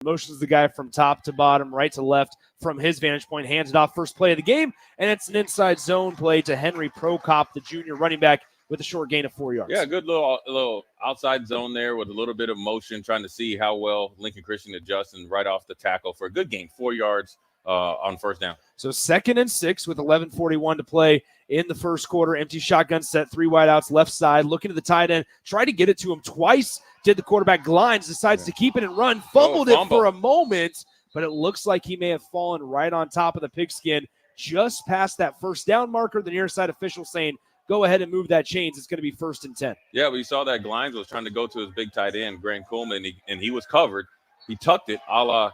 Motions the guy from top to bottom, right to left from his vantage point, hands it off, first play of the game, and it's an inside zone play to Henry Prokop, the junior running back, with a short gain of 4 yards. Yeah, good little outside zone there with a little bit of motion, trying to see how well Lincoln Christian adjusts, and right off the tackle for a good gain, 4 yards on first down. So 2nd and 6 with 11:41 to play in the first quarter. Empty shotgun set, 3 wideouts left side, looking to the tight end, tried to get it to him twice. Did the quarterback Glines, decides to keep it and run, fumbled it for a moment, but it looks like he may have fallen right on top of the pigskin, just past that first down marker. The near side official saying, go ahead and move that chains. It's going to be 1st and 10. Yeah, we saw that Glines was trying to go to his big tight end, Grant Coleman, and he was covered. He tucked it a la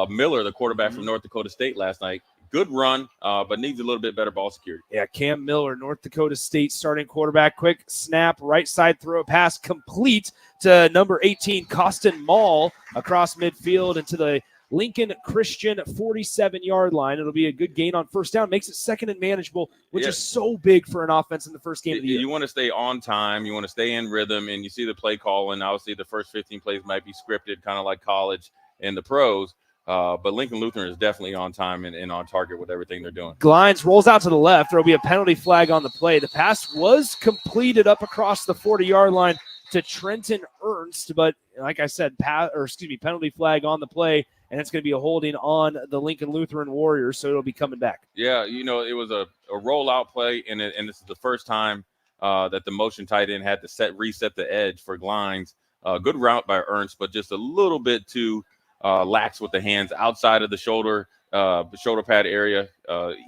Miller, the quarterback from North Dakota State last night. Good run, but needs a little bit better ball security. Yeah, Cam Miller, North Dakota State starting quarterback. Quick snap, right side throw, pass complete to number 18, Costin Mall, across midfield into the Lincoln Christian 47-yard line. It'll be a good gain on first down. Makes it 2nd and manageable, which is so big for an offense in the first game of the year. You want to stay on time. You want to stay in rhythm, and you see the play call, and obviously the first 15 plays might be scripted, kind of like college and the pros. But Lincoln Lutheran is definitely on time and on target with everything they're doing. Glines rolls out to the left. There will be a penalty flag on the play. The pass was completed up across the 40-yard line to Trenton Ernst, but like I said, penalty flag on the play, and it's going to be a holding on the Lincoln Lutheran Warriors, so it'll be coming back. Yeah, it was a rollout play, and this is the first time that the motion tight end had to reset the edge for Glines. Good route by Ernst, but just a little bit too lax with the hands outside of the shoulder pad area.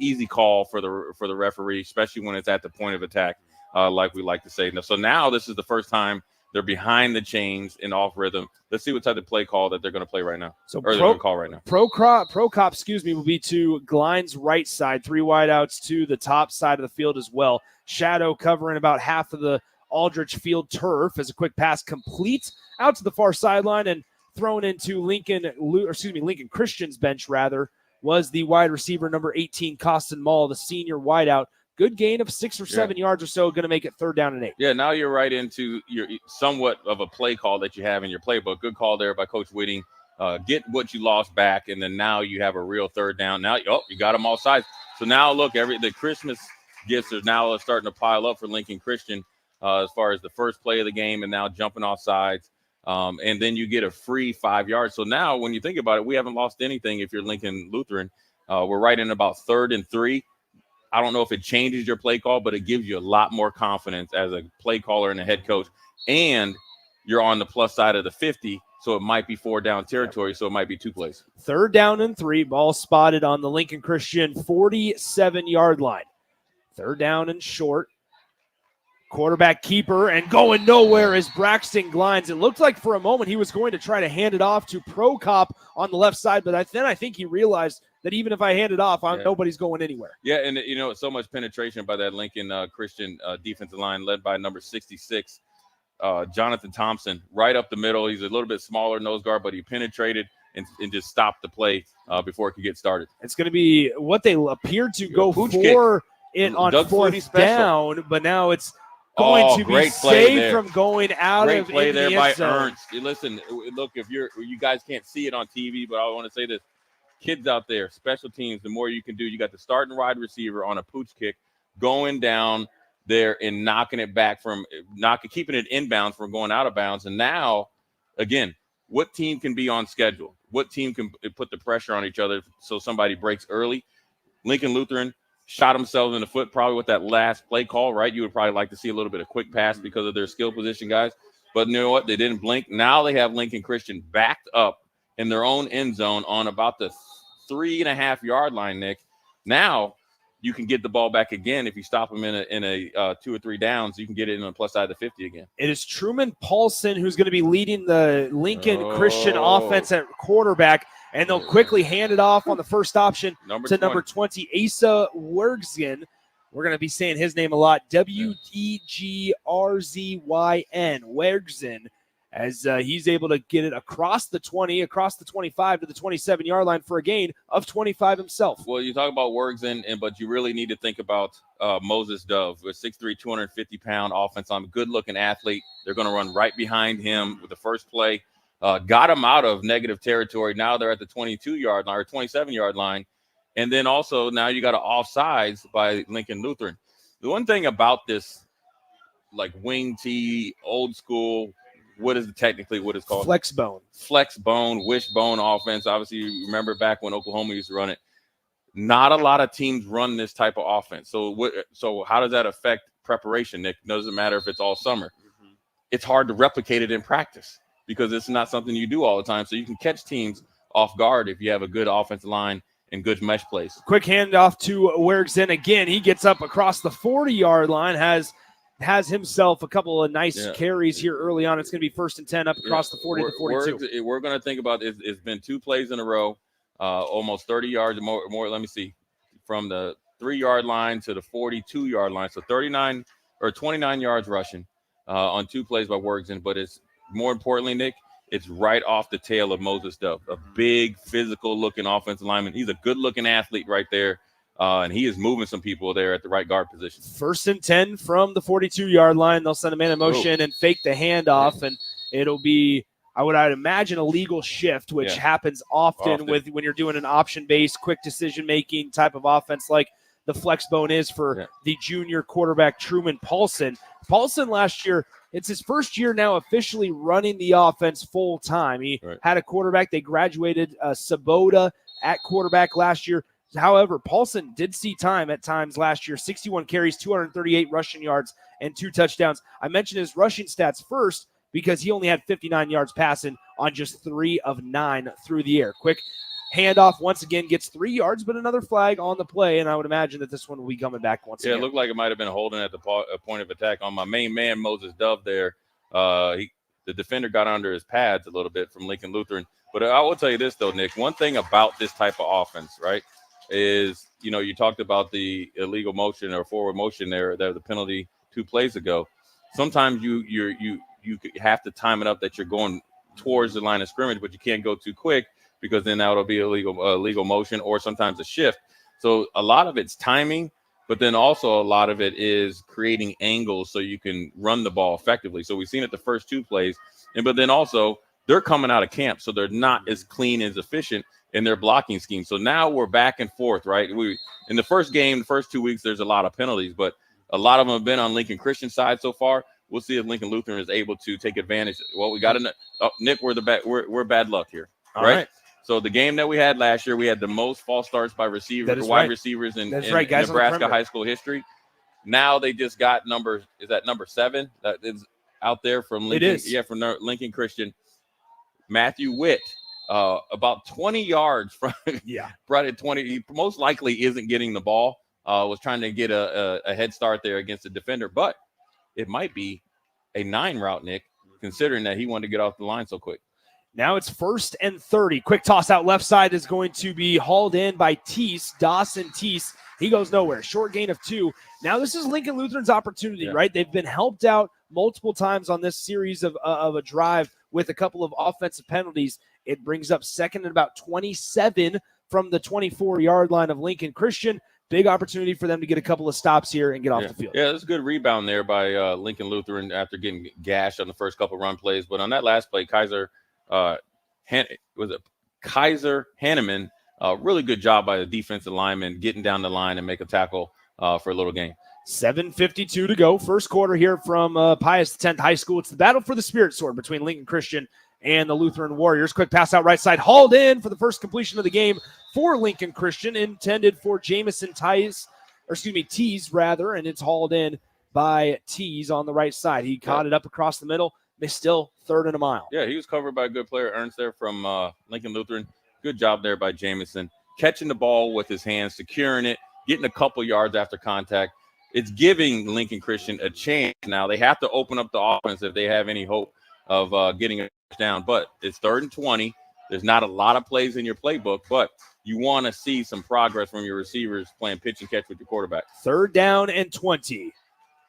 Easy call for the referee, especially when it's at the point of attack, like we like to say. So now this is the first time they're behind the chains and off rhythm. Let's see what type of play call that they're going to play right now. So they're going to call right now. Prokop, will be to Glines' right side, 3 wideouts to the top side of the field as well. Shadow covering about half of the Aldrich Field turf as a quick pass complete out to the far sideline and thrown into Lincoln Christian's bench was the wide receiver number 18, Costin Mall, the senior wideout. Good gain of 6 or 7 yards or so, going to make it 3rd down and 8. Yeah, now you're right into your somewhat of a play call that you have in your playbook. Good call there by Coach Whitting. Get what you lost back, and then now you have a real 3rd down. Now, you got them all sides. So now, look, the Christmas gifts are now starting to pile up for Lincoln Christian as far as the first play of the game and now jumping off sides. And then you get a free 5 yards. So now when you think about it, we haven't lost anything if you're Lincoln Lutheran. We're right in about 3rd and 3. I don't know if it changes your play call, but it gives you a lot more confidence as a play caller and a head coach. And you're on the plus side of the 50, so it might be 4 down territory, so it might be 2 plays. 3rd down and 3, ball spotted on the Lincoln Christian 47-yard line. 3rd down and short. Quarterback keeper and going nowhere is Braxton Glines. It looked like for a moment he was going to try to hand it off to Prokop on the left side, but then I think he realized that even if I hand it off, nobody's going anywhere. Yeah, and so much penetration by that Lincoln Christian defensive line led by number 66, Jonathan Thompson, right up the middle. He's a little bit smaller nose guard, but he penetrated and just stopped the play before it could get started. It's going to be what they appeared to go for it on 4th down, but now it's going to be safe from going out Great of play there by zone. Ernst. Listen, look, if you guys can't see it on TV, but I want to say this. Kids out there, special teams, the more you can do. You got the starting wide receiver on a pooch kick going down there and knocking it back keeping it inbound from going out of bounds. And now, again, what team can be on schedule? What team can put the pressure on each other so somebody breaks early? Lincoln Lutheran shot themselves in the foot probably with that last play call, right? You would probably like to see a little bit of quick pass because of their skill position guys. But you know what? They didn't blink. Now they have Lincoln Christian backed up in their own end zone on about the 3.5-yard line, Nick. Now you can get the ball back again if you stop them in a 2 or 3 downs. You can get it in on the plus side of the 50 again. It is Truman Paulson who's going to be leading the Lincoln Christian offense at quarterback, and they'll quickly hand it off on the first option to number 20, Asa Wergzin. We're going to be saying his name a lot, Wegrzyn, Wergzin, as he's able to get it across the 20, across the 25 to the 27-yard line for a gain of 25 himself. Well, you talk about Wergzin, but you really need to think about Moses Dove, with 6'3", 250-pound offense. I'm a good-looking athlete. They're going to run right behind him with the first play. got them out of negative territory. Now they're at the 22-yard line or 27-yard line. And then also now you got an offsides by Lincoln Lutheran. The one thing about this, like wing tee, old school, what is it called? Flex bone, wishbone offense. Obviously, you remember back when Oklahoma used to run it. Not a lot of teams run this type of offense. So how does that affect preparation, Nick? It doesn't matter if it's all summer. Mm-hmm. It's hard to replicate it in practice because it's not something you do all the time. So you can catch teams off guard if you have a good offensive line and good mesh plays. Quick handoff to Wergsen again. He gets up across the 40-yard line, has himself a couple of nice carries here early on. It's going to be 1st and 10 up across the 40 to 42. We're going to think about it. It's been 2 plays in a row, almost 30 yards more. Let me see, from the 3-yard line to the 42-yard line. So 39 or 29 yards rushing on 2 plays by Wergsen. But it's more importantly, Nick, it's right off the tail of Moses Dove, a big physical-looking offensive lineman. He's a good-looking athlete right there. And he is moving some people there at the right guard position. 1st and 10 from the 42-yard line. They'll send a man in motion and fake the handoff, and it'll be, I'd imagine, a legal shift, which happens often when you're doing an option-based, quick decision-making type of offense like the flex bone is for the junior quarterback Truman Paulson. Paulson last year, it's his first year now officially running the offense full-time. He had a quarterback. They graduated Sabota at quarterback last year. However, Paulson did see time at times last year, 61 carries, 238 rushing yards, and 2 touchdowns. I mentioned his rushing stats first because he only had 59 yards passing on just 3 of 9 through the air. Quick handoff once again, gets 3 yards, but another flag on the play, and I would imagine that this one will be coming back once again. Yeah, it looked like it might have been holding at the point of attack on my main man, Moses Dove there. The defender got under his pads a little bit from Lincoln Lutheran. But I will tell you this, though, Nick, one thing about this type of offense, right, is, you talked about the illegal motion or forward motion there, the penalty 2 plays ago. Sometimes you have to time it up that you're going towards the line of scrimmage, but you can't go too quick because then that'll be a legal motion or sometimes a shift. So a lot of it's timing, but then also a lot of it is creating angles so you can run the ball effectively. So we've seen it the first 2 plays, but then also they're coming out of camp, so they're not as clean, as efficient in their blocking scheme. So now we're back and forth, right? In the first game, the first 2 weeks, there's a lot of penalties, but a lot of them have been on Lincoln Christian side so far. We'll see if Lincoln Lutheran is able to take advantage. Well, we got to Nick, we're bad luck here, right? So the game that we had last year, we had the most false starts by wide receivers in Nebraska high school history. Now they just got number 7 that is out there from Lincoln. It is. Yeah, from Lincoln Christian. Matthew Witt. About 20 yards from brought it 20. He most likely isn't getting the ball. Was trying to get a head start there against the defender, but it might be a 9 route, Nick, considering that he wanted to get off the line so quick. Now it's 1st and 30. Quick toss out left side is going to be hauled in by Dawson Teese. He goes nowhere. Short gain of 2. Now this is Lincoln Lutheran's opportunity, right? They've been helped out multiple times on this series of a drive with a couple of offensive penalties. It brings up 2nd and about 27 from the 24-yard line of Lincoln Christian. Big opportunity for them to get a couple of stops here and get off the field. Yeah, that's a good rebound there by Lincoln Lutheran after getting gashed on the first couple run plays. But on that last play, Kaiser Hanneman, really good job by the defensive lineman getting down the line and make a tackle for a little gain. 7:52 to go. First quarter here from Pius X High School. It's the battle for the Spirit Sword between Lincoln Christian and the Lutheran Warriors. Quick pass out right side, hauled in for the first completion of the game for Lincoln Christian, intended for Jamison Teese, and it's hauled in by Teese on the right side. He caught it up across the middle. They still 3rd and a mile. Yeah, he was covered by a good player, Ernst, there from Lincoln Lutheran. Good job there by Jamison, catching the ball with his hands, securing it, getting a couple yards after contact. It's giving Lincoln Christian a chance now. They have to open up the offense if they have any hope of getting a touchdown. But it's 3rd and 20. There's not a lot of plays in your playbook, but you want to see some progress from your receivers playing pitch and catch with your quarterback. 3rd down and 20.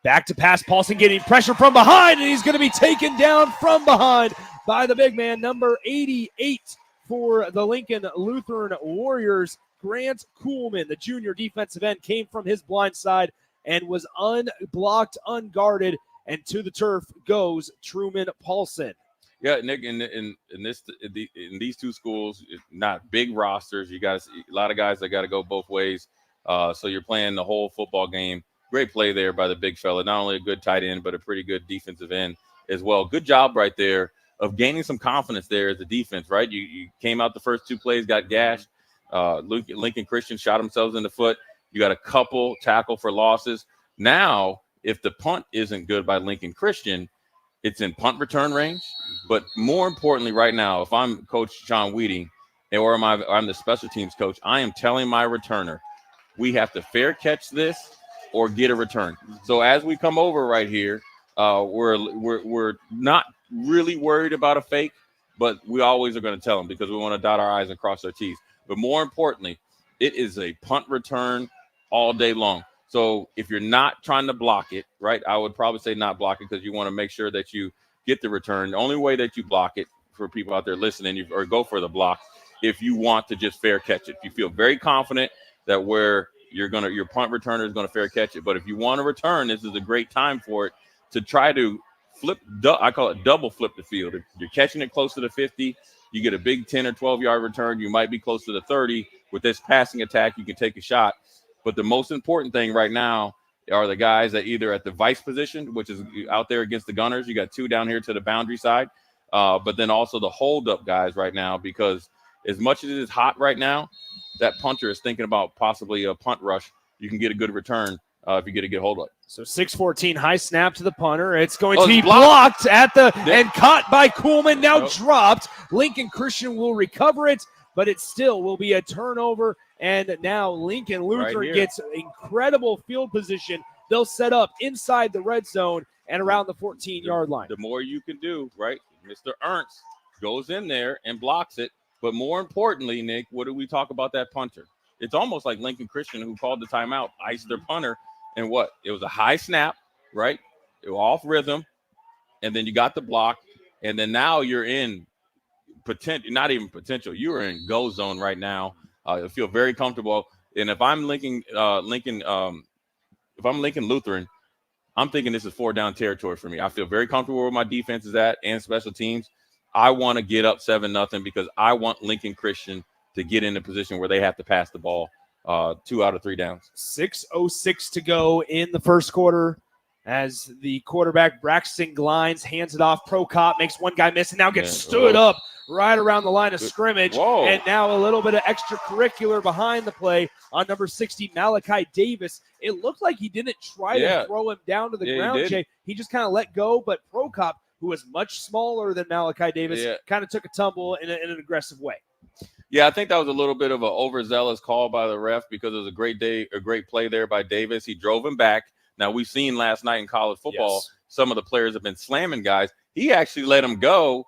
Back to pass. Paulson getting pressure from behind, and he's going to be taken down from behind by the big man, number 88 for the Lincoln Lutheran Warriors. Grant Kuhlman, the junior defensive end, came from his blind side and was unblocked, unguarded, and to the turf goes Truman Paulson. Yeah, Nick, in these two schools, not big rosters. You got a lot of guys that got to go both ways. So you're playing the whole football game. Great play there by the big fella. Not only a good tight end, but a pretty good defensive end as well. Good job right there of gaining some confidence there as a defense, right? You came out the first two plays, got gashed. Lincoln Christian shot themselves in the foot. You got a couple tackle for losses. Now, if the punt isn't good by Lincoln Christian, it's in punt return range. But more importantly, right now, if I'm Coach John Wheating or I'm the special teams coach, I am telling my returner, we have to fair catch this or get a return. So as we come over right here, we're not really worried about a fake, but we always are going to tell them because we want to dot our I's and cross our T's. But more importantly, it is a punt return all day long. So if you're not trying to block it, right, I would probably say not block it because you want to make sure that you get the return. The only way that you block it for people out there listening or go for the block if you want to just fair catch it. If you feel very confident that where your punt returner is going to fair catch it. But if you want to return, this is a great time for it to try to flip. I call it double flip the field. If you're catching it close to the 50, you get a big 10 or 12-yard return. You might be close to the 30. With this passing attack, you can take a shot. But the most important thing right now are the guys that either at the vice position, which is out there against the gunners. You got two down here to the boundary side. But then also the hold-up guys right now, because as much as it is hot right now, that punter is thinking about possibly a punt rush. You can get a good return if you get a good hold-up. So 6-14, high snap to the punter. It's going to be blocked at and caught by Coolman, now dropped. Lincoln Christian will recover it, but it still will be a turnover. And now Lincoln Lutheran gets incredible field position. They'll set up inside the red zone and around the 14-yard line. The more you can do, right? Mr. Ernst goes in there and blocks it. But more importantly, Nick, what do we talk about that punter? It's almost like Lincoln Christian, who called the timeout, iced their punter. And what? It was a high snap, right? It was off rhythm. And then you got the block. And then now you're in potential, not even potential. You are in go zone right now. I feel very comfortable. And if I'm Lincoln Lutheran, I'm thinking this is 4-down territory for me. I feel very comfortable where my defense is at and special teams. I want to get up 7-0 because I want Lincoln Christian to get in a position where they have to pass the ball 2 out of 3 downs. 6:06 to go in the first quarter as the quarterback Braxton Glines hands it off. Prokop makes one guy miss and now gets stood up right around the line of scrimmage. Whoa. And now a little bit of extracurricular behind the play on number 60, Malachi Davis. It looked like he didn't try to throw him down to the ground, Jay. He just kind of let go, but Prokop, who is much smaller than Malachi Davis, kind of took a tumble in an aggressive way. Yeah, I think that was a little bit of an overzealous call by the ref because it was a great play there by Davis. He drove him back. Now, we've seen last night in college football, some of the players have been slamming guys. He actually let him go,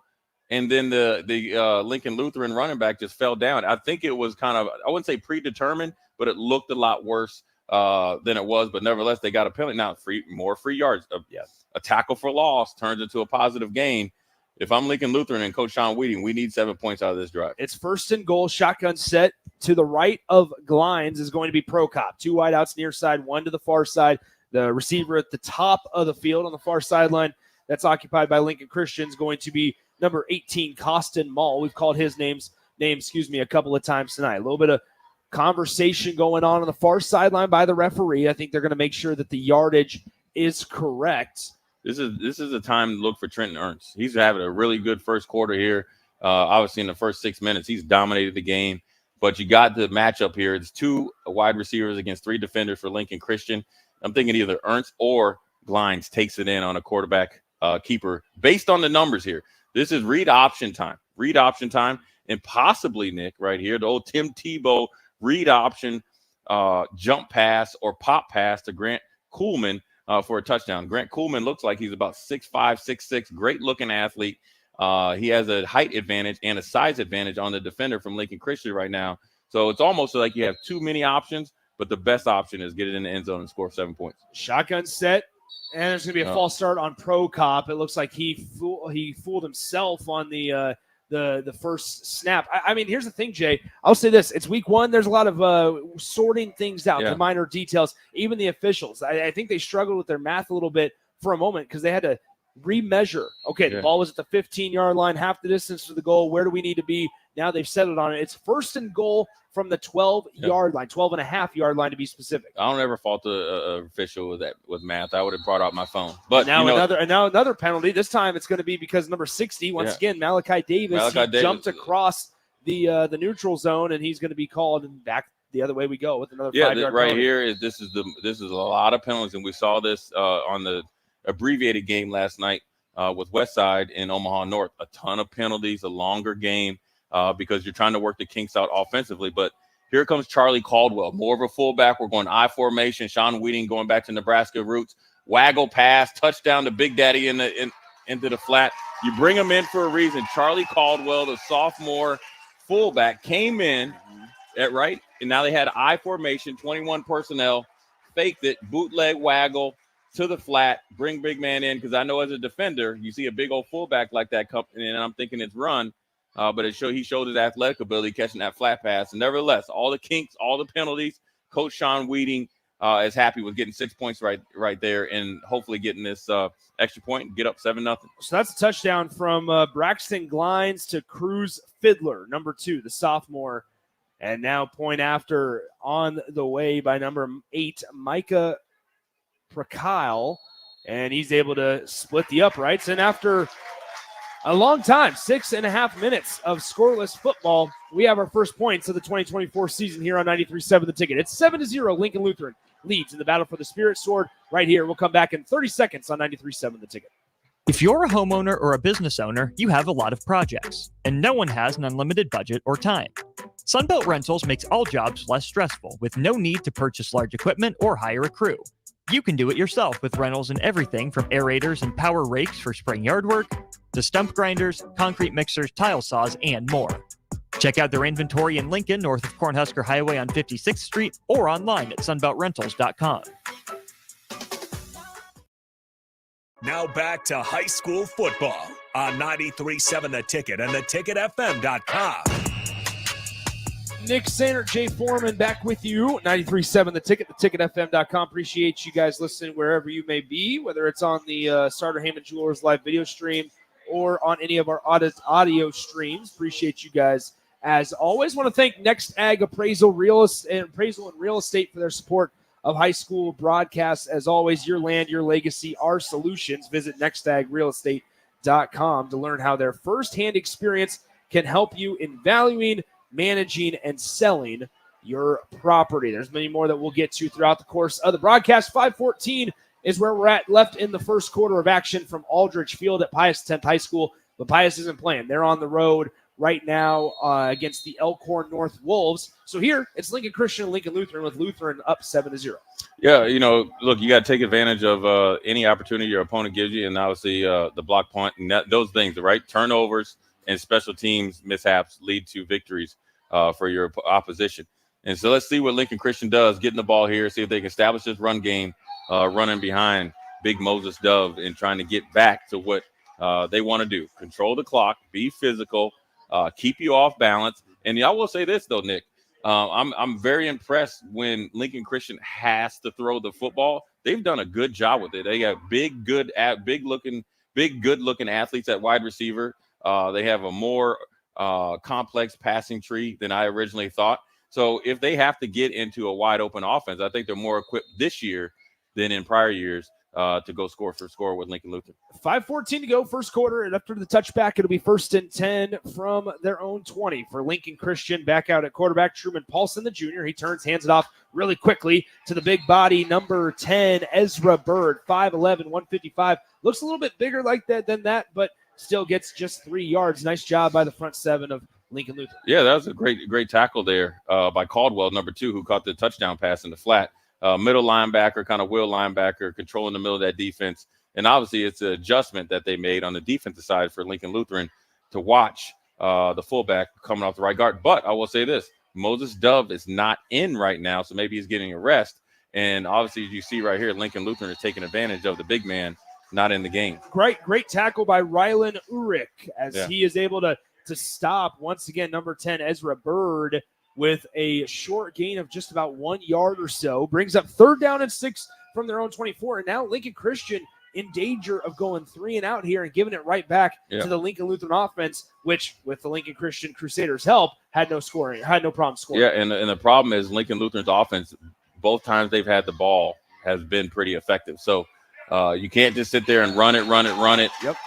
and then the Lincoln Lutheran running back just fell down. I think it was kind of, I wouldn't say predetermined, but it looked a lot worse than it was. But nevertheless, they got a penalty. Now, more free yards. A tackle for loss turns into a positive gain. If I'm Lincoln Lutheran and Coach Sean Wheating, we need 7 points out of this drive. It's 1st and goal, shotgun set. To the right of Glines is going to be Prokop. 2 wideouts near side, 1 to the far side. The receiver at the top of the field on the far sideline that's occupied by Lincoln Christian is going to be number 18, Costin Mall. We've called his name, a couple of times tonight. A little bit of conversation going on the far sideline by the referee. I think they're going to make sure that the yardage is correct. This is a time to look for Trenton Ernst. He's having a really good first quarter here. Obviously, in the first 6 minutes, he's dominated the game. But you got the matchup here. It's 2 wide receivers against 3 defenders for Lincoln Christian. I'm thinking either Ernst or Glines takes it in on a quarterback keeper based on the numbers here. This is read option time. And possibly, Nick, right here, the old Tim Tebow read option jump pass or pop pass to Grant Coolman for a touchdown. Grant Coolman looks like he's about 6'5", 6'6", great-looking athlete. He has a height advantage and a size advantage on the defender from Lincoln Christian right now. So it's almost like you have too many options, but the best option is get it in the end zone and score 7 points. Shotgun set, and there's going to be a false start on Prokop. It looks like he fooled himself on the first snap. I mean, here's the thing, Jay. I'll say this. It's week 1. There's a lot of sorting things out, the minor details, even the officials. I think they struggled with their math a little bit for a moment because they had to remeasure. Okay, the ball was at the 15-yard line, half the distance to the goal. Where do we need to be? Now they've settled on it. It's first and goal from the 12-yard line, 12.5-yard line to be specific. I don't ever fault the official with math. I would have brought out my phone. But now another penalty. This time it's going to be because number 60, once again, Malachi Davis jumped across the neutral zone, and he's going to be called, and back the other way we go with another 5-yard right penalty. Here this is a lot of penalties, and we saw this on the abbreviated game last night with Westside in Omaha North. A ton of penalties, a longer game because you're trying to work the kinks out offensively. But here comes Charlie Caldwell, more of a fullback. We're going I formation. Sean Wheating going back to Nebraska roots. Waggle pass, touchdown to Big Daddy into the flat. You bring him in for a reason. Charlie Caldwell, the sophomore fullback, came in at right, and now they had I formation, 21 personnel, faked it, bootleg waggle to the flat, bring big man in, because I know as a defender, you see a big old fullback like that come in, and I'm thinking it's run. But he showed his athletic ability catching that flat pass. And nevertheless, all the kinks, all the penalties, Coach Sean Wheating is happy with getting 6 points right there and hopefully getting this extra point and get up 7-0. So that's a touchdown from Braxton Glines to Cruz Fiddler, number 2, the sophomore. And now point after on the way by number 8, Micah Prakyle. And he's able to split the uprights. And after a long time, 6.5 minutes of scoreless football, we have our first points of the 2024 season here on 93.7 The Ticket. It's 7-0. Lincoln Lutheran leads in the battle for the Spirit Sword right here. We'll come back in 30 seconds on 93.7 The Ticket. If you're a homeowner or a business owner, you have a lot of projects, and no one has an unlimited budget or time. Sunbelt Rentals makes all jobs less stressful with no need to purchase large equipment or hire a crew. You can do it yourself with rentals and everything from aerators and power rakes for spring yard work to stump grinders, concrete mixers, tile saws, and more. Check out their inventory in Lincoln, north of Cornhusker Highway on 56th Street, or online at sunbeltrentals.com. Now back to high school football on 93.7 The Ticket and theticketfm.com. Nick Sainert, Jay Foreman back with you. 93.7 The Ticket, theticketfm.com. Appreciate you guys listening wherever you may be, whether it's on the Starter Heyman Jewelers live video stream or on any of our audio streams. Appreciate you guys. As always, want to thank Next Ag Appraisal and Real Estate for their support of high school broadcasts. As always, your land, your legacy, our solutions. Visit nextagrealestate.com to learn how their firsthand experience can help you in valuing, managing, and selling your property. There's many more that we'll get to throughout the course of the broadcast. 5:14 is where we're at, left in the first quarter of action from Aldrich Field at Pius 10th High School. But Pius isn't playing. They're on the road right now against the Elkhorn North Wolves. So here, it's Lincoln Christian and Lincoln Lutheran, with Lutheran up 7-0. Yeah, look, you got to take advantage of any opportunity your opponent gives you, and obviously the block punt and those things, right? Turnovers and special teams mishaps lead to victories for your opposition. And so let's see what Lincoln Christian does, getting the ball here, see if they can establish this run game, running behind Big Moses Dove and trying to get back to what they want to do. Control the clock, be physical, keep you off balance. And I will say this, though, Nick. I'm very impressed when Lincoln Christian has to throw the football. They've done a good job with it. They got good looking athletes at wide receiver. They have a more complex passing tree than I originally thought. So if they have to get into a wide open offense, I think they're more equipped this year than in prior years to go score for score with Lincoln Lutheran. 5:14 to go, first quarter, and after the touchback, it'll be 1st and 10 from their own 20 for Lincoln Christian. Back out at quarterback, Truman Paulson, the junior. He turns, hands it off really quickly to the big body, number 10, Ezra Bird, 5'11", 155. Looks a little bit bigger than that, but still gets just 3 yards. Nice job by the front seven of Lincoln Lutheran. Yeah, that was a great tackle there by Caldwell, number 2, who caught the touchdown pass in the flat. Middle linebacker, kind of wheel linebacker, controlling the middle of that defense. And obviously it's an adjustment that they made on the defensive side for Lincoln Lutheran to watch the fullback coming off the right guard. But I will say this, Moses Dove is not in right now, so maybe he's getting a rest. And obviously, as you see right here, Lincoln Lutheran is taking advantage of the big man not in the game. Great tackle by Rylan Urich as he is able to stop, once again, number 10, Ezra Bird, with a short gain of just about 1 yard or so. Brings up 3rd down and 6 from their own 24. And now Lincoln Christian in danger of going 3 and out here and giving it right back to the Lincoln Lutheran offense, which with the Lincoln Christian Crusaders' help had no problem scoring. Yeah, and the problem is Lincoln Lutheran's offense, both times they've had the ball, has been pretty effective. So you can't just sit there and run it,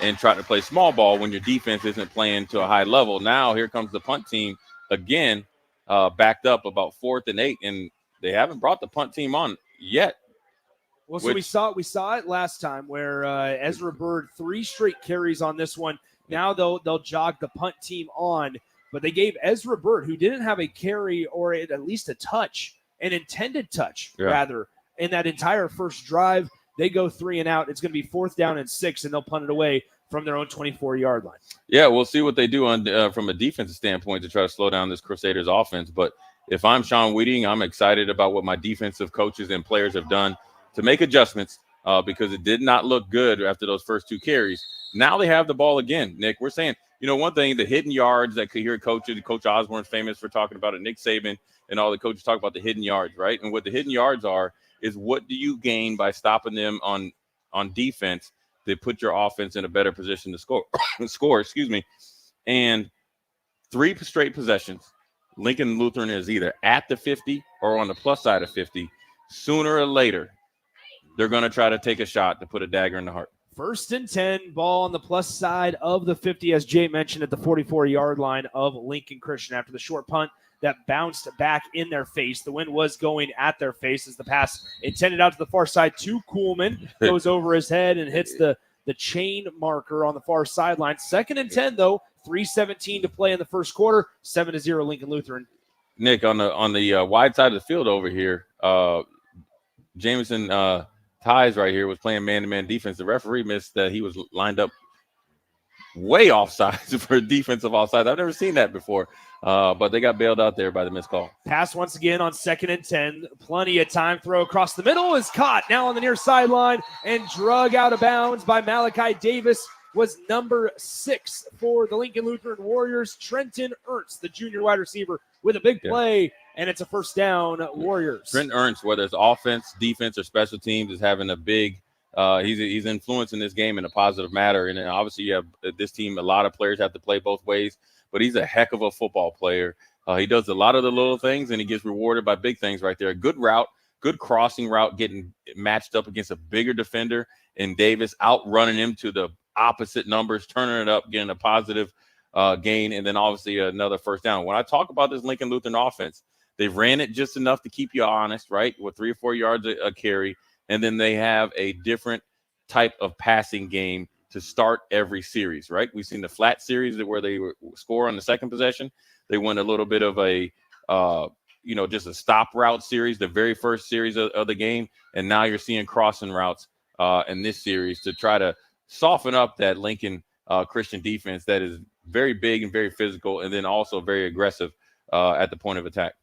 and try to play small ball when your defense isn't playing to a high level. Now here comes the punt team again, backed up about 4th and 8, and they haven't brought the punt team on yet. Well, so we saw it last time where Ezra Bird 3 straight carries on this one. Now they'll jog the punt team on, but they gave Ezra Bird, who didn't have a carry or at least a touch, an intended touch rather, in that entire first drive. They go 3 and out. It's going to be 4th down and 6, and they'll punt it away from their own 24-yard line. Yeah, we'll see what they do on from a defensive standpoint to try to slow down this Crusaders offense. But if I'm Sean Weeding, I'm excited about what my defensive coaches and players have done to make adjustments because it did not look good after those first 2 carries. Now they have the ball again, Nick. We're saying, one thing, the hidden yards that could hear Coach Osborne's famous for talking about it, Nick Saban and all the coaches talk about the hidden yards, right? And what the hidden yards are is what do you gain by stopping them on defense to put your offense in a better position to score, And 3 straight possessions, Lincoln Lutheran is either at the 50 or on the plus side of 50. Sooner or later, they're going to try to take a shot to put a dagger in the heart. 1st and 10, ball on the plus side of the 50, as Jay mentioned, at the 44-yard line of Lincoln Christian after the short punt that bounced back in their face. The wind was going at their face as the pass intended out to the far side to Kuhlman. Goes over his head and hits the chain marker on the far sideline. 2nd and 10, though. 3:17 to play in the first quarter. 7-0 Lincoln Lutheran. Nick, on the wide side of the field over here, Jameson Ties right here was playing man-to-man defense. The referee missed that he was lined up way offside for defensive offside. I've never seen that before, but they got bailed out there by the missed call. Pass once again on 2nd and 10. Plenty of time. Throw across the middle is caught now on the near sideline and drug out of bounds by Malachi Davis. Was number 6 for the Lincoln Lutheran Warriors, Trenton Ernst, the junior wide receiver, with a big play, and it's a 1st down, Warriors. Trent Ernst, whether it's offense, defense, or special teams, is having a big he's influencing this game in a positive manner. And obviously you have this team, a lot of players have to play both ways, but he's a heck of a football player. He does a lot of the little things, and he gets rewarded by big things right there. Good route, good crossing route, getting matched up against a bigger defender, and Davis outrunning him to the opposite numbers, turning it up, getting a positive gain, and then obviously another 1st down. When I talk about this Lincoln Lutheran offense, they ran it just enough to keep you honest, right, with 3 or 4 yards a carry, and then they have a different type of passing game to start every series, right? We've seen the flat series where they score on the 2nd possession. They went a little bit of a, just a stop route series, the very first series of the game, and now you're seeing crossing routes in this series to try to soften up that Lincoln Christian defense that is very big and very physical, and then also very aggressive at the point of attack.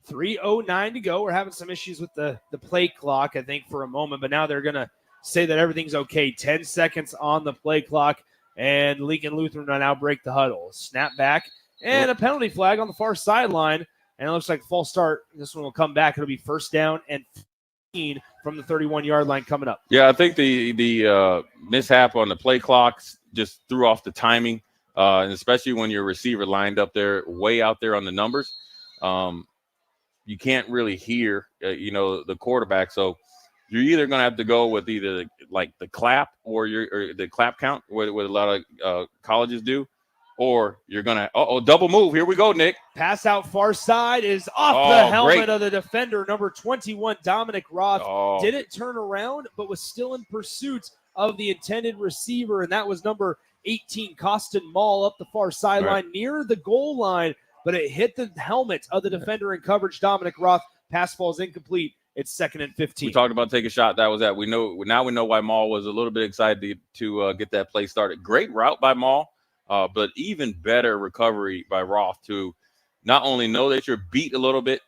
3:09 to go. We're having some issues with the play clock, I think, for a moment, but now they're going to say that everything's okay. 10 seconds on the play clock, and Lincoln Lutheran will now break the huddle. Snap back, and a penalty flag on the far sideline, and it looks like a false start. This one will come back. It'll be 1st down and 15 from the 31-yard line coming up. Yeah, I think the mishap on the play clocks just threw off the timing, and especially when your receiver lined up there, way out there on the numbers. You can't really hear, the quarterback. So you're either going to have to go with either like the clap or the clap count, what a lot of colleges do, or you're going to, double move. Here we go, Nick. Pass out far side is off the helmet of the defender, number 21, Dominic Roth. Didn't turn around, but was still in pursuit of the intended receiver, and that was number 18, Costin Mall, up the far sideline near the goal line, but it hit the helmet of the defender in coverage, Dominic Roth. Pass falls incomplete. It's 2nd and 15. We talked about take a shot. That was that. We know why Mall was a little bit excited to get that play started. Great route by Mall, but even better recovery by Roth to not only know that you're beat a little bit,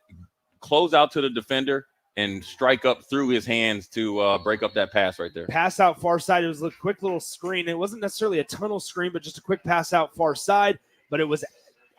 close out to the defender, and strike up through his hands to break up that pass right there. Pass out far side. It was a quick little screen. It wasn't necessarily a tunnel screen, but just a quick pass out far side. But it was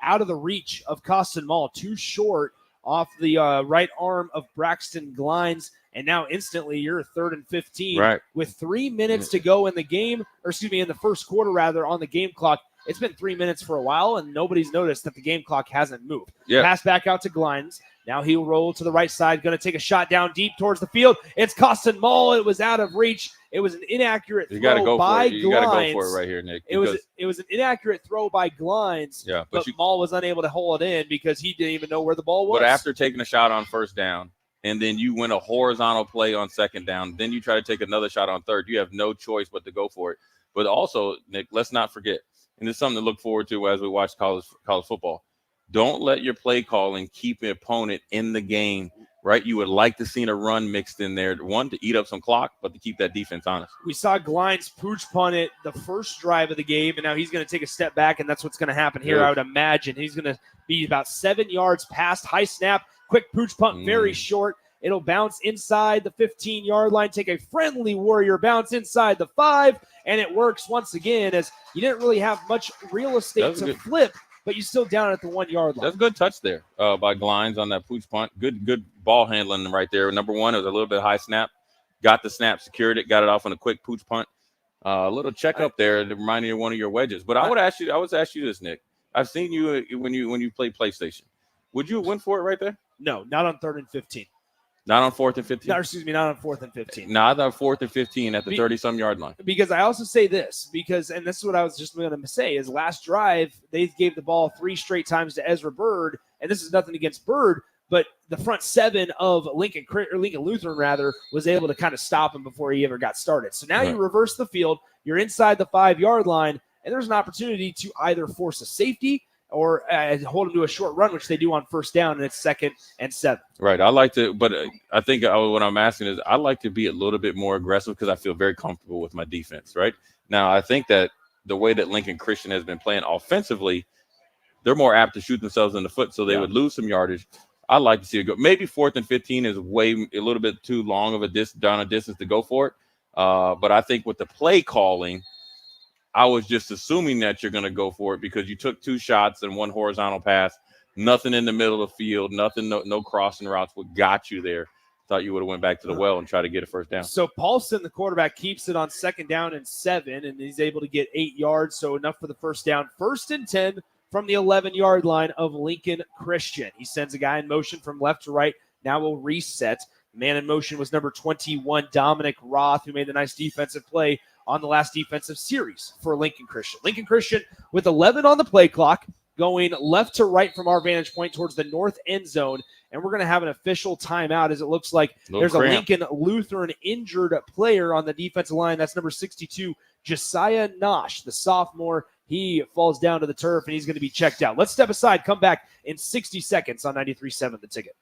out of the reach of Costin Mall, too short off the right arm of Braxton Glines, and now instantly you're 3rd and 15 Right. with 3 minutes to go in the game, or excuse me, in the first quarter rather, on the game clock. It's been 3 minutes for a while, and nobody's noticed that the game clock hasn't moved. Yeah. Pass back out to Glines. Now he'll roll to the right side, going to take a shot down deep towards the field. It's Costin Mall. It was out of reach. It was an inaccurate You got to throw go by for it. You got to go for it right here, Nick. It was an inaccurate throw by Glines, Yeah, but Mall was unable to hold it in because he didn't even know where the ball was. But after taking a shot on first down, and then you win a horizontal play on second down, then you try to take another shot on third, you have no choice but to go for it. But also, Nick, let's not forget, and it's something to look forward to as we watch college football. Don't let your play calling keep an opponent in the game, right? You would like to see a run mixed in there, one, to eat up some clock, but to keep that defense honest. We saw Glines pooch punt it the first drive of the game, and now he's going to take a step back, and that's what's going to happen here, I would imagine. He's going to be about 7 yards past, high snap, quick pooch punt, very short. It'll bounce inside the 15-yard line, take a friendly Warrior bounce inside the 5, and it works once again as you didn't really have much real estate to flip, but you're still down at the 1 yard line. That's a good touch there by Glines on that pooch punt. Good ball handling right there. Number one, it was a little bit high snap. Got the snap, secured it, got it off on a quick pooch punt. A little check up there to remind you of one of your wedges. But I would ask you this, Nick. I've seen you when you play PlayStation. Would you have went for it right there? No, not on 3rd and 15. Not on 4th and 15? No, excuse me, not on 4th and 15. Not on 4th and 15 at the 30-some yard line. Because I also say this, and this is what I was just going to say, is last drive, they gave the ball 3 straight times to Ezra Bird, and this is nothing against Bird, but the front 7 of Lincoln Lutheran, was able to kind of stop him before he ever got started. So now you reverse the field, you're inside the 5-yard line, and there's an opportunity to either force a safety or hold them to a short run, which they do on first down, and it's 2nd and 7. Right. I like to, but I think what I'm asking is I like to be a little bit more aggressive because I feel very comfortable with my defense, right? Now, I think that the way that Lincoln Christian has been playing offensively, they're more apt to shoot themselves in the foot, so they would lose some yardage. I like to see it go. Maybe 4th and 15 is a little bit too long of a distance to go for it. But I think with the play calling, I was just assuming that you're going to go for it because you took 2 shots and 1 horizontal pass, nothing in the middle of the field, no crossing routes. What got you there? Thought you would have went back to the well and tried to get a first down. So Paulson, the quarterback, keeps it on 2nd down and 7, and he's able to get 8 yards, so enough for the first down. 1st and 10 from the 11-yard line of Lincoln Christian. He sends a guy in motion from left to right. Now we'll reset. Man in motion was number 21, Dominic Roth, who made the nice defensive play on the last defensive series for Lincoln Christian. Lincoln Christian with 11 on the play clock, going left to right from our vantage point towards the north end zone, and we're going to have an official timeout as it looks like there's a Lincoln Lutheran injured player on the defensive line. That's number 62, Josiah Nosh, the sophomore. He falls down to the turf, and he's going to be checked out. Let's step aside, come back in 60 seconds on 93.7 The Ticket.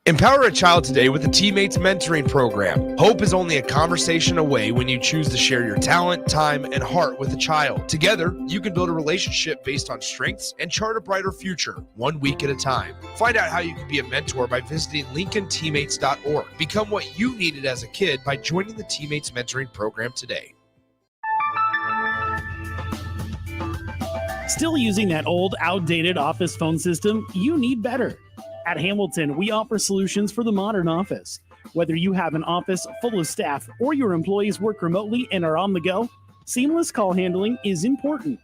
Empower a child today with a Teammates Mentoring Program. Hope is only a conversation away when you choose to share your talent, time, and heart with a child. Together, you can build a relationship based on strengths and chart a brighter future, 1 week at a time. Find out how you can be a mentor by visiting LincolnTeammates.org. Become what you needed as a kid by joining the Teammates Mentoring Program today. Still using that old, outdated office phone system? You need better. At Hamilton, we offer solutions for the modern office. Whether you have an office full of staff or your employees work remotely and are on the go, seamless call handling is important.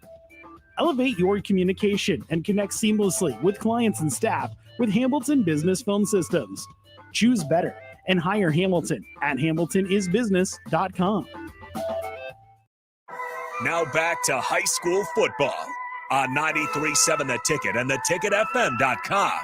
Elevate your communication and connect seamlessly with clients and staff with Hamilton Business Phone Systems. Choose better and hire Hamilton at hamiltonisbusiness.com. Now back to high school football on 93.7 The Ticket and theticketfm.com.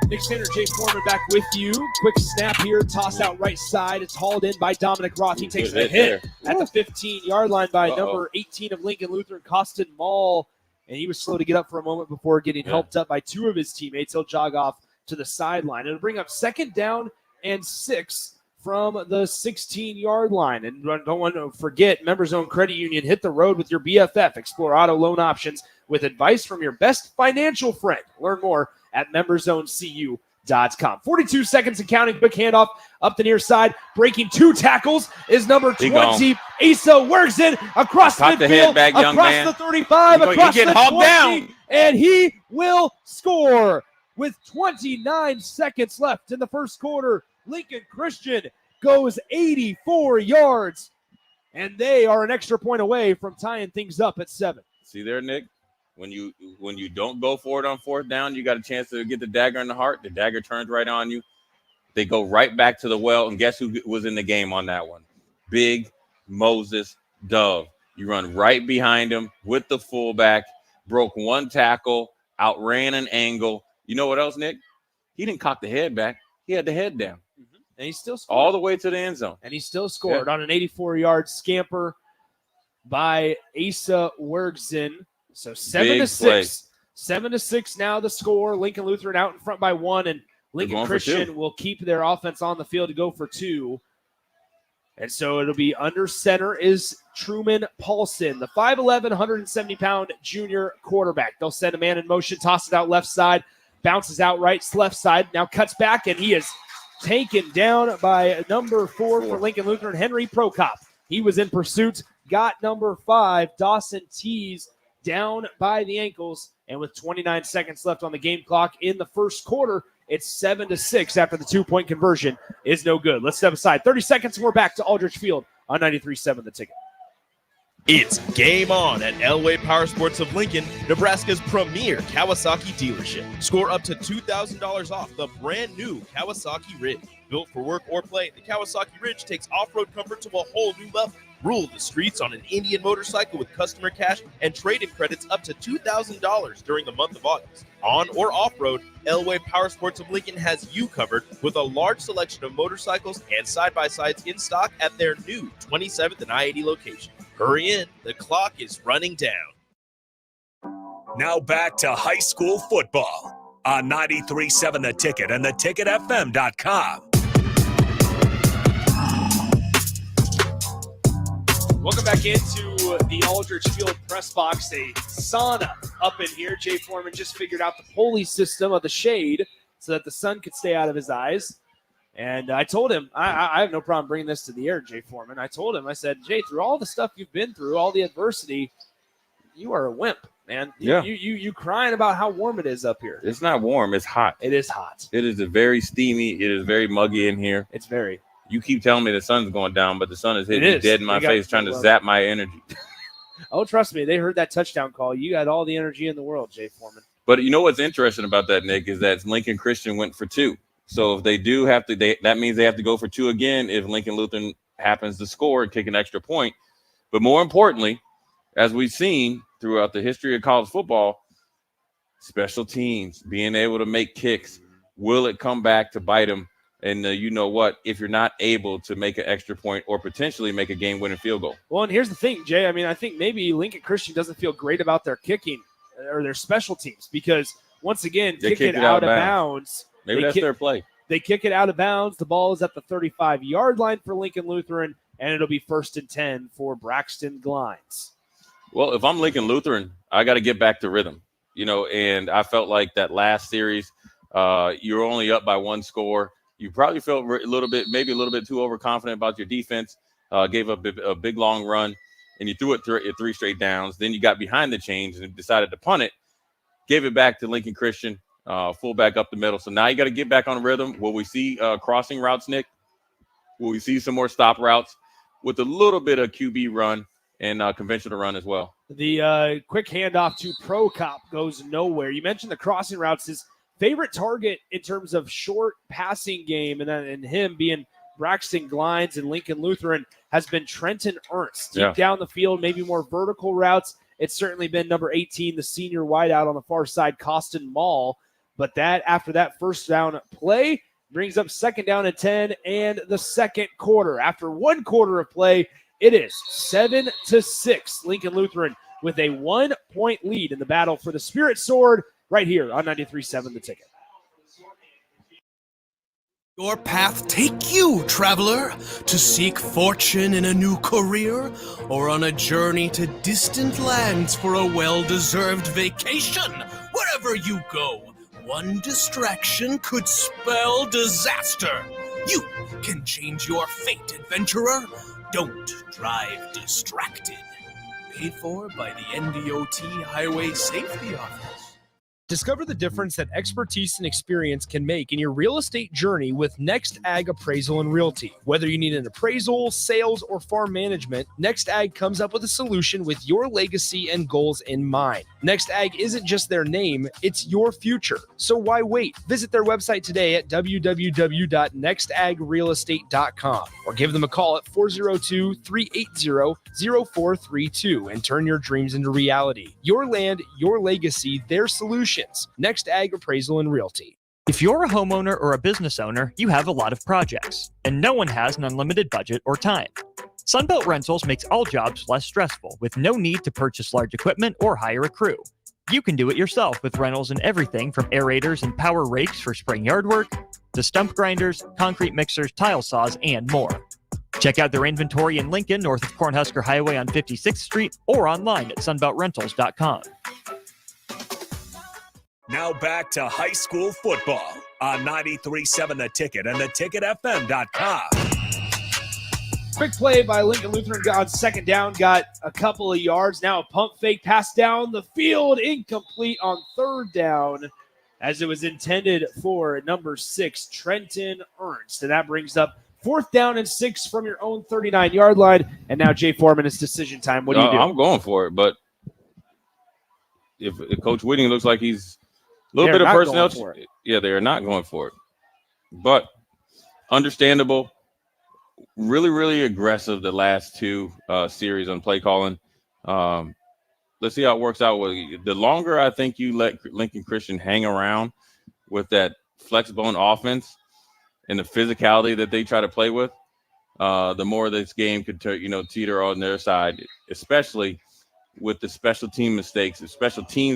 Nick Sander, Jay Foreman back with you. Quick snap here, toss out right side. It's hauled in by Dominic Roth. He takes the hit at the 15-yard line by number 18 of Lincoln Lutheran, Costin Mall. And he was slow to get up for a moment before getting helped up by 2 of his teammates. He'll jog off to the sideline. It'll bring up 2nd down and 6 from the 16-yard line. And don't want to forget, Members Owned Credit Union, hit the road with your BFF. Explore auto loan options with advice from your best financial friend. Learn more at membersonedcu.com. 42 seconds and counting. Quick handoff up the near side. Breaking 2 tackles is number 20. Asa works in across midfield, across the 35, across the 20, and he will score. with 29 seconds left in the first quarter. Lincoln Christian goes 84 yards, and they are an extra point away from tying things up at 7. See there, Nick? When you don't go for it on fourth down, you got a chance to get the dagger in the heart. The dagger turns right on you. They go right back to the well, and guess who was in the game on that one? Big Moses Dove. You run right behind him with the fullback, broke one tackle, outran an angle. You know what else, Nick? He didn't cock the head back. He had the head down. And he still scored. All the way to the end zone. And he still scored on an 84-yard scamper by Asa Wergzen. So 7-6. 7-6 now the score. Lincoln Lutheran out in front by 1, and Lincoln Christian will keep their offense on the field to go for 2. And so it'll be under center is Truman Paulson, the 5'11", 170-pound junior quarterback. They'll send a man in motion, toss it out left side, bounces out right, left side, now cuts back, and he is taken down by number 4 for Lincoln Lutheran, Henry Prokop. He was in pursuit, got number 5, Dawson Tees, down by the ankles, and with 29 seconds left on the game clock in the first quarter, it's 7-6 after the 2-point conversion is no good. Let's step aside. 30 seconds, and we're back to Aldrich Field on 93.7 The Ticket. It's game on at Elway Power Sports of Lincoln, Nebraska's premier Kawasaki dealership. Score up to $2,000 off the brand new Kawasaki Ridge. Built for work or play, the Kawasaki Ridge takes off-road comfort to a whole new level. Rule the streets on an Indian motorcycle with customer cash and trade-in credits up to $2,000 during the month of August. On or off-road, Elway Power Sports of Lincoln has you covered with a large selection of motorcycles and side-by-sides in stock at their new 27th and I-80 location. Hurry in, the clock is running down. Now back to high school football on 93.7 The Ticket and theticketfm.com. Welcome back into the Aldrich Field press box. A sauna up in here. Jay Foreman just figured out the pulley system of the shade so that the sun could stay out of his eyes. And I told him, I have no problem bringing this to the air, Jay Foreman. I told him, I said, Jay, through all the stuff you've been through, all the adversity, you are a wimp, man. Yeah. You crying about how warm it is up here. It's not warm. It's hot. It is hot. It is very steamy. It is very muggy in here. It's very. You keep telling me the sun's going down, but the sun is hitting me dead in my face trying to zap my energy. Oh, trust me. They heard that touchdown call. You got all the energy in the world, Jay Foreman. But you know what's interesting about that, Nick, is that Lincoln Christian went for 2. So if they do have to, that means they have to go for 2 again if Lincoln Lutheran happens to score and kick an extra point. But more importantly, as we've seen throughout the history of college football, special teams, being able to make kicks, will it come back to bite them? And you know what, if you're not able to make an extra point or potentially make a game-winning field goal. Well, and here's the thing, Jay. I mean, I think maybe Lincoln Christian doesn't feel great about their kicking or their special teams because, once again, they kick it out of bounds. Maybe that's their play. They kick it out of bounds. The ball is at the 35-yard line for Lincoln Lutheran, and it'll be 1st and 10 for Braxton Glines. Well, if I'm Lincoln Lutheran, I got to get back to rhythm, and I felt like that last series, you're only up by 1 score. You probably felt maybe a little bit too overconfident about your defense, gave up a big, long run, and you threw it 3 straight downs. Then you got behind the chains and decided to punt it, gave it back to Lincoln Christian, fullback up the middle. So now you got to get back on rhythm. Will we see crossing routes, Nick? Will we see some more stop routes with a little bit of QB run and conventional run as well? The quick handoff to Prokop goes nowhere. You mentioned the crossing routes. His favorite target in terms of short passing game and him being Braxton Glines and Lincoln Lutheran has been Trenton Ernst. Deep down the field, maybe more vertical routes. It's certainly been number 18, the senior wideout on the far side, Costin Mall. But that after that first down play brings up 2nd down and 10 and the second quarter. After 1 quarter of play, it is 7-6. Lincoln Lutheran with a 1-point lead in the battle for the Spirit Sword right here on 93.7 The Ticket. Your path take you, traveler, to seek fortune in a new career or on a journey to distant lands for a well-deserved vacation. Wherever you go, one distraction could spell disaster. You can change your fate, adventurer. Don't drive distracted. Paid for by the NDOT Highway Safety Office. Discover the difference that expertise and experience can make in your real estate journey with Next Ag Appraisal and Realty. Whether you need an appraisal, sales, or farm management, Next Ag comes up with a solution with your legacy and goals in mind. Next Ag isn't just their name, it's your future. So why wait? Visit their website today at www.nextagrealestate.com or give them a call at 402-380-0432 and turn your dreams into reality. Your land, your legacy, their solutions. Next Ag Appraisal and Realty. If you're a homeowner or a business owner, you have a lot of projects, and no one has an unlimited budget or time. Sunbelt Rentals makes all jobs less stressful with no need to purchase large equipment or hire a crew. You can do it yourself with rentals and everything from aerators and power rakes for spring yard work to stump grinders, concrete mixers, tile saws, and more. Check out their inventory in Lincoln, north of Cornhusker Highway on 56th Street, or online at sunbeltrentals.com. Now back to high school football on 93.7 The Ticket and theticketfm.com. Quick play by Lincoln Lutheran on second down, got a couple of yards. Now a pump fake, pass down the field, incomplete on third down as it was intended for number 6, Trenton Ernst. And that brings up 4th down and 6 from your own 39-yard line. And now Jay Foreman, it's decision time. What do you do? I'm going for it, but if Coach Whitting looks like he's a little bit of personnel. Yeah, they are not going for it. But understandable. Really, really aggressive the last two series on play calling. Let's see how it works out. The longer I think you let Lincoln Christian hang around with that flex bone offense and the physicality that they try to play with, the more this game could teeter on their side, especially with the special teams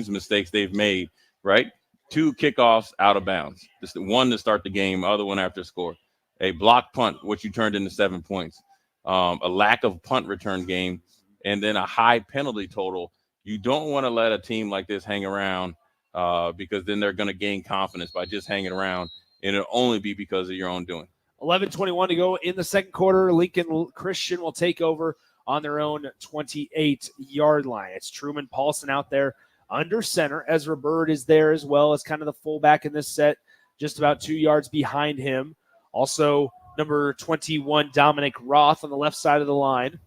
mistakes they've made, right? 2 kickoffs out of bounds. Just one to start the game, other one after score. A block punt, which you turned into 7 points. A lack of punt return game, and then a high penalty total. You don't want to let a team like this hang around because then they're going to gain confidence by just hanging around, and it'll only be because of your own doing. 11:21 to go in the second quarter. Lincoln Christian will take over on their own 28-yard line. It's Truman Paulson out there under center. Ezra Bird is there as well as kind of the fullback in this set, just about 2 yards behind him. Also, number 21, Dominic Roth on the left side of the line.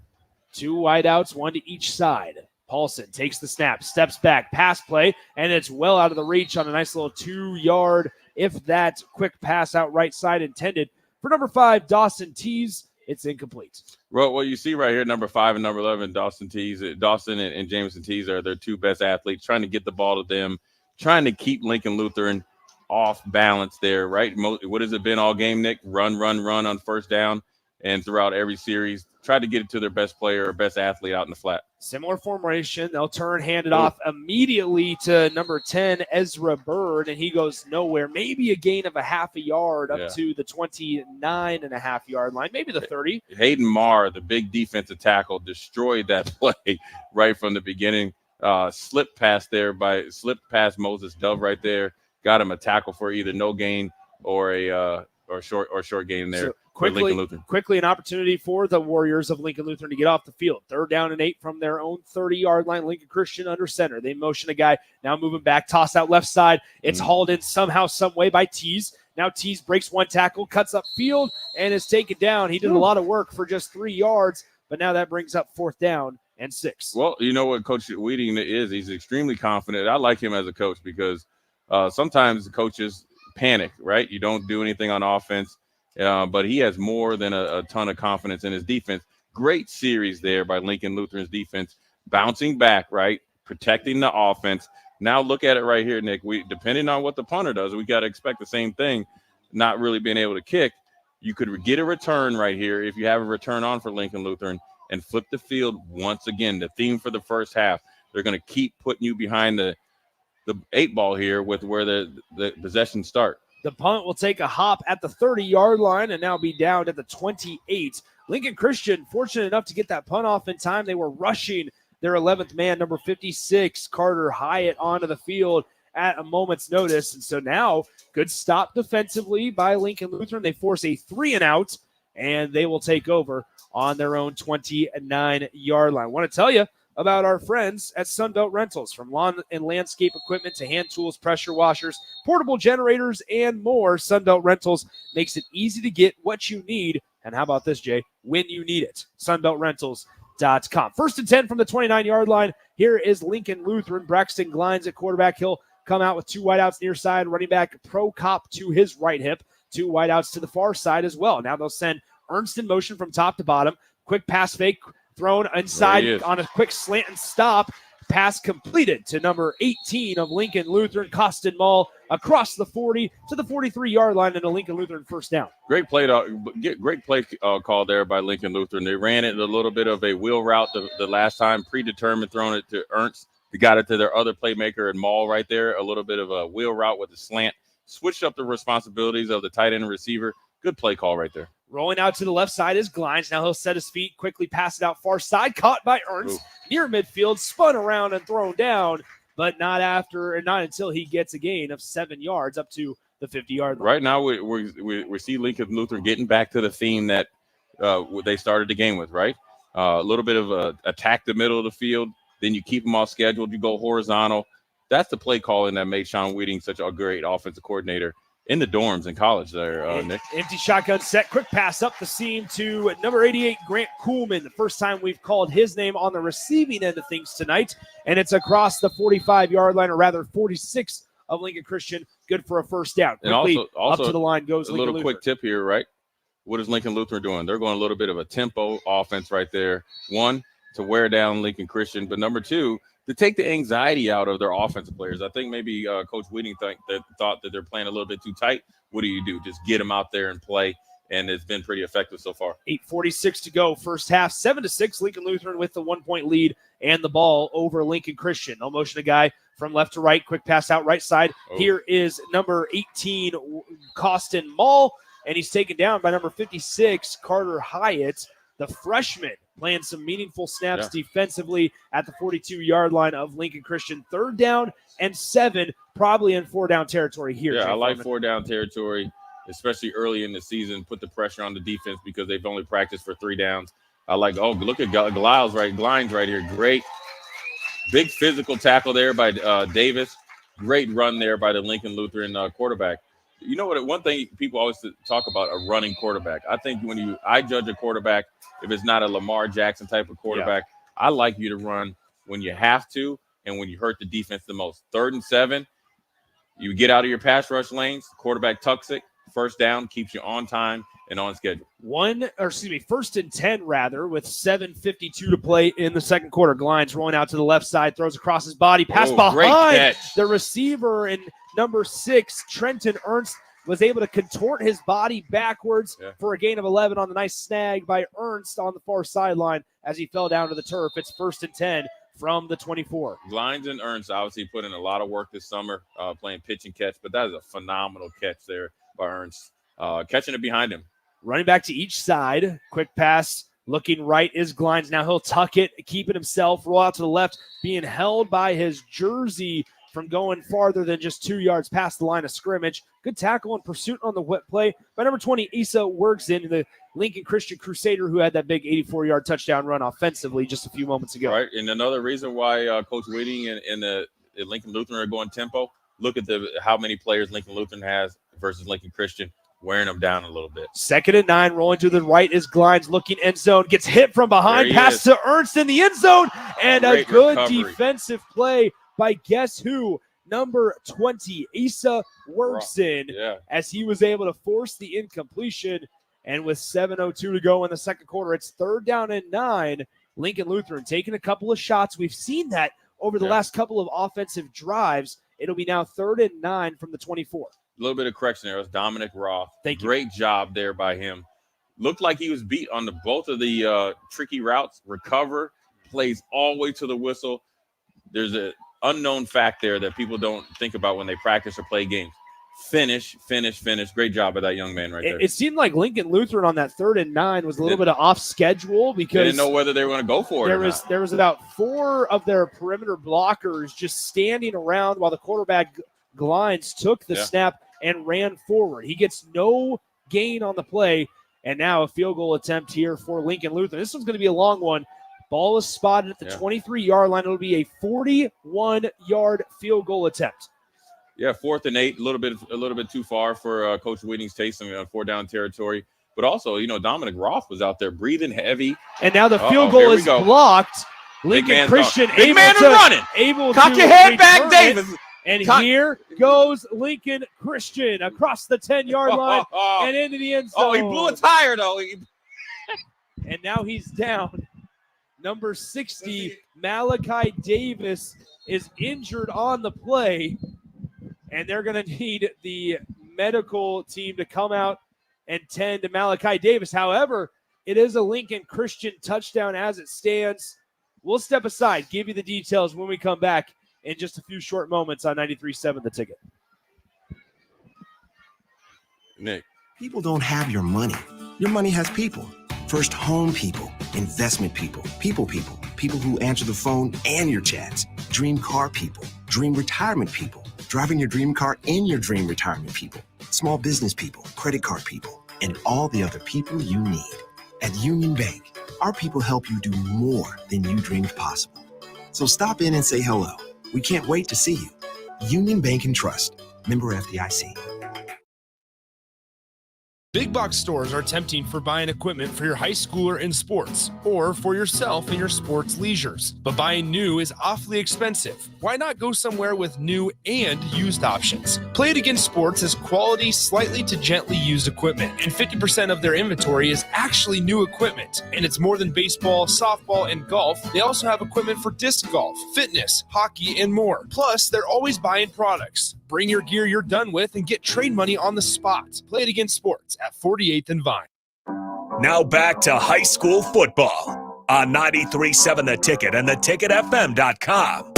2 wideouts, 1 to each side. Paulson takes the snap, steps back, pass play, and it's well out of the reach on a nice little 2-yard, if that, quick pass out right side intended for number 5, Dawson Tees. It's incomplete. Well, what you see right here, number 5 and number 11, Dawson and Jameson Tees are their 2 best athletes, trying to get the ball to them, trying to keep Lincoln Lutheran off balance there, right? What has it been all game, Nick? Run on first down, and throughout every series, try to get it to their best player or best athlete out in the flat. Similar formation. They'll hand it off immediately to number 10, Ezra Bird, and he goes nowhere. Maybe a gain of a half a yard up to the 29.5-yard line, maybe the 30. Hayden Marr, the big defensive tackle, destroyed that play right from the beginning. Slip past Moses Dove right there. Got him a tackle for either no gain or a short gain there. So quickly an opportunity for the Warriors of Lincoln Lutheran to get off the field. 3rd down and 8 from their own 30-yard line. Lincoln Christian under center. They motion a guy, now moving back, toss out left side. It's hauled in somehow, some way by Tees. Now Tees breaks 1 tackle, cuts up field, and is taken down. He did a lot of work for just 3 yards, but now that brings up 4th down and 6. Well, you know what Coach Weeding is? He's extremely confident. I like him as a coach because sometimes the coaches panic, right? You don't do anything on offense. But he has more than a ton of confidence in his defense. Great series there by Lincoln Lutheran's defense, bouncing back, right, protecting the offense. Now look at it right here, Nick. Depending on what the punter does, we got to expect the same thing, not really being able to kick. You could get a return right here if you have a return on for Lincoln Lutheran and flip the field once again. The theme for the first half, they're going to keep putting you behind the 8 ball here with where the possessions start. The punt will take a hop at the 30-yard line and now be down at the 28. Lincoln Christian fortunate enough to get that punt off in time. They were rushing their 11th man, number 56, Carter Hyatt, onto the field at a moment's notice. And so now, good stop defensively by Lincoln Lutheran. They force a 3-and-out, and they will take over on their own 29-yard line. I want to tell you, about our friends at Sunbelt Rentals. From lawn and landscape equipment to hand tools, pressure washers, portable generators, and more, Sunbelt Rentals makes it easy to get what you need. And how about this, Jay? When you need it. SunbeltRentals.com. 1st and 10 from the 29-yard line. Here is Lincoln Lutheran. Braxton Glines at quarterback. He'll come out with 2 wideouts near side. Running back Pro Cop to his right hip. 2 wideouts to the far side as well. Now they'll send Ernst in motion from top to bottom. Quick pass fake thrown inside on a quick slant and stop. Pass completed to number 18 of Lincoln Lutheran, Costin Mall, across the 40 to the 43-yard line, and a Lincoln Lutheran first down. Great play call there by Lincoln Lutheran. They ran it a little bit of a wheel route the last time, predetermined, throwing it to Ernst. They got it to their other playmaker and Mall right there, a little bit of a wheel route with a slant. Switched up the responsibilities of the tight end and receiver. Good play call right there. Rolling out to the left side is Glines. Now he'll set his feet, quickly pass it out far side, caught by Ernst. Near midfield, spun around and thrown down, but not until he gets a gain of 7 yards up to the 50-yard line. Right now, we see Lincoln Lutheran getting back to the theme that they started the game with, right? A little bit of attack the middle of the field, then you keep them all scheduled, you go horizontal. That's the play calling that made Sean Wheating such a great offensive coordinator in the dorms in college there, Nick. Empty shotgun set, quick pass up the seam to number 88, Grant Kuhlman. The first time we've called his name on the receiving end of things tonight, and it's across the 45-yard line, or rather 46 of Lincoln Christian. Good for a first down. Quickly, and also up to the line goes Lincoln Lutheran. Quick tip here, right? What is Lincoln Lutheran doing? They're going a little bit of a tempo offense right there. 1, to wear down Lincoln Christian, but number 2, to take the anxiety out of their offensive players. I think maybe Coach Wheating thought that they're playing a little bit too tight. What do? Just get them out there and play, and it's been pretty effective so far. 8:46 to go, first half, 7-6. Lincoln Lutheran with the 1-point lead and the ball over Lincoln Christian. They'll motion a guy from left to right, quick pass out right side. Here is number 18, Costin Mall, and he's taken down by number 56, Carter Hyatt, the freshman, playing some meaningful snaps defensively at the 42-yard line of Lincoln Christian. 3rd down and 7, probably in 4-down territory here. Yeah, I like 4-down territory, especially early in the season. Put the pressure on the defense because they've only practiced for 3 downs. I like, look at Glines right here. Great. Big physical tackle there by Davis. Great run there by the Lincoln Lutheran quarterback. You know what? One thing people always talk about, a running quarterback. I think I judge a quarterback, if it's not a Lamar Jackson type of quarterback, I like you to run when you have to and when you hurt the defense the most. 3rd and 7, you get out of your pass rush lanes, quarterback tucks it, first down, keeps you on time and on schedule. 1st and 10 rather, with 7:52 to play in the second quarter. Glines rolling out to the left side, throws across his body, pass behind the receiver, and number 6, Trenton Ernst, was able to contort his body backwards for a gain of 11 on the nice snag by Ernst on the far sideline as he fell down to the turf. It's 1st and 10 from the 24. Glines and Ernst obviously put in a lot of work this summer playing pitch and catch, but that is a phenomenal catch there by Ernst, catching it behind him. Running back to each side, quick pass, looking right is Glines. Now he'll tuck it, keep it himself, roll out to the left, being held by his jersey from going farther than just 2 yards past the line of scrimmage. Good tackle and pursuit on the whip play by number 20, Issa Wergsen, the Lincoln Christian Crusader, who had that big 84-yard touchdown run offensively just a few moments ago. Right, and another reason why Coach Wheating and the Lincoln Lutheran are going tempo, look at how many players Lincoln Lutheran has versus Lincoln Christian, wearing them down a little bit. 2nd and 9, rolling to the right is Glines, looking end zone, gets hit from behind, pass to Ernst in the end zone, and a good defensive play by guess who? Number 20, Issa Wergsen, as he was able to force the incompletion. And with 7:02 to go in the second quarter, it's 3rd down and 9. Lincoln Lutheran taking a couple of shots. We've seen that over the last couple of offensive drives. It'll be now 3rd and 9 from the 24. A little bit of correction there. It was Dominic Roth. Great job there by him. Looked like he was beat on both of the tricky routes. Recover, plays all the way to the whistle. There's an unknown fact there that people don't think about when they practice or play games. Finish. Great job by that young man right there. It seemed like Lincoln Lutheran on that 3rd and 9 was a little bit of off schedule because they didn't know whether they were going to go for it. There was about 4 of their perimeter blockers just standing around while the quarterback Glines took the snap and ran forward. He gets no gain on the play, and now a field goal attempt here for Lincoln Lutheran. This one's going to be a long one. Ball is spotted at the 23-yard line. It'll be a 41-yard field goal attempt. Yeah, 4th and 8, a little bit too far for Coach Whitting's taste on 4-down territory. But also, Dominic Roth was out there breathing heavy. And now the field goal is blocked. Lincoln Christian able Cock to your head back, return Davis. it. And here goes Lincoln Christian across the 10-yard line and into the end zone. Oh, he blew a tire, though. And now he's down. Number 60, Malachi Davis, is injured on the play. And they're going to need the medical team to come out and tend to Malachi Davis. However, it is a Lincoln Christian touchdown as it stands. We'll step aside, give you the details when we come back in just a few short moments on 93.7 The Ticket. Nick. People don't have your money. Your money has people. First home people, investment people who answer the phone and your chats, dream car people, dream retirement people, driving your dream car in your dream retirement people, small business people, credit card people, and all the other people you need. At Union Bank, our people help you do more than you dreamed possible. So stop in and say hello. We can't wait to see you. Union Bank and Trust. Member FDIC. Big box stores are tempting for buying equipment for your high schooler in sports or for yourself in your sports leisures. But buying new is awfully expensive. Why not go somewhere with new and used options? Play It Again Sports has quality, slightly to gently used equipment, and 50% of their inventory is actually new equipment. And it's more than baseball, softball, and golf. They also have equipment for disc golf, fitness, hockey, and more. Plus, they're always buying products. Bring your gear you're done with and get trade money on the spot. Play It Again Sports at 48th and Vine. Now back to high school football on 93.7 The Ticket and theticketfm.com.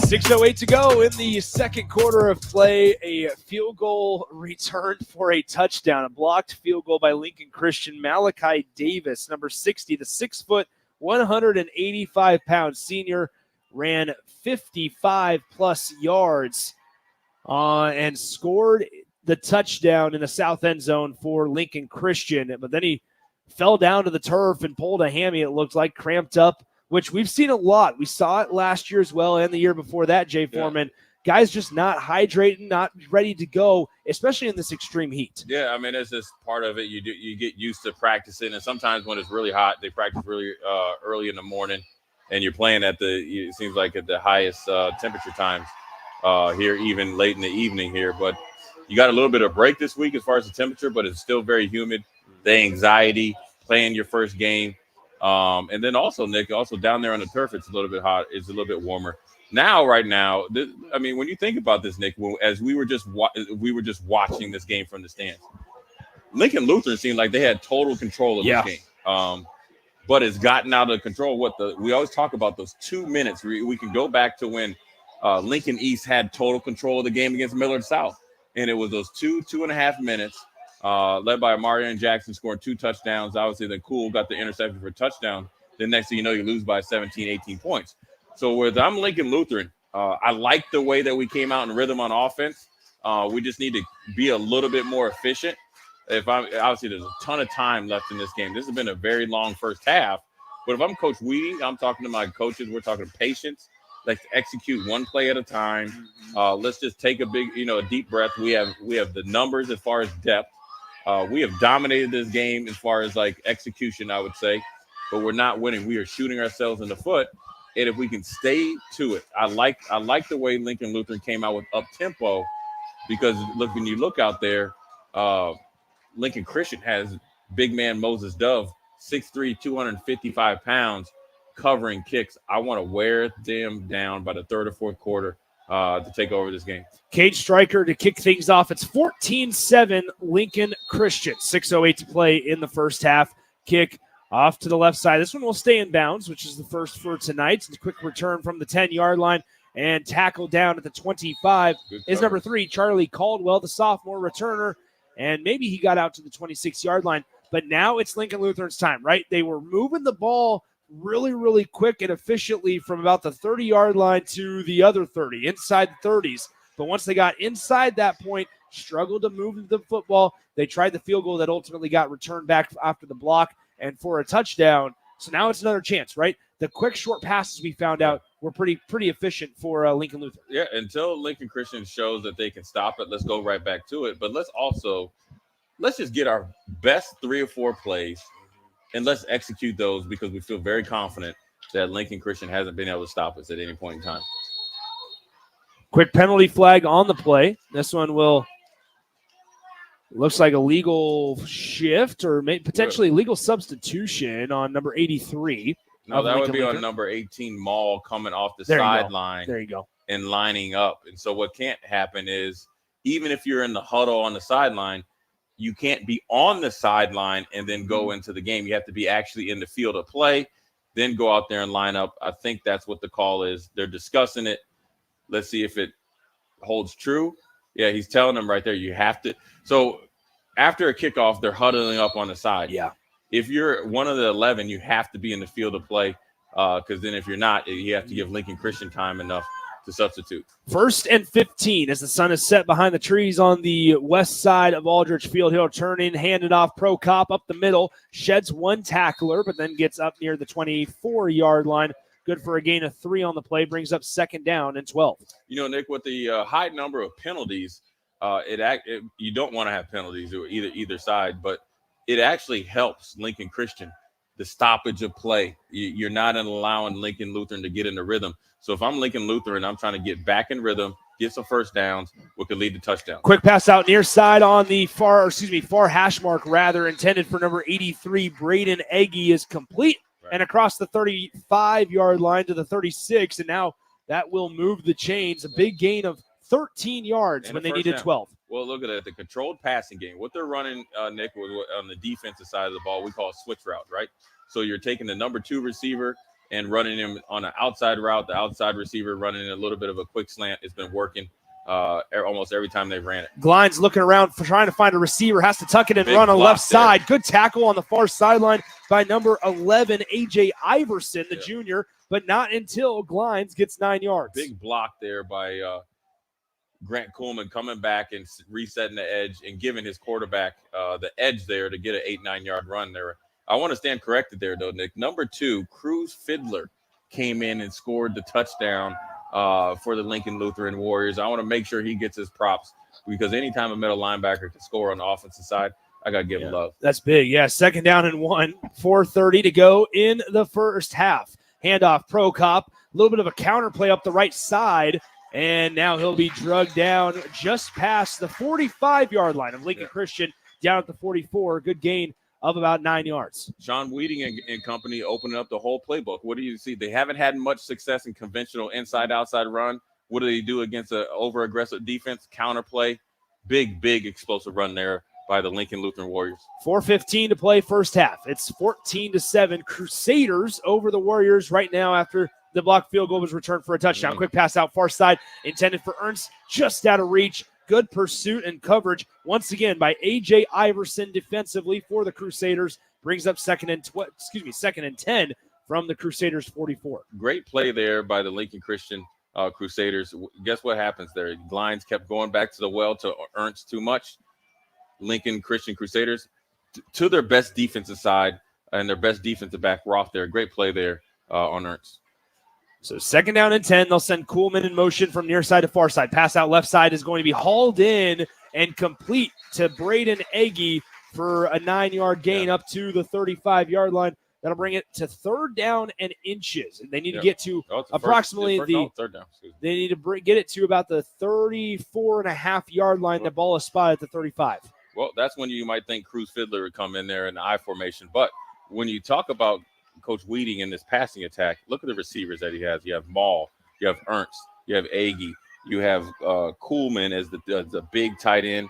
6:08 to go in the second quarter of play. A field goal returned for a touchdown. A blocked field goal by Lincoln Christian. Malachi Davis, number 60, the 6-foot, 185-pound senior, ran 55-plus yards and scored the touchdown in the south end zone for Lincoln Christian. But then he fell down to the turf and pulled a hammy, it looked like, cramped up, which we've seen a lot. We saw it last year as well and the year before that, Jay Foreman. Guys just not hydrating, not ready to go, especially in this extreme heat. Yeah, I mean, it's just part of it. You get used to practicing, and sometimes when it's really hot, they practice really early in the morning. And you're playing it seems like at the highest temperature times here, even late in the evening here. But you got a little bit of break this week as far as the temperature, but it's still very humid. The anxiety, playing your first game. And then also, Nick, down there on the turf, it's a little bit hot. It's a little bit warmer. Right now, when you think about this, Nick, as we were just watching this game from the stands, Lincoln Lutheran seemed like they had total control of this game. But it's gotten out of control. We always talk about those 2 minutes. We can go back to when Lincoln East had total control of the game against Millard South. And it was those 2.5 minutes led by Marion Jackson scoring 2 touchdowns. Obviously, then Cool got the interception for a touchdown. Then next thing you know, you lose by 17, 18 points. So with I'm Lincoln Lutheran, I like the way that we came out in rhythm on offense. We just need to be a little bit more efficient. Obviously, there's a ton of time left in this game. This has been a very long first half. But if I'm Coach Weeding, I'm talking to my coaches. We're talking patience. Let's execute one play at a time. Let's just take a deep breath. We have the numbers as far as depth. We have dominated this game as far as like execution, I would say. But we're not winning. We are shooting ourselves in the foot. And if we can stay to it, I like the way Lincoln Lutheran came out with up tempo, because look, when you look out there, Lincoln Christian has big man Moses Dove, 6'3", 255 pounds, covering kicks. I want to wear them down by the third or fourth quarter to take over this game. Cade Stryker to kick things off. It's 14-7 Lincoln Christian. 6:08 to play in the first half. Kick off to the left side. This one will stay in bounds, which is the first for tonight. It's a quick return from the 10-yard line and tackle down at the 25 is number 3, Charlie Caldwell, the sophomore returner. And maybe he got out to the 26-yard line. But now it's Lincoln Lutheran's time, right? They were moving the ball really, really quick and efficiently from about the 30-yard line to the other 30, inside the 30s. But once they got inside that point, struggled to move the football. They tried the field goal that ultimately got returned back after the block. and for a touchdown. So now it's another chance, right? The quick short passes we found out were pretty efficient for Lincoln Lutheran. Yeah, until Lincoln Christian shows that they can stop it, let's go right back to it. But let's just get our best 3 or 4 plays and let's execute those, because we feel very confident that Lincoln Christian hasn't been able to stop us at any point in time. Quick penalty flag on the play. This one looks like a legal shift or potentially legal substitution on number 83. No, that would be Lutheran. on number 18, Maul, coming off the There you go. sideline. There you go. And lining up. And so what can't happen is, even if you're in the huddle on the sideline, you can't be on the sideline and then go into the game. You have to be actually in the field of play, then go out there and line up. I think that's what the call is. They're discussing it. Let's see if it holds true. Yeah, he's telling them right there, you have to. So after a kickoff, they're huddling up on the side. Yeah. If you're one of the 11, you have to be in the field of play, because then if you're not, you have to give Lincoln Christian time enough to substitute. 1st and 15 as the sun is set behind the trees on the west side of Aldrich Field. He'll turn in, hand it off. Pro Cop up the middle, sheds one tackler, but then gets up near the 24-yard line. Good for a gain of 3 on the play, brings up 2nd down and 12. You know, Nick, with the high number of penalties, you don't want to have penalties or either side, but it actually helps Lincoln Christian, the stoppage of play. You're not allowing Lincoln Lutheran to get in the rhythm. So if I'm Lincoln Lutheran, I'm trying to get back in rhythm, get some first downs, what could lead to touchdowns. Quick pass out near side on the far hash mark, intended for number 83. Braden Eggy is complete and across the 35-yard line to the 36. And now that will move the chains. A big gain of 13 yards when they needed 12. Well, look at it. The controlled passing game. What they're running, Nick, on the defensive side of the ball, we call a switch route, right? So you're taking the number 2 receiver and running him on an outside route, the outside receiver running a little bit of a quick slant. It's been working almost every time they've ran it. Glines looking around for trying to find a receiver, has to tuck it and run on the left side. Good tackle on the far sideline by number 11, A.J. Iverson, the junior, but not until Glines gets 9 yards. Big block there by Grant Coolman coming back and resetting the edge and giving his quarterback the edge there to get an 8-9 yard run there. I want to stand corrected there, though, Nick. Number 2, Cruz Fiddler, came in and scored the touchdown for the Lincoln Lutheran Warriors. I want to make sure he gets his props, because anytime a middle linebacker can score on the offensive side, I got to give him love. That's big. Yeah, 2nd down and 1, 4:30 to go in the first half. Handoff, Pro Cop, a little bit of a counter play up the right side, and now he'll be drugged down just past the 45-yard line of Lincoln Christian, down at the 44. Good gain of about 9 yards. Sean Weeding and company opening up the whole playbook. What do you see? They haven't had much success in conventional inside-outside run. What do they do against an over-aggressive defense? Counterplay. Big explosive run there by the Lincoln Lutheran Warriors. 4:15 to play first half. It's 14-7. Crusaders over the Warriors right now after the blocked field goal was returned for a touchdown. Quick pass out far side, intended for Ernst, just out of reach. Good pursuit and coverage once again by A.J. Iverson defensively for the Crusaders. Brings up 2nd and 10 from the Crusaders 44. Great play there by the Lincoln Christian Crusaders. Guess what happens there? Glines kept going back to the well to Ernst too much. Lincoln Christian Crusaders to their best defensive side and their best defensive back, Roth there. Great play there on Ernst. So 2nd down and 10. They'll send Coolman in motion from near side to far side. Pass out left side is going to be hauled in and complete to Braden Eggy for a 9-yard gain up to the 35-yard line. That'll bring it to 3rd down and inches. And they need to get to approximately third down. They need to get it to about the 34.5-yard line. The ball is spotted at the 35. Well, that's when you might think Cruz Fiddler would come in there in the I formation. But when you talk about Coach Weeding in this passing attack, look at the receivers that he has. You have Maul, you have Ernst, you have Agee, you have Coolman as the big tight end.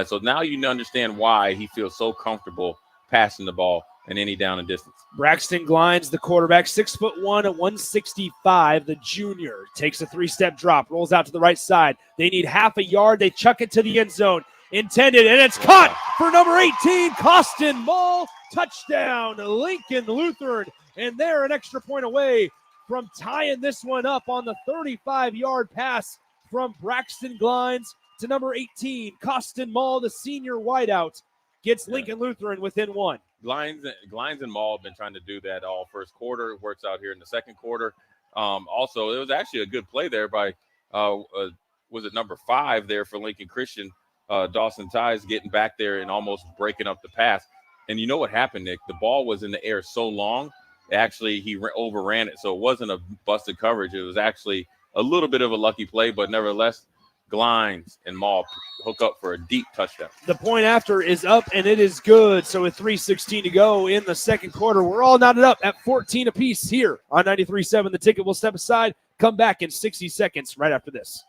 So now you understand why he feels so comfortable passing the ball in any down and distance. Braxton Glines, the quarterback, 6'1" at 165. The junior takes a 3-step drop, rolls out to the right side. They need half a yard. They chuck it to the end zone. Intended, and it's caught for number 18, Costin Mall. Touchdown, Lincoln Lutheran. And they're an extra point away from tying this one up on the 35-yard pass from Braxton Glines to number 18, Costin Mall, the senior wideout, gets Lincoln Lutheran within 1. Glines and Maul have been trying to do that all first quarter. It works out here in the second quarter. Also, it was actually a good play there by, was it number 5 there for Lincoln Christian, Dawson Ties getting back there and almost breaking up the pass. And you know what happened, Nick? The ball was in the air so long, actually he overran it. So it wasn't a busted coverage. It was actually a little bit of a lucky play, but nevertheless, Glines and Maul hook up for a deep touchdown. The point after is up, and it is good. So with 3:16 to go in the second quarter, we're all knotted up at 14 apiece here on 93.7 The Ticket. We'll step aside, come back in 60 seconds right after this.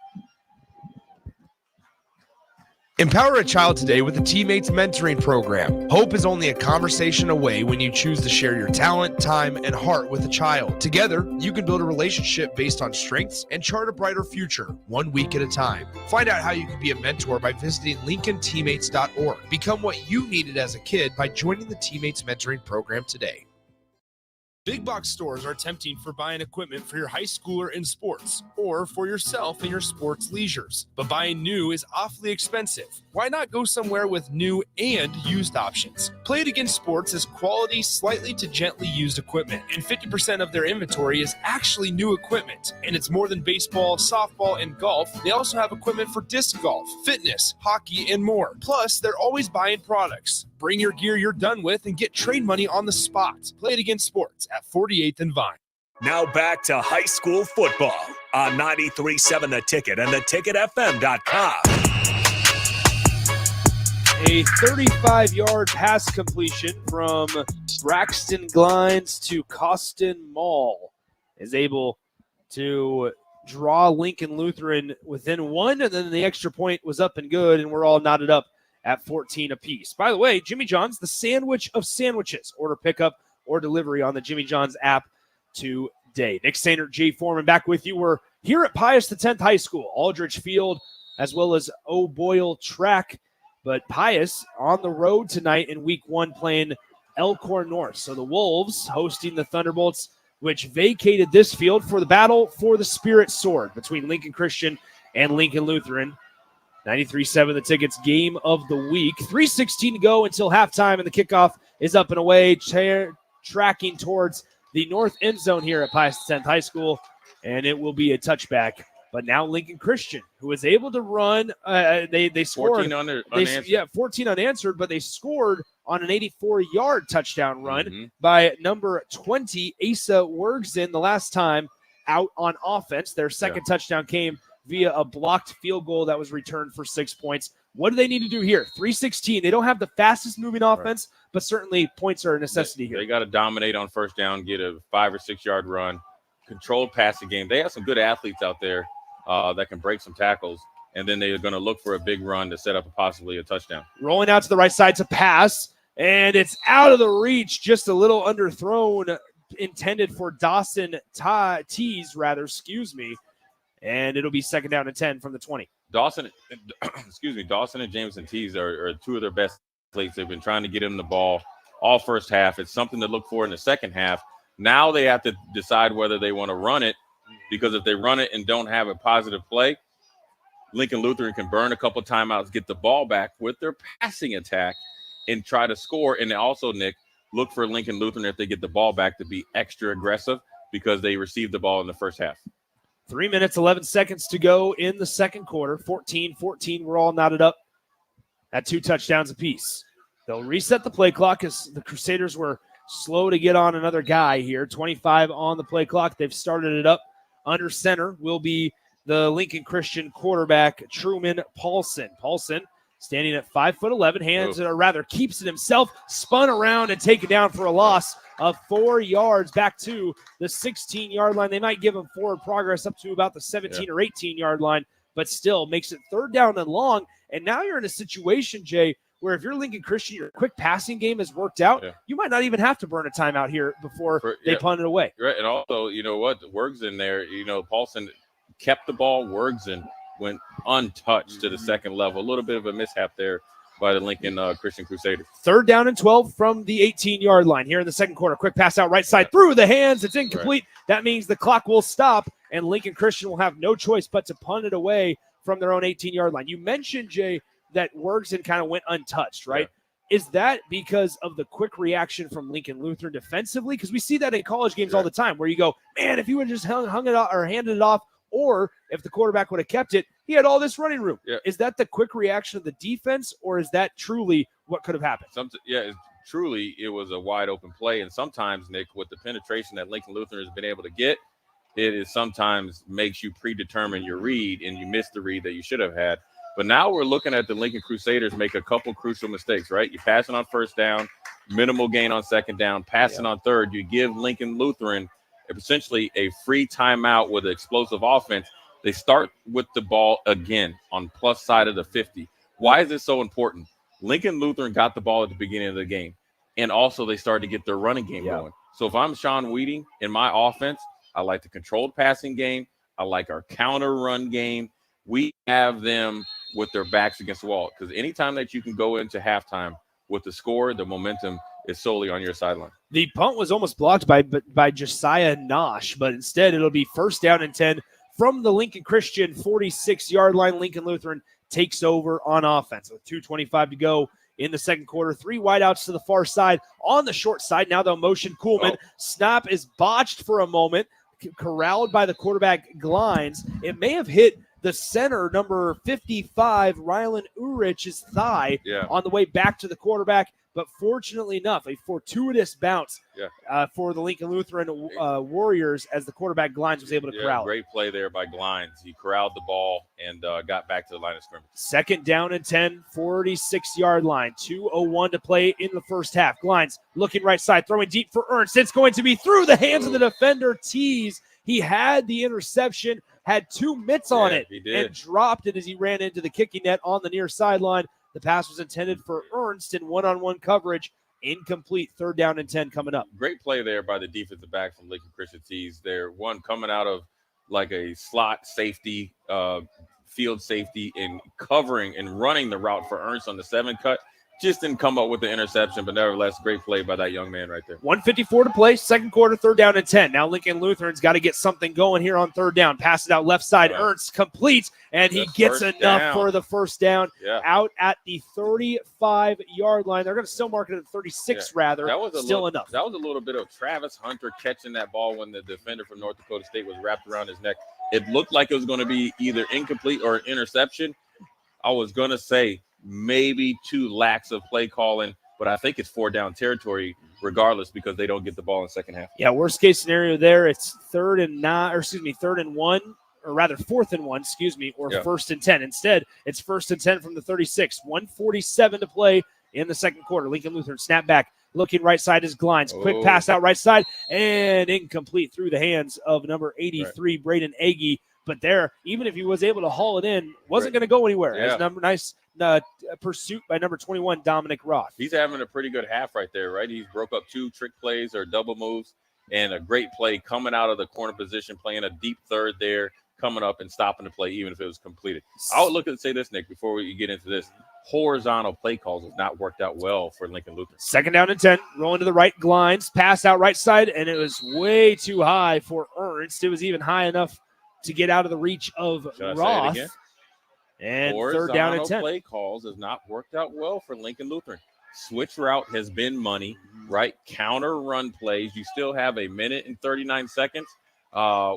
Empower a child today with the Teammates Mentoring Program. Hope is only a conversation away when you choose to share your talent, time, and heart with a child. Together, you can build a relationship based on strengths and chart a brighter future, 1 week at a time. Find out how you can be a mentor by visiting LincolnTeammates.org. Become what you needed as a kid by joining the Teammates Mentoring Program today. Big box stores are tempting for buying equipment for your high schooler in sports or for yourself in your sports leisures. But buying new is awfully expensive. Why not go somewhere with new and used options? Play It Again Sports is quality, slightly to gently used equipment, and 50% of their inventory is actually new equipment. And it's more than baseball, softball, and golf. They also have equipment for disc golf, fitness, hockey, and more. Plus, they're always buying products. Bring your gear you're done with and get trade money on the spot. Play It Again Sports at 48th and Vine. Now back to high school football on 93.7 The Ticket and theticketfm.com. A 35-yard pass completion from Braxton Glines to Costin Mall is able to draw Lincoln Lutheran within one, and then the extra point was up and good, and we're all knotted up at 14 apiece. By the way, Jimmy John's, the sandwich of sandwiches. Order pickup or delivery on the Jimmy John's app today. Nick Sainer, Jay Foreman, back with you. We're here at Pius X High School, Aldrich Field, as well as O'Boyle Track. But Pius on the road tonight in week 1 playing Elkhorn North. So the Wolves hosting the Thunderbolts, which vacated this field for the battle for the Spirit Sword between Lincoln Christian and Lincoln Lutheran. 93.7 The Ticket's game of the week. 3:16 to go until halftime, and the kickoff is up and away, tracking towards the north end zone here at Pius X High School, and it will be a touchback. But now Lincoln Christian, who was able to run, they scored 14 unanswered. 14 unanswered, but they scored on an 84-yard touchdown run by number 20, Asa Wergsen, the last time out on offense. Their second touchdown came via a blocked field goal that was returned for 6 points. What do they need to do here? 3:16. They don't have the fastest moving offense, but certainly points are a necessity here. They got to dominate on first down, get a 5 or 6 yard run, controlled passing game. They have some good athletes out there that can break some tackles, and then they're going to look for a big run to set up possibly a touchdown. Rolling out to the right side to pass, and it's out of the reach, just a little underthrown, intended for Dawson Tees, and it'll be second down and 10 from the 20. Dawson and Jameson Tees are two of their best athletes. They've been trying to get him the ball all first half. It's something to look for in the second half. Now they have to decide whether they want to run it, because if they run it and don't have a positive play, Lincoln Lutheran can burn a couple timeouts, get the ball back with their passing attack, and try to score. And also, Nick, look for Lincoln Lutheran, if they get the ball back, to be extra aggressive because they received the ball in the first half. 3 minutes, 11 seconds to go in the second quarter. 14-14, we're all knotted up at 2 touchdowns apiece. They'll reset the play clock as the Crusaders were slow to get on another guy here. 25 on the play clock. They've started it up. Under center will be the Lincoln Christian quarterback, Truman Paulson. Paulson standing at 5'11", keeps it himself, spun around and taken down for a loss of 4 yards back to the 16-yard line. They might give him forward progress up to about the 17 or 18-yard line, but still makes it third down and long. And now you're in a situation, Jay, where if you're Lincoln Christian, your quick passing game has worked out, you might not even have to burn a timeout here before they punt it away. Right, and also, you know what? Wergsen there, Paulson kept the ball. Wergsen went untouched to the second level. A little bit of a mishap there by the Lincoln Christian Crusaders. Third down and 12 from the 18-yard line here in the second quarter. Quick pass out right side through the hands. It's incomplete. That means the clock will stop, and Lincoln Christian will have no choice but to punt it away from their own 18-yard line. You mentioned, Jay, that Wergsen kind of went untouched, right? Is that because of the quick reaction from Lincoln Lutheran defensively? Because we see that in college games all the time where you go, man, if he would have just hung it off or handed it off, or if the quarterback would have kept it, he had all this running room. Yeah. Is that the quick reaction of the defense, or is that truly what could have happened? Truly, it was a wide open play. And sometimes, Nick, with the penetration that Lincoln Lutheran has been able to get, it is sometimes makes you predetermine your read and you miss the read that you should have had. But now we're looking at the Lincoln Crusaders make a couple crucial mistakes, right? You're passing on first down, minimal gain on second down, passing on third. You give Lincoln Lutheran essentially a free timeout with an explosive offense. They start with the ball again on plus side of the 50. Why is this so important? Lincoln Lutheran got the ball at the beginning of the game, and also they started to get their running game going. So if I'm Sean Wheating in my offense, I like the controlled passing game. I like our counter run game. We have them with their backs against the wall, because anytime that you can go into halftime with the score, the momentum is solely on your sideline. The punt was almost blocked by Josiah Nosh, but instead it'll be first down and 10 from the Lincoln Christian 46-yard line. Lincoln Lutheran takes over on offense with 2:25 to go in the second quarter. 3 wideouts to the far side. On the short side, now they'll motion Kuhlman. Snap is botched for a moment, corralled by the quarterback Glines. It may have hit the center, number 55, Rylan Urich's thigh on the way back to the quarterback. But fortunately enough, a fortuitous bounce for the Lincoln Lutheran Warriors as the quarterback Glines was able to corral it. Great play there by Glines. He corralled the ball and got back to the line of scrimmage. Second down and 10, 46-yard line. 2:01 to play in the first half. Glines looking right side, throwing deep for Ernst. It's going to be through the hands of the defender, Tees. He had the interception, had 2 mitts on it, and dropped it as he ran into the kicking net on the near sideline. The pass was intended for Ernst in one-on-one coverage. Incomplete. Third down and 10 coming up. Great play there by the defensive back from Lincoln Christian Tees. They're one coming out of like a slot safety, field safety, and covering and running the route for Ernst on the 7 cut. Just didn't come up with the interception, but nevertheless, great play by that young man right there. 1:54 to play, second quarter, third down and 10. Now Lincoln Lutheran's got to get something going here on third down. Pass it out left side. Ernst completes, and he gets enough for the first down out at the 35-yard line. They're going to still mark it at 36 rather. That was enough. That was a little bit of Travis Hunter catching that ball when the defender from North Dakota State was wrapped around his neck. It looked like it was going to be either incomplete or an interception. I was going to say maybe too lax of play calling, but I think it's 4-down territory regardless because they don't get the ball in the second half. Yeah, worst case scenario there, it's third and 1, or rather 4th and 1, or first and 10. Instead, it's first and 10 from the 36. 1:47 to play in the second quarter. Lincoln Lutheran snap back, looking right side is Glines. Quick pass out right side, and incomplete through the hands of number 83, Braden Agee. But there, even if he was able to haul it in, wasn't going to go anywhere. Yeah. Nice pursuit by number 21, Dominic Roth. He's having a pretty good half right there, right? He broke up 2 trick plays or double moves, and a great play coming out of the corner position, playing a deep third there, coming up and stopping the play, even if it was completed. I would look and say this, Nick, before we get into this. Horizontal play calls have not worked out well for Lincoln Lutheran. Second down and 10, rolling to the right, Glines, pass out right side, and it was way too high for Ernst. It was even high enough to get out of the reach of Roth. And third down and 10. Play calls has not worked out well for Lincoln Lutheran. Switch route has been money, right? Counter run plays. You still have 1 minute and 39 seconds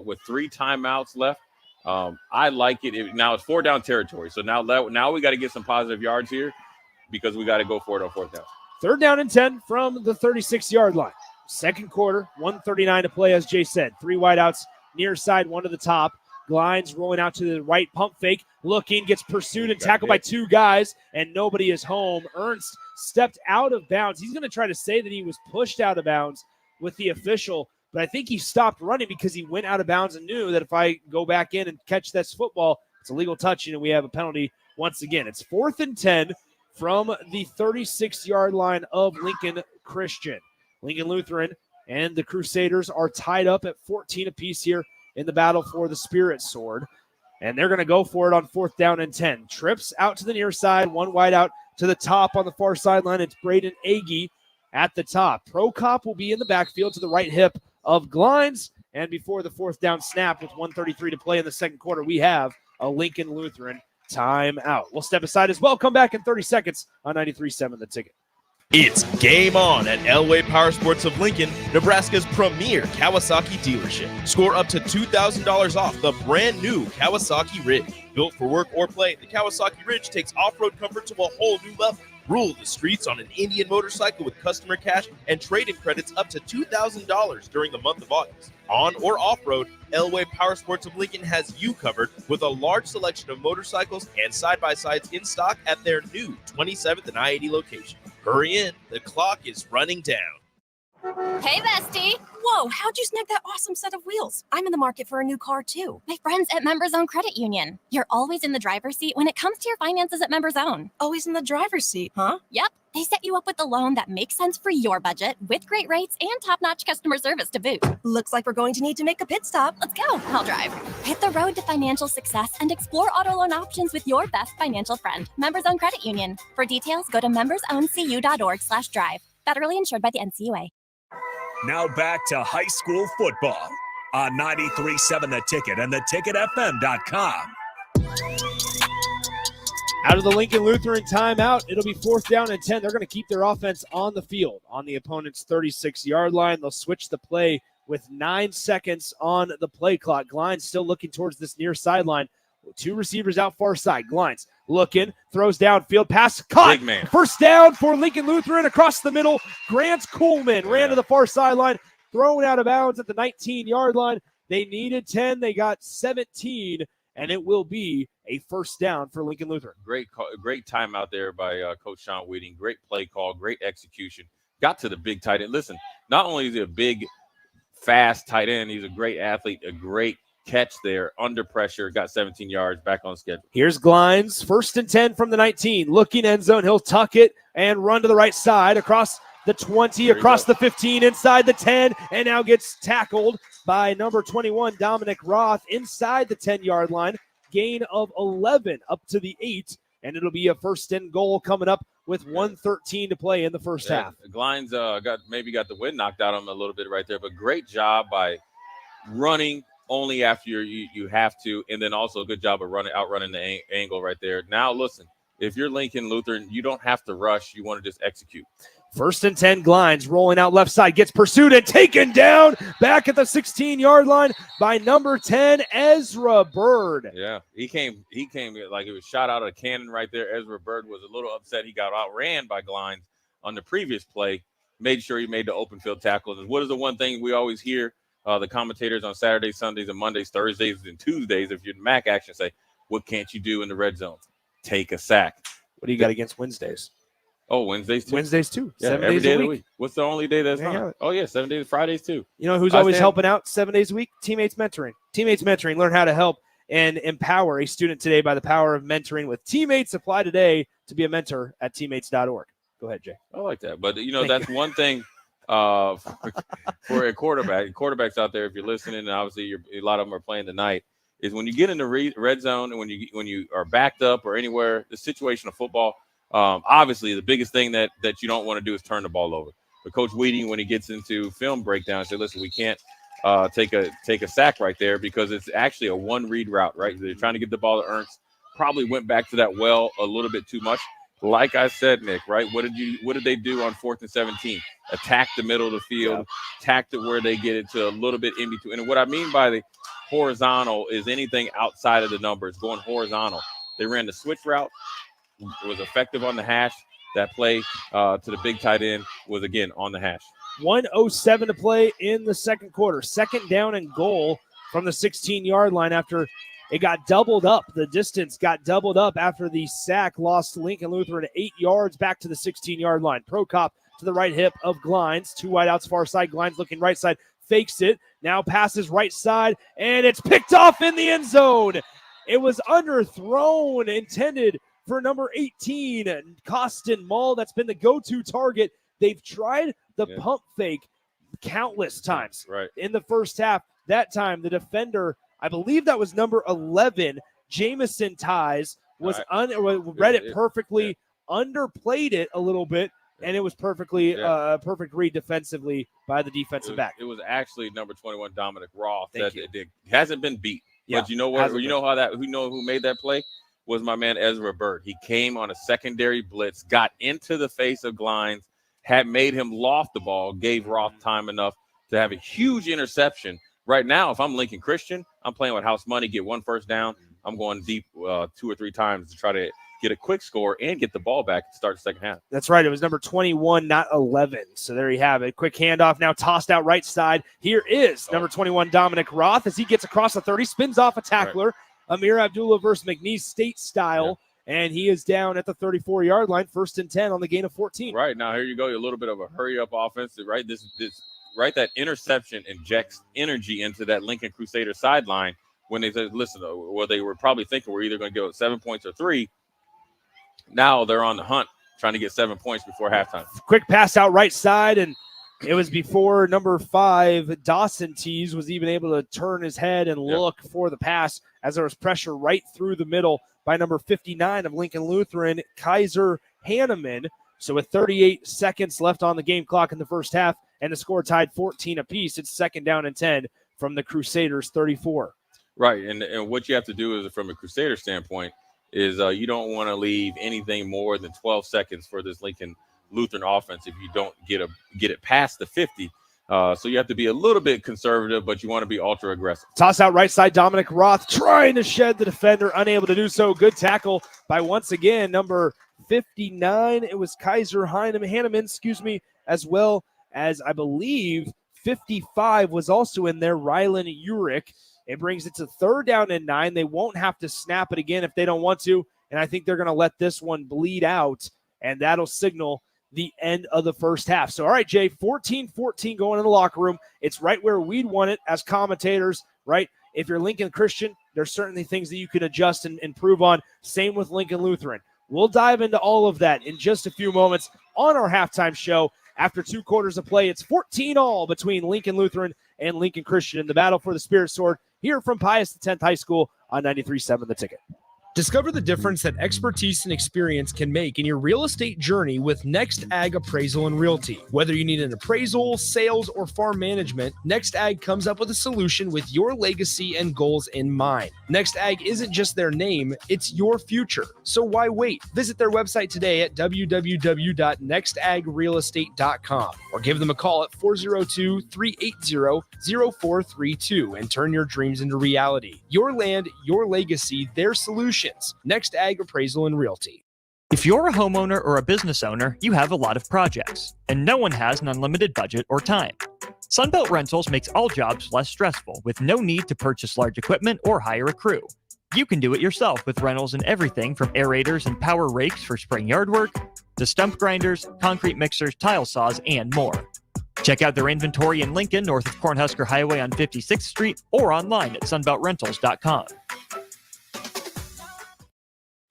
with 3 timeouts left. I like it. Now it's 4-down territory. So now we got to get some positive yards here because we got to go for it on 4th down. Third down and 10 from the 36-yard line. Second quarter, 1:39 to play, as Jay said. 3 wideouts, near side, 1 to the top. Glines rolling out to the right, pump fake, looking, gets pursued and tackled by 2 guys, and nobody is home. Ernst stepped out of bounds. He's going to try to say that he was pushed out of bounds with the official, but I think he stopped running because he went out of bounds and knew that if I go back in and catch this football, it's a legal touching, and we have a penalty once again. It's 4th and 10 from the 36-yard line of Lincoln Christian. Lincoln Lutheran and the Crusaders are tied up at 14 apiece here in the battle for the Spirit Sword. And they're going to go for it on 4th down and 10. Trips out to the near side, 1 wide out to the top on the far sideline. It's Braden Agee at the top. Prokop will be in the backfield to the right hip of Glines. And before the 4th down snap with 1:33 to play in the second quarter, we have a Lincoln Lutheran timeout. We'll step aside as well. Come back in 30 seconds on 93.7 The Ticket. It's game on at Elway Power Sports of Lincoln, Nebraska's premier Kawasaki dealership. Score up to $2,000 off the brand new Kawasaki Ridge. Built for work or play, the Kawasaki Ridge takes off-road comfort to a whole new level. Rule the streets on an Indian motorcycle with customer cash and trade-in credits up to $2,000 during the month of August. On or off-road, Elway Power Sports of Lincoln has you covered with a large selection of motorcycles and side-by-sides in stock at their new 27th and I-80 location. Hurry in, the clock is running down. Hey, bestie. Whoa, how'd you snag that awesome set of wheels? I'm in the market for a new car, too. My friends at Members Own Credit Union. You're always in the driver's seat when it comes to your finances at Members Own. Always in the driver's seat, huh? Yep. They set you up with a loan that makes sense for your budget with great rates and top-notch customer service to boot. Looks like we're going to need to make a pit stop. Let's go. I'll drive. Hit the road to financial success and explore auto loan options with your best financial friend, Members Own Credit Union. For details, go to membersowncu.org/drive. Federally insured by the NCUA. Now back to high school football on 93.7 The Ticket and theticketfm.com. Out of the Lincoln Lutheran timeout, it'll be 4th down and 10. They're going to keep their offense on the field on the opponent's 36-yard line. They'll switch the play with 9 seconds on the play clock. Glines still looking towards this near sideline. 2 receivers out far side. Glines looking, throws downfield, pass caught. Big man. First down for Lincoln Lutheran across the middle. Grant Coleman ran to the far sideline, thrown out of bounds at the 19-yard line. They needed 10. They got 17, and it will be a first down for Lincoln Lutheran. Great timeout there by Coach Sean Wheating. Great play call, great execution. Got to the big tight end. Listen, not only is he a big, fast tight end, he's a great athlete, a great catch there under pressure, got 17 yards, back on schedule. Here's Glines, 1st and 10 from the 19, looking end zone. He'll tuck it and run to the right side across the 20, across the 15, inside the 10, and now gets tackled by number 21, Dominic Roth, inside the 10-yard line. Gain of 11 up to the 8, and it'll be a 1st and goal coming up with 1:13 to play in the first half. Glines got the wind knocked out of him a little bit right there, but great job by running only after you have to, and then also a good job of outrunning the angle right there. Now, listen, if you're Lincoln Lutheran, you don't have to rush. You want to just execute. 1st and 10, Glines rolling out left side, gets pursued and taken down back at the 16-yard line by number 10, Ezra Bird. Yeah, he came like it was shot out of a cannon right there. Ezra Bird was a little upset. He got outran by Glines on the previous play, made sure he made the open field tackles. And what is the one thing we always hear the commentators on Saturdays, Sundays, and Mondays, Thursdays, and Tuesdays, if you're in MAC action, say, what can't you do in the red zone? Take a sack. What do you got against Wednesdays? Oh, Wednesdays too. Wednesdays too. Yeah, 7 every days day a of the week. week. What's the only day that's not? Oh yeah, 7 days. Fridays too. You know who's always helping out 7 days a week? Teammates Mentoring. Teammates Mentoring. Learn how to help and empower a student today by the power of mentoring with Teammates. Apply today to be a mentor at teammates.org. Go ahead, Jay. I like that. But that's one thing for a quarterback. Quarterbacks out there, if you're listening, and obviously a lot of them are playing tonight, is when you get in the red zone and when you are backed up or anywhere, the situation of football. Obviously, the biggest thing that you don't want to do is turn the ball over. But Coach Wheating, when he gets into film breakdown, said, listen, we can't take a sack right there because it's actually a one-read route, right? They're trying to get the ball to Ernst. Probably went back to that well a little bit too much. Like I said, Nick, right? What did they do on 4th and 17? Attack the middle of the field, attack it where they get it to a little bit in between. And what I mean by the horizontal is anything outside of the numbers, going horizontal. They ran the switch route. It was effective on the hash. That play to the big tight end was, again, on the hash. 1:07 to play in the second quarter. 2nd down and goal from the 16-yard line after it got doubled up. The distance got doubled up after the sack lost Lincoln Lutheran 8 yards back to the 16-yard line. Prokop to the right hip of Glines. 2 wideouts far side. Glines looking right side. Fakes it. Now passes right side, and it's picked off in the end zone. It was underthrown, intended for number 18, Costin Mull. That's been the go-to target. They've tried the pump fake countless times in the first half. That time, the defender, I believe that was number 11, Jamison Ties, was read it perfectly, underplayed it a little bit, and it was perfectly perfect read defensively by the defensive back. It was actually number 21, Dominic Roth. It hasn't been beat. Yeah, but you know what? Who made that play? Was my man Ezra Bird. He came on a secondary blitz, got into the face of Glines, had made him loft the ball, gave Roth time enough to have a huge interception. Right now, if I'm Lincoln Christian, I'm playing with house money, get one first down. I'm going deep 2 or 3 times to try to get a quick score and get the ball back to start the second half. That's right. It was number 21, not 11. So there you have it. Quick handoff now tossed out right side. Here is number 21, Dominic Roth, as he gets across the 30, spins off a tackler. Right. Amir Abdullah versus McNeese State style. Yeah. And he is down at the 34-yard line, 1st and 10 on the gain of 14. Right. Now, here you go. A little bit of a hurry-up offense. Right. This that interception injects energy into that Lincoln Crusader sideline when they said, listen, well, they were probably thinking we're either going to go 7 points or 3. Now they're on the hunt, trying to get 7 points before halftime. Quick pass out right side, and it was before number 5, Dawson Tees, was even able to turn his head and look for the pass, as there was pressure right through the middle by number 59 of Lincoln Lutheran, Kaiser Hanneman. So with 38 seconds left on the game clock in the first half and the score tied 14 apiece, it's 2nd down and 10 from the Crusaders 34. Right, and what you have to do is, from a Crusader standpoint, is you don't want to leave anything more than 12 seconds for this Lincoln Lutheran offense if you don't get it past the 50. So you have to be a little bit conservative, but you want to be ultra aggressive. Toss out right side, Dominic Roth trying to shed the defender, unable to do so. Good tackle by, once again, number 59. It was Kaiser Hanneman, as well as, I believe, 55 was also in there, Rylan Urich. It brings it to 3rd down and 9. They won't have to snap it again if they don't want to, and I think they're going to let this one bleed out, and that'll signal the end of the first half. So, all right, Jay, 14-14 going in the locker room. It's right where we'd want it as commentators, right? If you're Lincoln Christian, there's certainly things that you can adjust and improve on. Same with Lincoln Lutheran. We'll dive into all of that in just a few moments on our halftime show. After 2 quarters of play, it's 14-all between Lincoln Lutheran and Lincoln Christian in the battle for the Spirit Sword here from Pius X High School on 93.7 The Ticket. Discover the difference that expertise and experience can make in your real estate journey with Next Ag Appraisal and Realty. Whether you need an appraisal, sales, or farm management, Next Ag comes up with a solution with your legacy and goals in mind. Next Ag isn't just their name, it's your future. So why wait? Visit their website today at www.nextagrealestate.com or give them a call at 402-380-0432 and turn your dreams into reality. Your land, your legacy, their solution. Next Ag Appraisal and Realty. If you're a homeowner or a business owner, you have a lot of projects, and no one has an unlimited budget or time. Sunbelt Rentals makes all jobs less stressful with no need to purchase large equipment or hire a crew. You can do it yourself with rentals and everything from aerators and power rakes for spring yard work to stump grinders, concrete mixers, tile saws, and more. Check out their inventory in Lincoln, north of Cornhusker Highway on 56th Street, or online at sunbeltrentals.com.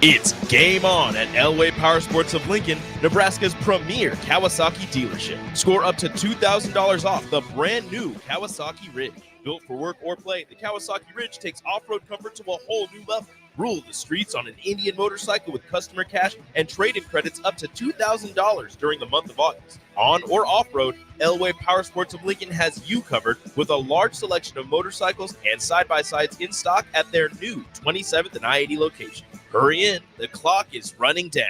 It's game on at Elway Power Sports of Lincoln, Nebraska's premier Kawasaki dealership. Score up to $2,000 off the brand new Kawasaki Ridge. Built for work or play, the Kawasaki Ridge takes off-road comfort to a whole new level. Rule the streets on an Indian motorcycle with customer cash and trade-in credits up to $2,000 during the month of August. On or off-road, Elway Power Sports of Lincoln has you covered with a large selection of motorcycles and side-by-sides in stock at their new 27th and I-80 location. Hurry in, the clock is running down.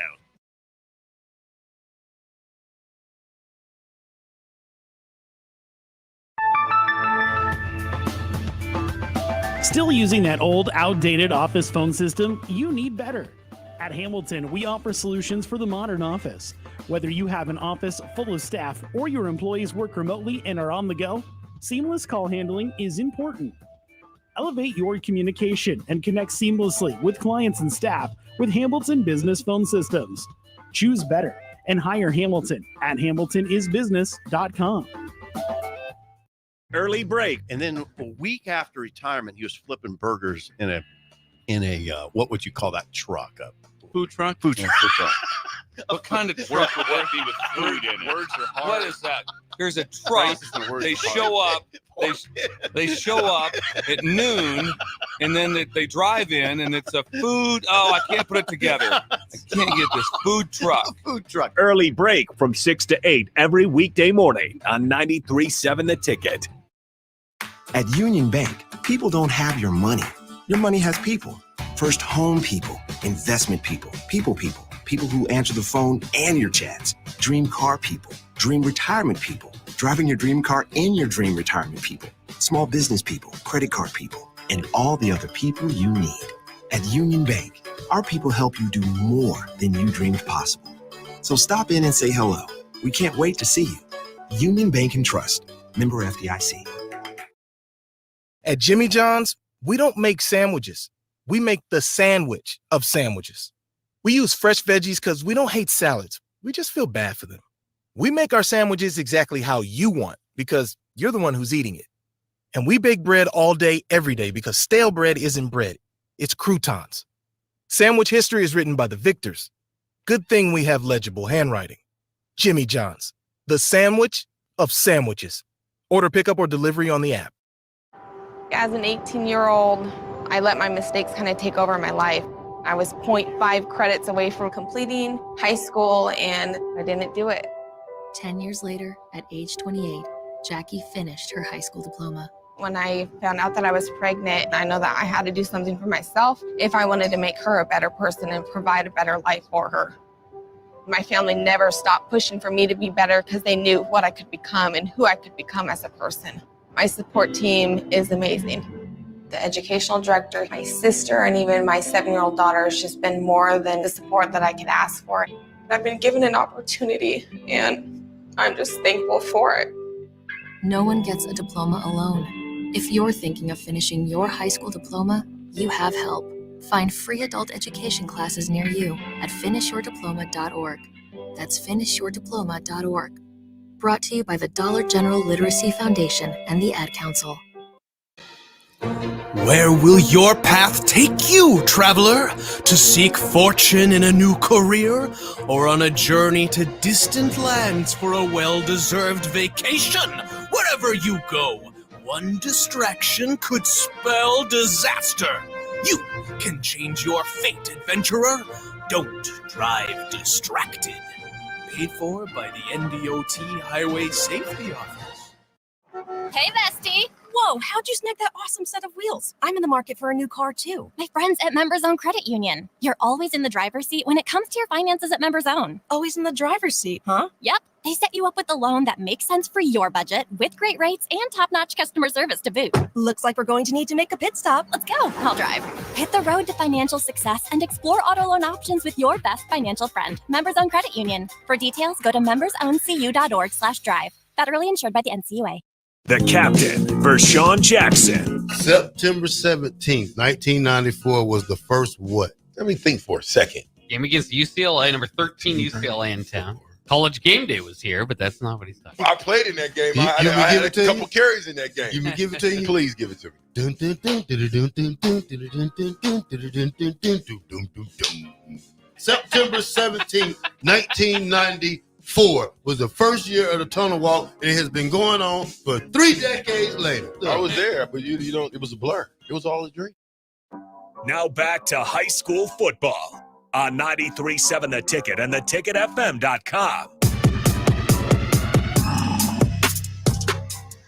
Still using that old, outdated office phone system? You need better. At Hamilton, we offer solutions for the modern office. Whether you have an office full of staff or your employees work remotely and are on the go, seamless call handling is important. Elevate your communication and connect seamlessly with clients and staff with Hamilton Business Phone Systems. Choose better and hire Hamilton at hamiltonisbusiness.com. Early break, and then a week after retirement, he was flipping burgers in a what would you call that truck? A food truck. Food truck. What kind of truck would that be with food in it? Words are hard. What is that? Here's a truck. They show up. They show up at noon, and then they drive in, and it's a food. Oh, I can't put it together. I can't get this food truck. Food truck. Early break from 6 to 8 every weekday morning on 93.7 The Ticket. At Union Bank, people don't have your money. Your money has people. First home people, investment people, people who answer the phone and your chats, dream car people, dream retirement people, driving your dream car in your dream retirement people, small business people, credit card people, and all the other people you need. At Union Bank, our people help you do more than you dreamed possible. So stop in and say hello. We can't wait to see you. Union Bank and Trust. Member FDIC. At Jimmy John's, we don't make sandwiches. We make the sandwich of sandwiches. We use fresh veggies because we don't hate salads. We just feel bad for them. We make our sandwiches exactly how you want because you're the one who's eating it. And we bake bread all day, every day because stale bread isn't bread. It's croutons. Sandwich history is written by the victors. Good thing we have legible handwriting. Jimmy John's, the sandwich of sandwiches. Order pickup or delivery on the app. As an 18-year-old, I let my mistakes kind of take over my life. I was 0.5 credits away from completing high school, and I didn't do it. 10 years later, at age 28, Jackie finished her high school diploma. When I found out that I was pregnant, I know that I had to do something for myself if I wanted to make her a better person and provide a better life for her. My family never stopped pushing for me to be better because they knew what I could become and who I could become as a person. My support team is amazing. The educational director, my sister, and even my 7-year-old daughter has just been more than the support that I could ask for. I've been given an opportunity, and I'm just thankful for it. No one gets a diploma alone. If you're thinking of finishing your high school diploma, you have help. Find free adult education classes near you at finishyourdiploma.org. That's finishyourdiploma.org. Brought to you by the Dollar General Literacy Foundation and the Ad Council. Where will your path take you, traveler? To seek fortune in a new career? Or on a journey to distant lands for a well-deserved vacation? Wherever you go, one distraction could spell disaster. You can change your fate, adventurer. Don't drive distracted. Paid for by the NDOT Highway Safety Office. Hey, bestie. Whoa, how'd you snag that awesome set of wheels? I'm in the market for a new car, too. My friends at Members Own Credit Union. You're always in the driver's seat when it comes to your finances at Members Own. Always in the driver's seat, huh? Yep. They set you up with a loan that makes sense for your budget with great rates and top-notch customer service to boot. Looks like we're going to need to make a pit stop. Let's go. I'll drive. Hit the road to financial success and explore auto loan options with your best financial friend, Members Own Credit Union. For details, go to membersowncu.org/drive. Federally insured by the NCUA. The captain, Vershawn Jackson. September 17th, 1994 was the first what? Let me think for a second. Game against UCLA, number 13 UCLA in town. College game day was here, but that's not what he's talking about. I played in that game. I had a couple carries in that game. You can give it to you? Please give it to me. September 17th, 1994 was the first year of the tunnel walk, and it has been going on for 3 decades later. I was there, but you don't. It was a blur. It was all a dream. Now back to high school football on 93.7 The Ticket and theticketfm.com.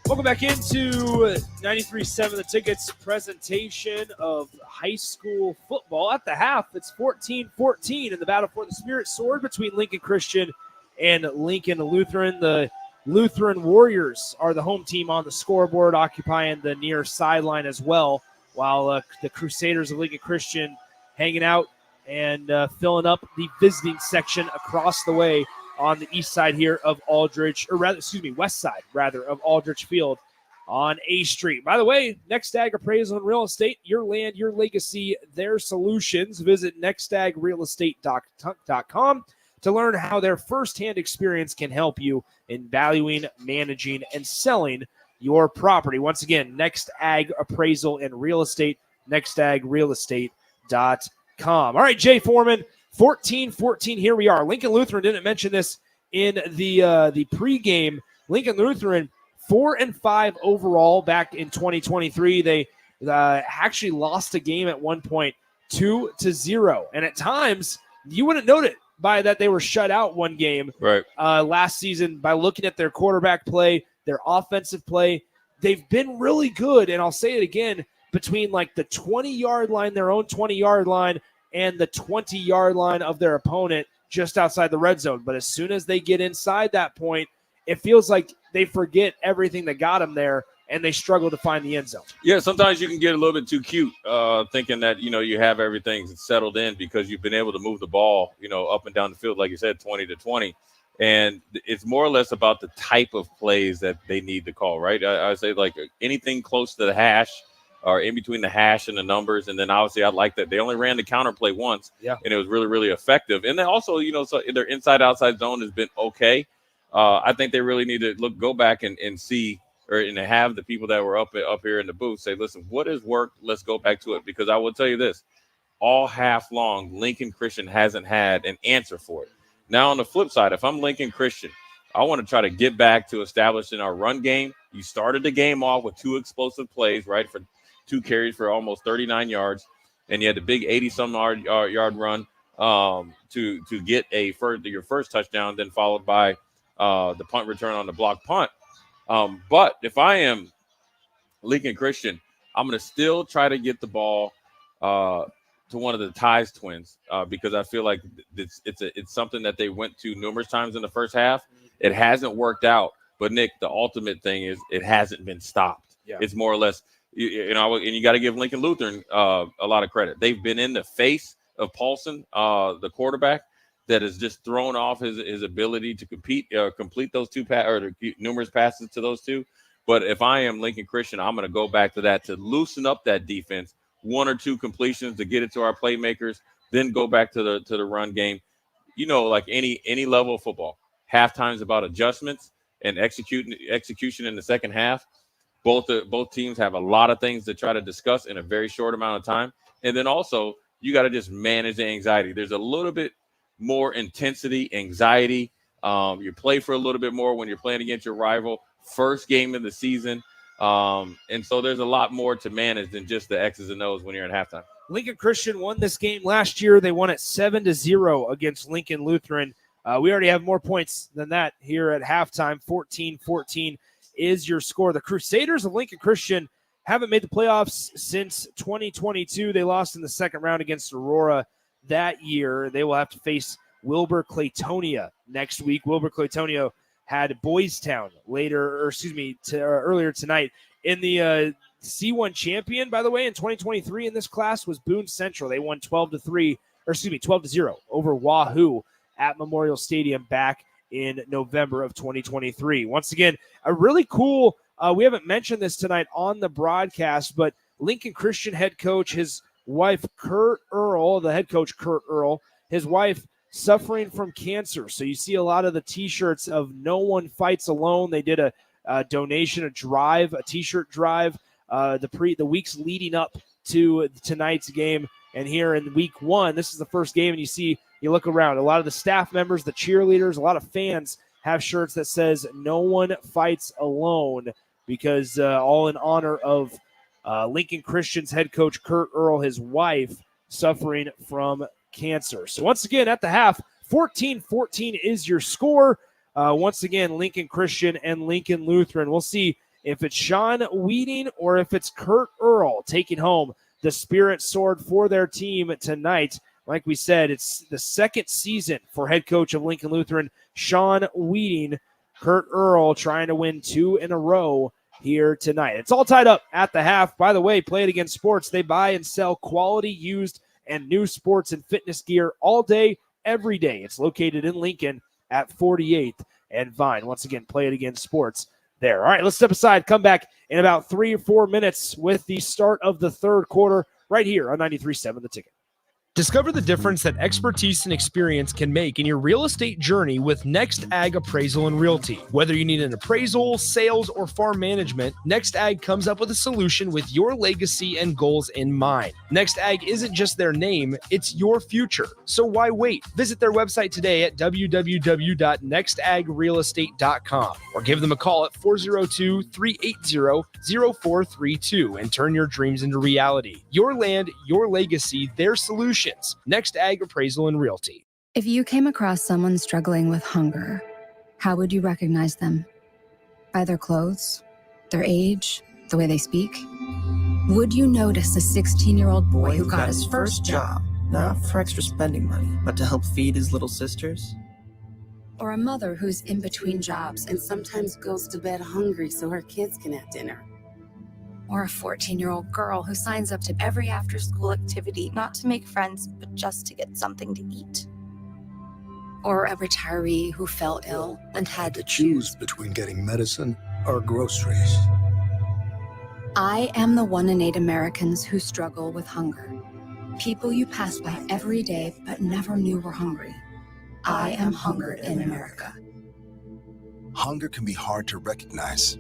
Welcome back into 93.7 The Ticket's presentation of high school football. At the half, it's 14-14 in the battle for the Spirit Sword between Lincoln Christian and Lincoln Lutheran. The Lutheran Warriors are the home team on the scoreboard, occupying the near sideline as well, while the Crusaders of Lincoln Christian hanging out and filling up the visiting section across the way on the east side here of Aldrich, west side of Aldrich Field on A Street. By the way, Nextag Appraisal and Real Estate, your land, your legacy, their solutions. Visit nextagrealestate.com to learn how their firsthand experience can help you in valuing, managing, and selling your property. Once again, Nextag Appraisal and Real Estate, nextagrealestate.com. All right, Jay Foreman, 14-14, here we are. Lincoln Lutheran didn't mention this in the pregame. Lincoln Lutheran 4-5 overall back in 2023. They actually lost a game at one point 2-0, and at times you wouldn't note it by that they were shut out one game last season by looking at their quarterback play, their offensive play. They've been really good, and I'll say it again, between like the 20-yard line, their own 20-yard line, and the 20-yard line of their opponent just outside the red zone. But as soon as they get inside that point, it feels like they forget everything that got them there, and they struggle to find the end zone. Yeah, sometimes you can get a little bit too cute, thinking that, you have everything settled in because you've been able to move the ball, up and down the field, like you said, 20-20. And it's more or less about the type of plays that they need to call, right? I say like anything close to the hash or in between the hash and the numbers. And then obviously I like that they only ran the counter play once, and it was really, really effective. And then also, so their inside-outside zone has been okay. I think they really need to go back and see, and have the people that were up here in the booth say, listen, what has worked? Let's go back to it. Because I will tell you this, all half long, Lincoln Christian hasn't had an answer for it. Now, on the flip side, if I'm Lincoln Christian, I want to try to get back to establishing our run game. You started the game off with 2 explosive plays, right, for 2 carries for almost 39 yards, and you had the big 80-some yard run to get your first touchdown, then followed by the punt return on the block punt. But if I am Lincoln Christian, I'm going to still try to get the ball to one of the Ties twins because I feel like it's something that they went to numerous times in the first half. It hasn't worked out, but Nick, the ultimate thing is it hasn't been stopped. Yeah. It's more or less, and you got to give Lincoln Lutheran a lot of credit. They've been in the face of Paulson, the quarterback, that has just thrown off his ability to complete those numerous passes to those two. But if I am Lincoln Christian, I'm going to go back to that to loosen up that defense. 1 or 2 completions to get it to our playmakers, then go back to the run game. Like any level of football, halftime is about adjustments and execution in the second half. Both teams have a lot of things to try to discuss in a very short amount of time. And then also you got to just manage the anxiety. There's a little bit more intensity, anxiety. You play for a little bit more when you're playing against your rival. First game of the season. And so there's a lot more to manage than just the X's and O's when you're at halftime. Lincoln Christian won this game last year. They won it 7-0 against Lincoln Lutheran. We already have more points than that here at halftime. 14-14 is your score. The Crusaders of Lincoln Christian haven't made the playoffs since 2022. They lost in the second round against Aurora that year. They will have to face Wilbur Claytonia next week. Wilbur Claytonia had Boys Town earlier tonight. In the C1 champion, by the way, in 2023 in this class was Boone Central. They won 12-0 over Wahoo at Memorial Stadium back in November of 2023. Once again, a really cool, we haven't mentioned this tonight on the broadcast, but Lincoln Christian head coach, his wife, Kurt Earl, the head coach, Kurt Earl, his wife suffering from cancer. So you see a lot of the T-shirts of No One Fights Alone. They did a donation, a T-shirt drive, the weeks leading up to tonight's game. And here in week 1, this is the first game, and you look around, a lot of the staff members, the cheerleaders, a lot of fans have shirts that says No One Fights Alone, because all in honor of Lincoln Christian's head coach, Kurt Earl, his wife, suffering from cancer. So once again, at the half, 14-14 is your score. Once again, Lincoln Christian and Lincoln Lutheran. We'll see if it's Sean Weeding or if it's Kurt Earl taking home the Spirit Sword for their team tonight. Like we said, it's the second season for head coach of Lincoln Lutheran, Sean Weeding. Kurt Earl trying to win 2 in a row here tonight. It's all tied up at the half. By the way, Play It Again Sports, they buy and sell quality used and new sports and fitness gear all day, every day. It's located in Lincoln at 48th and Vine. Once again, Play It Again Sports there. All right, let's step aside. Come back in about 3 or 4 minutes with the start of the third quarter right here on 93.7 The Ticket. Discover the difference that expertise and experience can make in your real estate journey with Next Ag Appraisal and Realty. Whether you need an appraisal, sales, or farm management, Next Ag comes up with a solution with your legacy and goals in mind. Next Ag isn't just their name, it's your future. So why wait? Visit their website today at www.nextagrealestate.com or give them a call at 402-380-0432 and turn your dreams into reality. Your land, your legacy, their solution. Next Ag Appraisal and Realty. If you came across someone struggling with hunger, how would you recognize them? By their clothes, their age, the way they speak? Would you notice a 16-year-old boy who got his first job, not for extra spending money, but to help feed his little sisters? Or a mother who's in between jobs and sometimes goes to bed hungry so her kids can have dinner. Or a 14-year-old girl who signs up to every after-school activity, not to make friends, but just to get something to eat. Or a retiree who fell ill and had to choose between getting medicine or groceries. I am the 1 in 8 Americans who struggle with hunger. People you pass by every day but never knew were hungry. I am hunger in America. Hunger can be hard to recognize.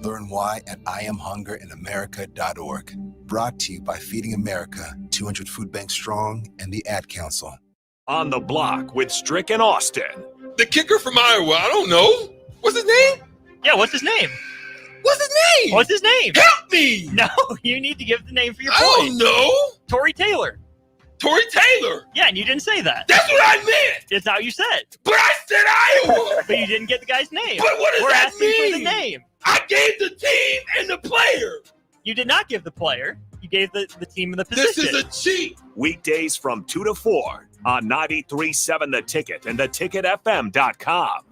Learn why at IamHungerInAmerica.org. Brought to you by Feeding America, 200 Food Banks Strong, and the Ad Council. On the Block with Strick and Austin. The kicker from Iowa, I don't know. What's his name? Yeah, what's his name? What's his name? What's his name? Help me! No, you need to give the name for your boy. I don't know. Tory Taylor. Tory Taylor. Yeah, and you didn't say that. That's what I meant. It's how you said. But I said Iowa. But you didn't get the guy's name. But what does We're that asking mean? for the name. I gave the team and the player. You did not give the player. You gave the team and the position. This is a cheat. Weekdays from 2 to 4 on 93.7 The Ticket and theticketfm.com.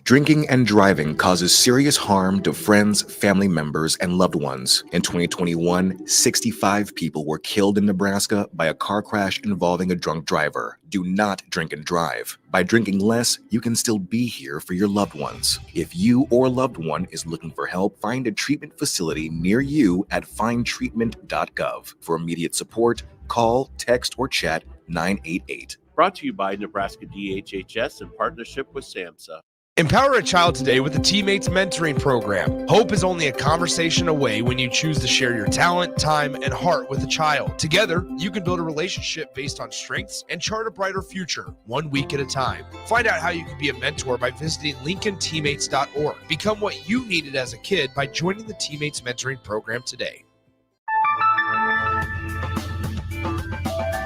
Drinking and driving causes serious harm to friends, family members, and loved ones. In 2021, 65 people were killed in Nebraska by a car crash involving a drunk driver. Do not drink and drive. By drinking less, you can still be here for your loved ones. If you or loved one is looking for help, find a treatment facility near you at findtreatment.gov. For immediate support, call, text, or chat 988. Brought to you by Nebraska DHHS in partnership with SAMHSA. Empower a child today with the Teammates Mentoring Program. Hope is only a conversation away when you choose to share your talent, time, and heart with a child. Together, you can build a relationship based on strengths and chart a brighter future, 1 week at a time. Find out how you can be a mentor by visiting LincolnTeammates.org. Become what you needed as a kid by joining the Teammates Mentoring Program today.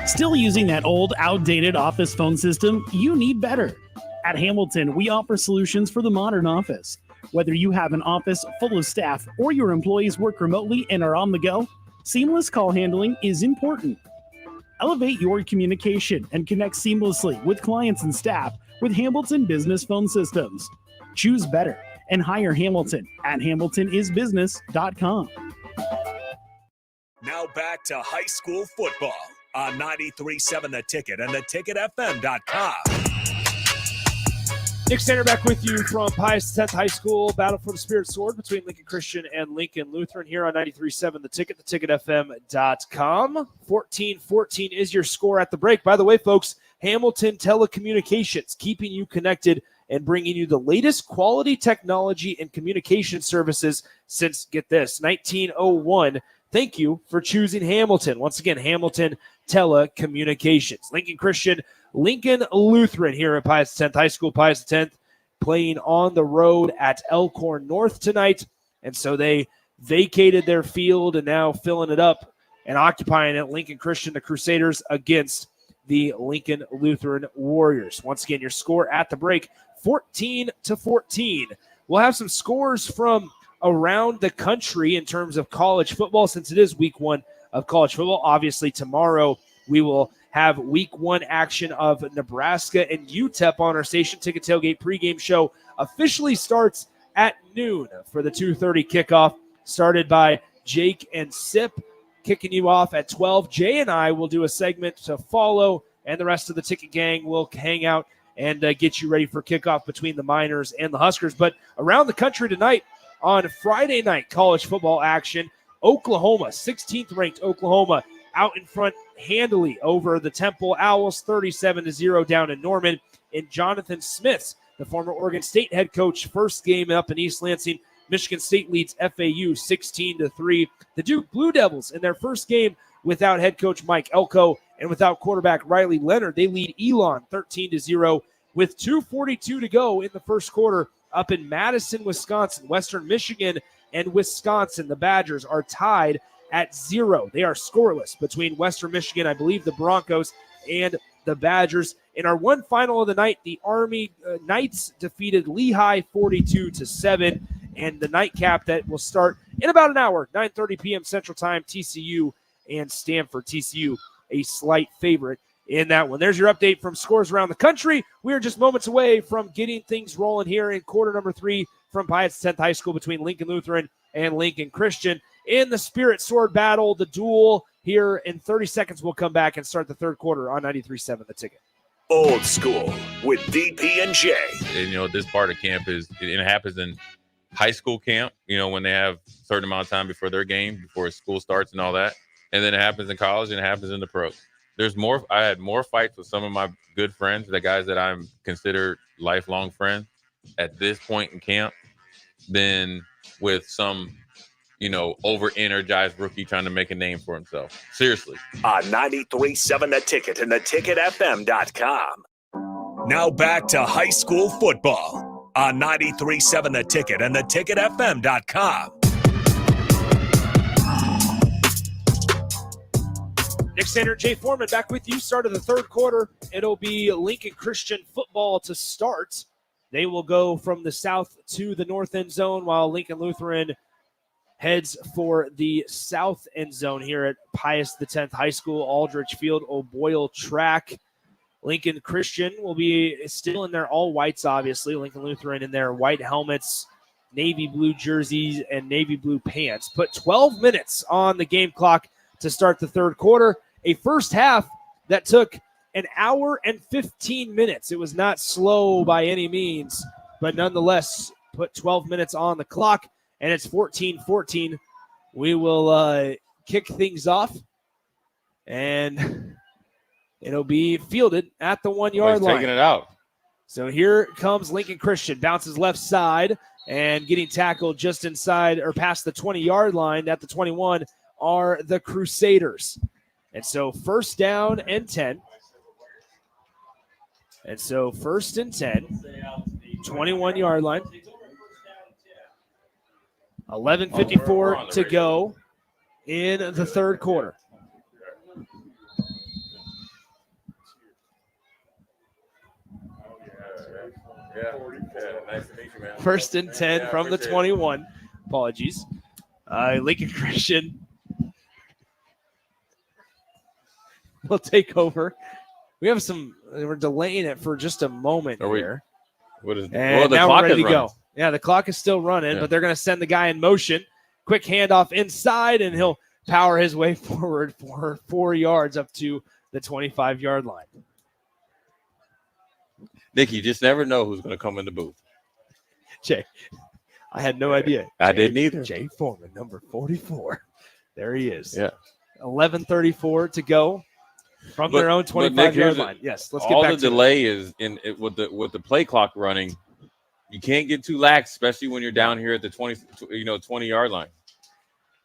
Still using that old, outdated office phone system? You need better. At Hamilton, we offer solutions for the modern office. Whether you have an office full of staff or your employees work remotely and are on the go, seamless call handling is important. Elevate your communication and connect seamlessly with clients and staff with Hamilton Business Phone Systems. Choose better and hire Hamilton at hamiltonisbusiness.com. Now back to high school football on 93.7 The Ticket and theticketfm.com. Nick Sander back with you from Pius X High School. Battle for the Spirit Sword between Lincoln Christian and Lincoln Lutheran here on 93.7 The Ticket, theticketfm.com. 14-14 is your score at the break. By the way, folks, Hamilton Telecommunications, keeping you connected and bringing you the latest quality technology and communication services since, get this, 1901. Thank you for choosing Hamilton. Once again, Hamilton Telecommunications. Lincoln Christian, Lincoln Lutheran here at Pius X High School. Pius X playing on the road at Elkhorn North tonight. And so they vacated their field and now filling it up and occupying it. Lincoln Christian, the Crusaders, against the Lincoln Lutheran Warriors. Once again, your score at the break, 14-14. We'll have some scores from around the country in terms of college football since it is week 1 of college football. Obviously, tomorrow we will have week 1 action of Nebraska and UTEP on our station. Ticket Tailgate pregame show officially starts at noon for the 2:30 kickoff, started by Jake and Sip, kicking you off at 12. Jay and I will do a segment to follow, and the rest of the Ticket gang will hang out and get you ready for kickoff between the Miners and the Huskers. But around the country tonight on Friday night college football action, Oklahoma, 16th ranked Oklahoma, out in front handily over the Temple Owls, 37-0 down in Norman. In Jonathan Smith's, the former Oregon State head coach, first game up in East Lansing, Michigan State leads FAU 16-3. The Duke Blue Devils, in their first game without head coach Mike Elko and without quarterback Riley Leonard, they lead Elon 13-0 with 2:42 to go in the first quarter up in Madison, Wisconsin. Western Michigan and Wisconsin, the Badgers, are tied at 0. They are scoreless between Western Michigan, I believe the Broncos, and the Badgers. In our one final of the night, the Army Knights defeated Lehigh 42-7. And the nightcap that will start in about an hour, 9:30 p.m. Central Time, TCU and Stanford. TCU, a slight favorite in that one. There's your update from scores around the country. We are just moments away from getting things rolling here in quarter number 3 from Pius 10th High School between Lincoln Lutheran and Lincoln Christian. In the Spirit Sword battle, the duel here in 30 seconds, we'll come back and start the third quarter on 93.7 The Ticket. Old School with DP and J. And, this part of camp it happens in high school camp, when they have a certain amount of time before their game, before school starts and all that. And then it happens in college and it happens in the pros. I had more fights with some of my good friends, the guys that I'm considered lifelong friends at this point in camp, than with some, over-energized rookie trying to make a name for himself. Seriously. On 93.7 The Ticket and theticketfm.com. Now back to high school football on 93.7 The Ticket and theticketfm.com. Nick Sander, Jay Foreman back with you. Start of the third quarter. It'll be Lincoln Christian football to start. They will go from the south to the north end zone while Lincoln Lutheran heads for the south end zone here at Pius X High School, Aldrich Field, O'Boyle Track. Lincoln Christian will be still in their all whites, obviously. Lincoln Lutheran in their white helmets, navy blue jerseys, and navy blue pants. Put 12 minutes on the game clock to start the third quarter. A first half that took an hour and 15 minutes. It was not slow by any means, but nonetheless put 12 minutes on the clock, and it's 14-14. We will kick things off, and it'll be fielded at the 1 yard line. Taking it out. So here comes Lincoln Christian. Bounces left side and getting tackled just inside or past the 20-yard line at the 21 are the Crusaders. And so first down and 10. And so first and 10, 21-yard line. 11:54 to go in the third quarter. Nice to meet you, man. First and 10 from the 21. Apologies. Lincoln Christian will take over. We're delaying it for just a moment here. What is and the now clock we're ready to running. go. Yeah, the clock is still running, but they're going to send the guy in motion. Quick handoff inside, and he'll power his way forward for 4 yards up to the 25-yard line. Nick, you just never know who's going to come in the booth. Jay, I had no idea. I didn't either. Jay Foreman, number 44. There he is. Yeah. 11:34 to go from their own 25-yard line. Yes, let's get all back the to delay is in it with the play clock running. You can't get too lax, especially when you're down here at the 20-yard line.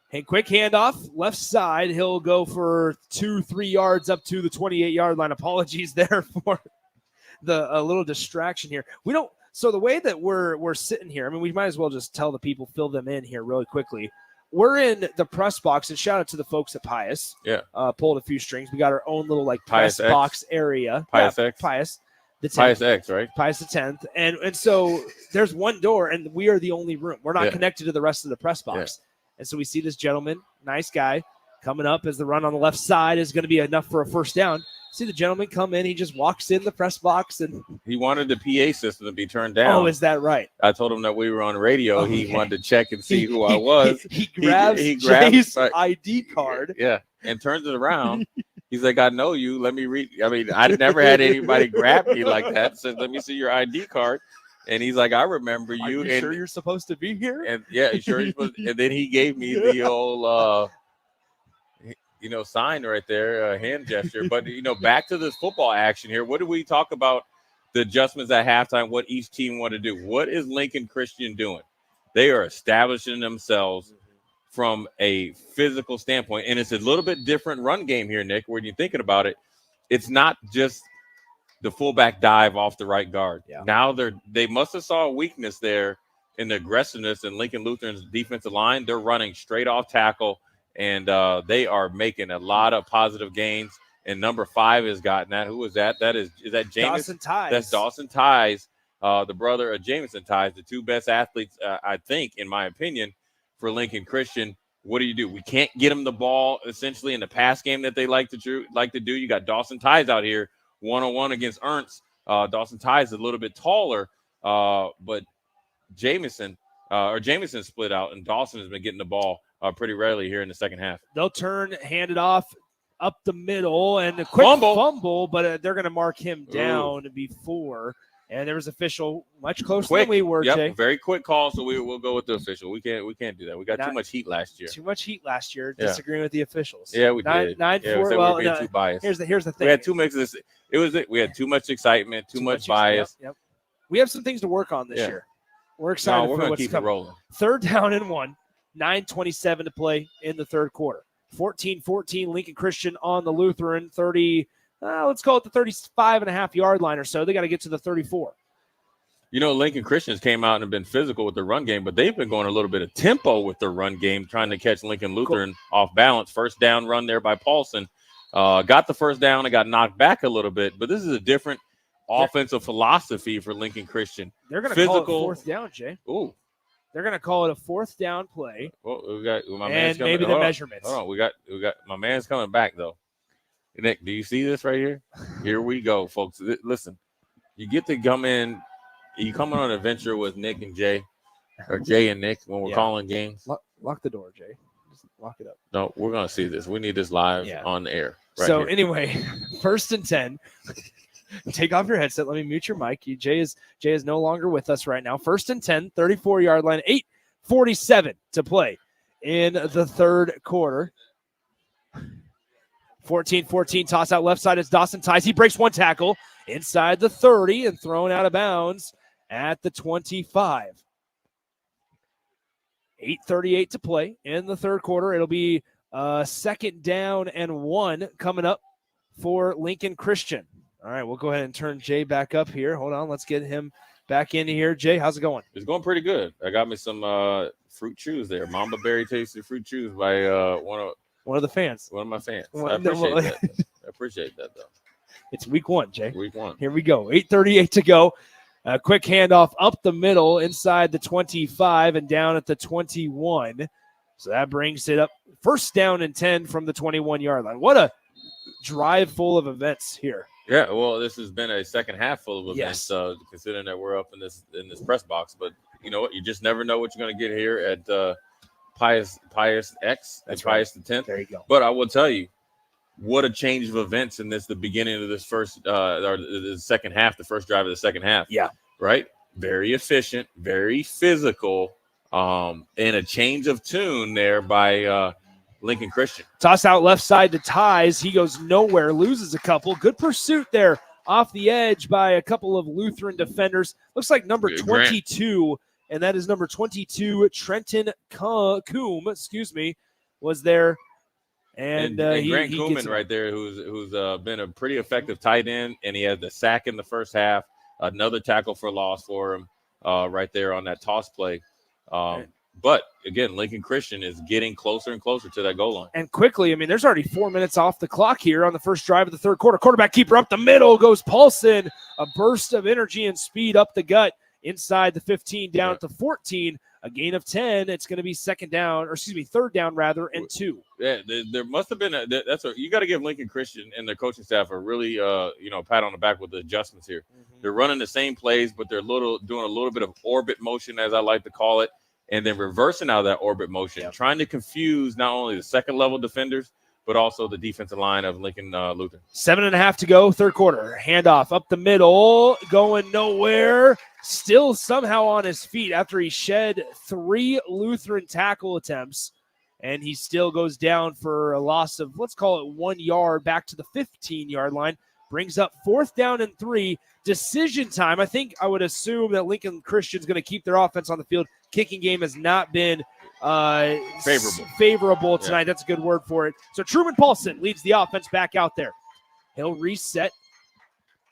Hey, quick handoff, left side. He'll go for 2-3 yards up to the 28-yard line. Apologies there for a little distraction here. So the way that we're sitting here, I mean, we might as well just tell the people, fill them in here really quickly. We're in the press box, and shout out to the folks at Pius. Yeah. Pulled a few strings. We got our own little Pius press X. box area. Pius Yeah, X. Pius. The 10th. Pius X, right? Pius the 10th. And so there's one door, and we are the only room. We're not connected to the rest of the press box. And so we see this gentleman, nice guy, coming up as the run on the left side is going to be enough for a first down. See the gentleman come in. He just walks in the press box. And he wanted the PA system to be turned down. Oh, is that right? I told him that we were on radio. Okay. He wanted to check and see who I was. He grabs Jay's ID card. Yeah, and turns it around. He's like, I know you. Let me read. I mean, I never had anybody grab me like that. Said, let me see your ID card. And he's like, I remember you. Are you and, sure you're supposed to be here? And yeah, sure. And then he gave me the old, sign right there, hand gesture. But, back to this football action here. What do we talk about the adjustments at halftime, what each team want to do? What is Lincoln Christian doing? They are establishing themselves from a physical standpoint. And it's a little bit different run game here, Nick, when you're thinking about it. It's not just the fullback dive off the right guard. Yeah. Now they must have saw a weakness there in the aggressiveness in Lincoln Lutheran's defensive line. They're running straight off tackle, and they are making a lot of positive gains. And number 5 has gotten that. Who is that? Is that Jameson? Dawson Ties. That's Dawson Ties, the brother of Jameson Ties, the two best athletes, I think, in my opinion, for Lincoln Christian. what do? We can't get them the ball essentially in the pass game that they like to do. You got Dawson Ties out here one-on-one against Ernst. Dawson Ties is a little bit taller, but Jamison split out, and Dawson has been getting the ball pretty rarely here in the second half. They'll hand it off up the middle, and a quick fumble, but they're going to mark him down before. And there was official much closer than we were, Jay. Very quick call, so we'll go with the official. We can't do that. We got too much heat last year. Too much heat last year, disagreeing with the officials. Yeah, we did. 9-4. Well, we're getting too biased. Here's the thing. We had too much. We had too much excitement, too much bias. Yep. We have some things to work on this year. We're excited for what's keep coming. It rolling. 3rd down and 1, 9:27 to play in the third quarter. 14-14, Lincoln Christian on the Lutheran 30. Let's call it the 35.5-yard line or so. They got to get to the 34. Lincoln Christians came out and have been physical with the run game, but they've been going a little bit of tempo with their run game, trying to catch Lincoln Lutheran off balance. First down run there by Paulson. Got the first down and got knocked back a little bit, but this is a different offensive philosophy for Lincoln Christian. They're going to call it 4th down, Jay. Ooh. They're going to call it a 4th down play. Well, we got my man's coming. Maybe the measurements. Hold on, we got my man's coming back though. Nick, do you see this right here? Here we go, folks. Listen, you get to come in. You coming on an adventure with Nick and Jay, or Jay and Nick when we're calling games? Lock the door, Jay. Just lock it up. No, we're gonna see this. We need this live on the air. Right anyway, 1st and 10. Take off your headset. Let me mute your mic. Jay is no longer with us right now. 1st and 10, 34-yard line, 8:47 to play in the third quarter. 14-14, toss out left side. It's Dawson Ties. He breaks one tackle inside the 30 and thrown out of bounds at the 25. 8:38 to play in the third quarter. It'll be 2nd down and 1 coming up for Lincoln Christian. All right, we'll go ahead and turn Jay back up here. Hold on, let's get him back into here. Jay, how's it going? It's going pretty good. I got me some fruit chews there. Mamba Berry Tasty Fruit Chews by one of the fans. One of my fans. I appreciate that. I appreciate that, though. It's week 1, Jay. Week 1. Here we go. 8:38 to go. A quick handoff up the middle inside the 25 and down at the 21. So that brings it up. 1st down and 10 from the 21-yard line. What a drive full of events here. Yeah, well, this has been a second half full of events, considering that we're up in this press box. But you know what? You just never know what you're going to get here at Pius X and Pius the 10th. There you go. But I will tell you, what a change of events in the beginning of this first or the second half, the first drive of the second half. Yeah. Right? Very efficient, very physical, and a change of tune there by Lincoln Christian. Toss out left side to Ties. He goes nowhere, loses a couple. Good pursuit there off the edge by a couple of Lutheran defenders. Looks like number 22, and that is number 22, Trenton Coombe, was there. And Grant Koeman right there, who's been a pretty effective tight end, and he had the sack in the first half, another tackle for loss for him right there on that toss play. But, again, Lincoln Christian is getting closer and closer to that goal line. And quickly, I mean, there's already 4 minutes off the clock here on the first drive of the third quarter. Quarterback keeper up the middle goes Paulson. A burst of energy and speed up the gut inside the 15 down at the 14. A gain of 10. It's going to be third down, and 2. Yeah, there must have been you got to give Lincoln Christian and their coaching staff a really pat on the back with the adjustments here. Mm-hmm. They're running the same plays, but they're doing a little bit of orbit motion, as I like to call it, and then reversing out of that orbit motion, trying to confuse not only the second level defenders but also the defensive line of Lincoln Lutheran. 7.5 to go, third quarter. Handoff up the middle, going nowhere. Still somehow on his feet after he shed 3 Lutheran tackle attempts. And he still goes down for a loss of, let's call it 1 yard, back to the 15-yard line. Brings up 4th down and 3. Decision time. I would assume that Lincoln Christian's going to keep their offense on the field. Kicking game has not been favorable tonight. That's a good word for it. So Truman Paulson leads the offense back out there. He'll reset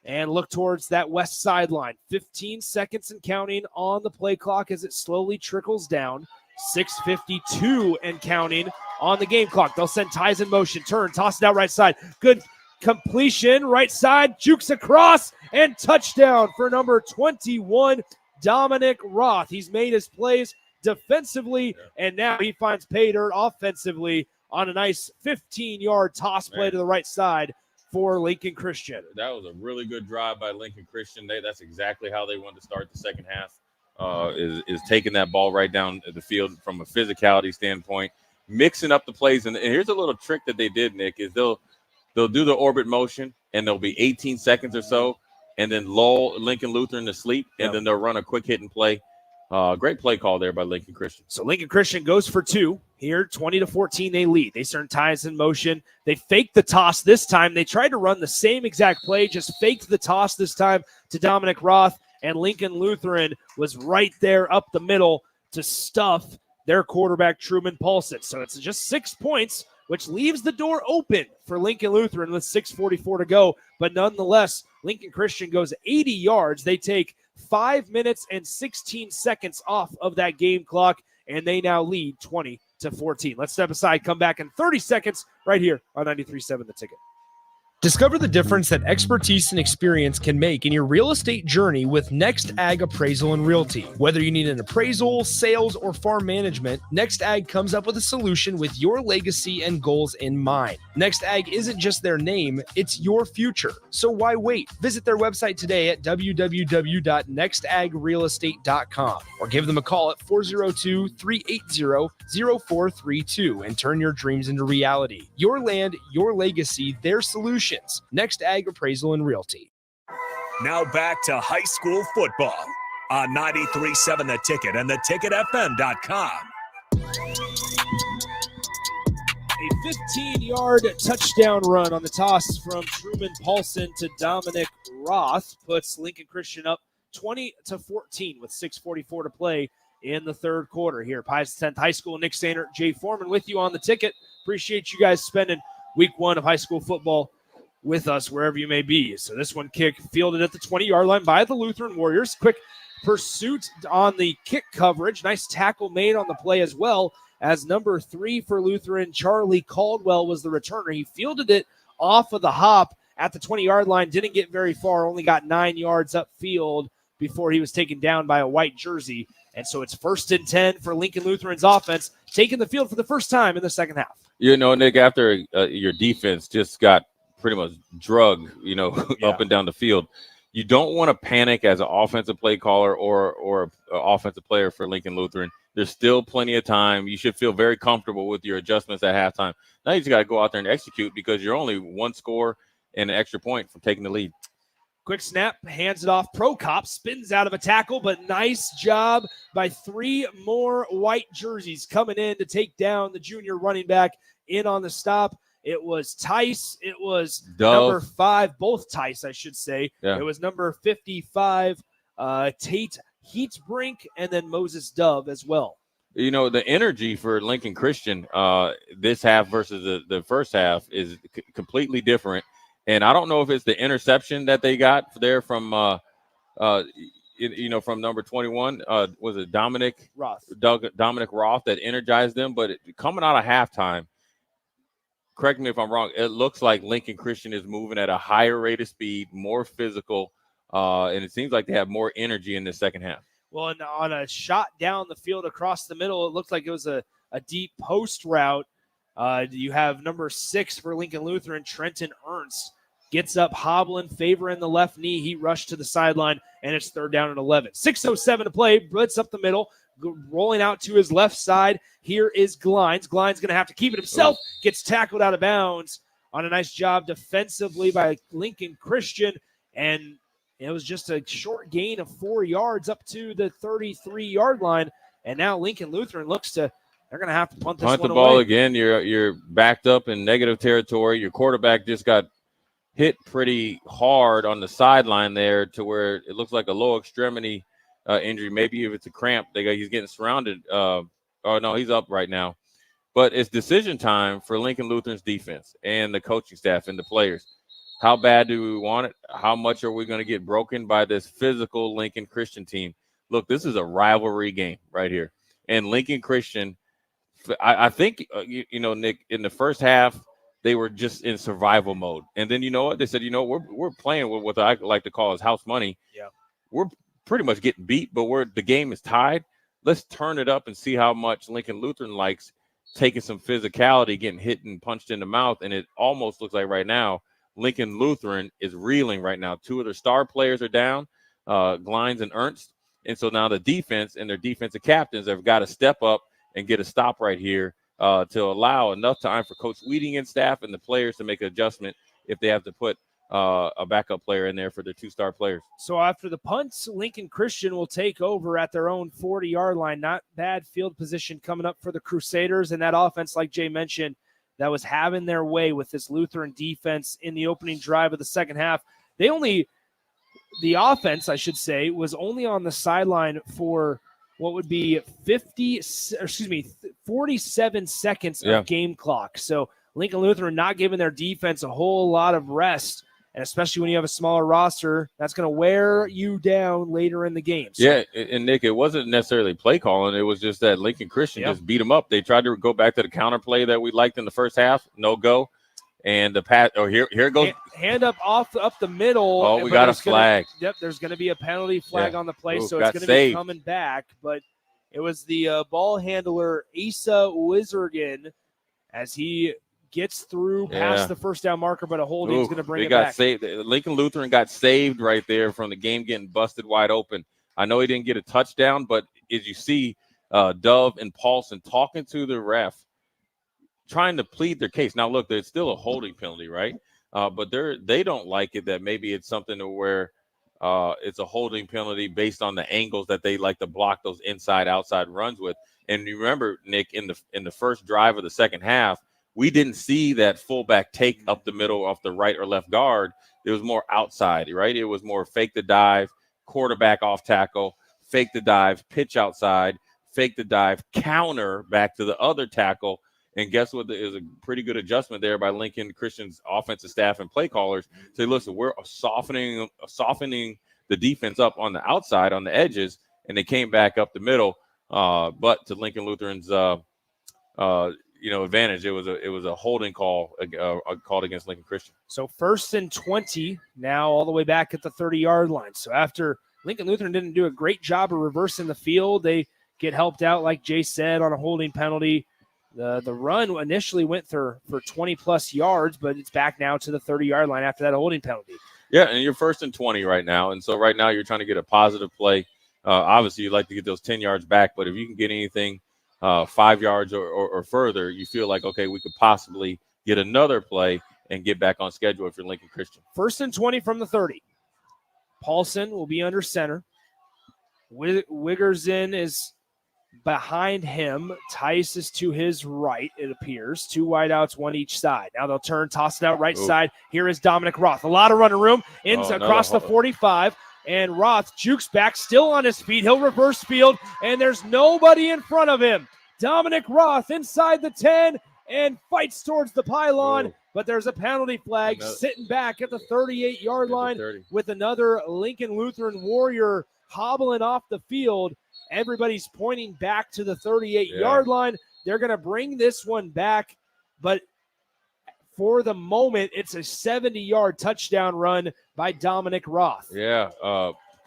and look towards that west sideline. 15 seconds and counting on the play clock as it slowly trickles down. 6:52 and counting on the game clock. They'll send Ties in motion. Turn, toss it out right side. Good completion. Right side, jukes across, and touchdown for number 21, Dominic Roth. He's made his plays defensively, and now he finds pay dirt offensively on a nice 15-yard toss play to the right side for Lincoln Christian. That was a really good drive by Lincoln Christian. That's exactly how they wanted to start the second half, is taking that ball right down the field from a physicality standpoint, mixing up the plays. And here's a little trick that they did, Nick, is they'll do the orbit motion, and there'll be 18 seconds or so, and then lull Lincoln Lutheran to sleep, and then they'll run a quick hit and play. Great play call there by Lincoln Christian. So Lincoln Christian goes for 2 here, 20-14. They lead. They turn ties in motion. They fake the toss this time. They tried to run the same exact play, just faked the toss this time to Dominic Roth, and Lincoln Lutheran was right there up the middle to stuff their quarterback Truman Paulson. So it's just 6 points, which leaves the door open for Lincoln Lutheran with 6:44 to go. But nonetheless, Lincoln Christian goes 80 yards. They take 5 minutes and 16 seconds off of that game clock, and they now lead 20-14. Let's step aside, come back in 30 seconds right here on 93.7 The Ticket. Discover the difference that expertise and experience can make in your real estate journey with Next Ag Appraisal and Realty. Whether you need an appraisal, sales, or farm management, Next Ag comes up with a solution with your legacy and goals in mind. Next Ag isn't just their name, it's your future. So why wait? Visit their website today at www.nextagrealestate.com or give them a call at 402-380-0432 and turn your dreams into reality. Your land, your legacy, their solution. Next Ag Appraisal and Realty. Now back to high school football on 93.7 The Ticket and theticketfm.com. A 15-yard touchdown run on the toss from Truman Paulson to Dominic Roth puts Lincoln Christian up 20-14 with 6:44 to play in the third quarter. Here, Pius 10th High School, Nick Sainer, Jay Foreman with you on The Ticket. Appreciate you guys spending week 1 of high school football with us wherever you may be. So this one kick fielded at the 20-yard line by the Lutheran Warriors. Quick pursuit on the kick coverage. Nice tackle made on the play as well, as number 3 for Lutheran, Charlie Caldwell, was the returner. He fielded it off of the hop at the 20-yard line. Didn't get very far, only got 9 yards upfield before he was taken down by a white jersey. And so it's 1st and 10 for Lincoln Lutheran's offense, taking the field for the first time in the second half. You know, Nick, after your defense just got pretty much drug, up and down the field, you don't want to panic as an offensive play caller or an offensive player for Lincoln Lutheran. There's still plenty of time. You should feel very comfortable with your adjustments at halftime. Now you just got to go out there and execute, because you're only 1 score and an extra point from taking the lead. Quick snap, hands it off. Prokop spins out of a tackle, but nice job by 3 more white jerseys coming in to take down the junior running back in on the stop. It was Tice. It was number 5, both Tice, I should say. Yeah. It was number 55, Tate Heatbrink, and then Moses Dove as well. You know, the energy for Lincoln Christian this half versus the first half is completely different. And I don't know if it's the interception that they got there from, from number 21. Was it Dominic Roth? Dominic Roth that energized them. But coming out of halftime, correct me if I'm wrong, it looks like Lincoln Christian is moving at a higher rate of speed, more physical, and it seems like they have more energy in the second half. Well, and on a shot down the field across the middle, it looked like it was a deep post route. You have number 6 for Lincoln Lutheran, Trenton Ernst, gets up hobbling, favoring the left knee. He rushed to the sideline, and it's 3rd down and 11. 6:07 to play, blitz up the middle, rolling out to his left side. Here is Glines. Glines going to have to keep it himself. Gets tackled out of bounds on a nice job defensively by Lincoln Christian. And it was just a short gain of 4 yards up to the 33-yard line. And now Lincoln Lutheran looks to, they're going to have to punt this one away. Punt the ball again. You're backed up in negative territory. Your quarterback just got hit pretty hard on the sideline there to where it looks like a low extremity injury. Maybe if it's a cramp, he's getting surrounded. Oh, no, he's up right now. But it's decision time for Lincoln Lutheran's defense and the coaching staff and the players. How bad do we want it? How much are we going to get broken by this physical Lincoln Christian team? Look, this is a rivalry game right here. And Lincoln Christian, I think, Nick, in the first half, they were just in survival mode. And then you know what? They said, we're playing with what I like to call as house money. Yeah. We're pretty much getting beat, but the game is tied. let's turn it up and see how much Lincoln Lutheran likes taking some physicality, getting hit and punched in the mouth. And it almost looks like right now Lincoln Lutheran is reeling right now. 2 of their star players are down, Glines and Ernst. And so now the defense and their defensive captains have got to step up and get a stop right here to allow enough time for Coach Weeding and staff and the players to make an adjustment if they have to put a backup player in there for their 2-star players. So after the punts, Lincoln Christian will take over at their own 40-yard line. Not bad field position coming up for the Crusaders, and that offense, like Jay mentioned, that was having their way with this Lutheran defense in the opening drive of the second half. The offense, I should say, was only on the sideline for what would be 47 seconds of game clock. So Lincoln Lutheran not giving their defense a whole lot of rest, and especially when you have a smaller roster, that's going to wear you down later in the game. So, yeah, and Nick, it wasn't necessarily play calling. It was just that Lincoln Christian just beat them up. They tried to go back to the counter play that we liked in the first half. No go. And the pass. Oh, here it goes. Hand up up the middle. Oh, we got a flag. There's going to be a penalty flag on the play, so got it's going to saved. be coming back. But it was the ball handler, Asa Wizargan, as he gets through past the first down marker, but a holding is going to bring it back. Saved. Lincoln Lutheran got saved right there from the game getting busted wide open. I know he didn't get a touchdown, but as you see, Dove and Paulson talking to the ref, trying to plead their case. Now, look, there's still a holding penalty, right? But they don't like it that maybe it's something to where it's a holding penalty based on the angles that they like to block those inside-outside runs with. And you remember, Nick, in the first drive of the second half, we didn't see that fullback take up the middle off the right or left guard. It was more outside, right? It was more fake the dive, quarterback off tackle, fake the dive, pitch outside, fake the dive, counter back to the other tackle. And guess what? It was a pretty good adjustment there by Lincoln Christian's offensive staff and play callers. Say, listen, we're softening the defense up on the outside, on the edges, and they came back up the middle. But to Lincoln Lutheran's advantage, it was a holding call called against Lincoln Christian. So 1st and 20 now, all the way back at the 30-yard line. So after Lincoln Lutheran didn't do a great job of reversing the field, they get helped out, like Jay said, on a holding penalty. The run initially went for 20-plus yards, but it's back now to the 30-yard line after that holding penalty. Yeah, and you're 1st and 20 right now. And so right now you're trying to get a positive play. Obviously, you'd like to get those 10 yards back, but if you can get anything 5 yards or further, you feel like, okay, we could possibly get another play and get back on schedule if you're Lincoln Christian. 1st and 20 from the 30. Paulson will be under center. Wiggerson is behind him. Tice is to his right, it appears. 2 wideouts, 1 each side. Now they'll turn, toss it out right side. Here is Dominic Roth. A lot of running room across the 45. And Roth jukes back, still on his feet. He'll reverse field, and there's nobody in front of him. Dominic Roth inside the 10 and fights towards the pylon, but there's a penalty flag sitting back at the 38-yard line with another Lincoln Lutheran Warrior hobbling off the field. Everybody's pointing back to the 38-yard line. They're going to bring this one back, but for the moment, it's a 70-yard touchdown run by Dominic Roth. Yeah,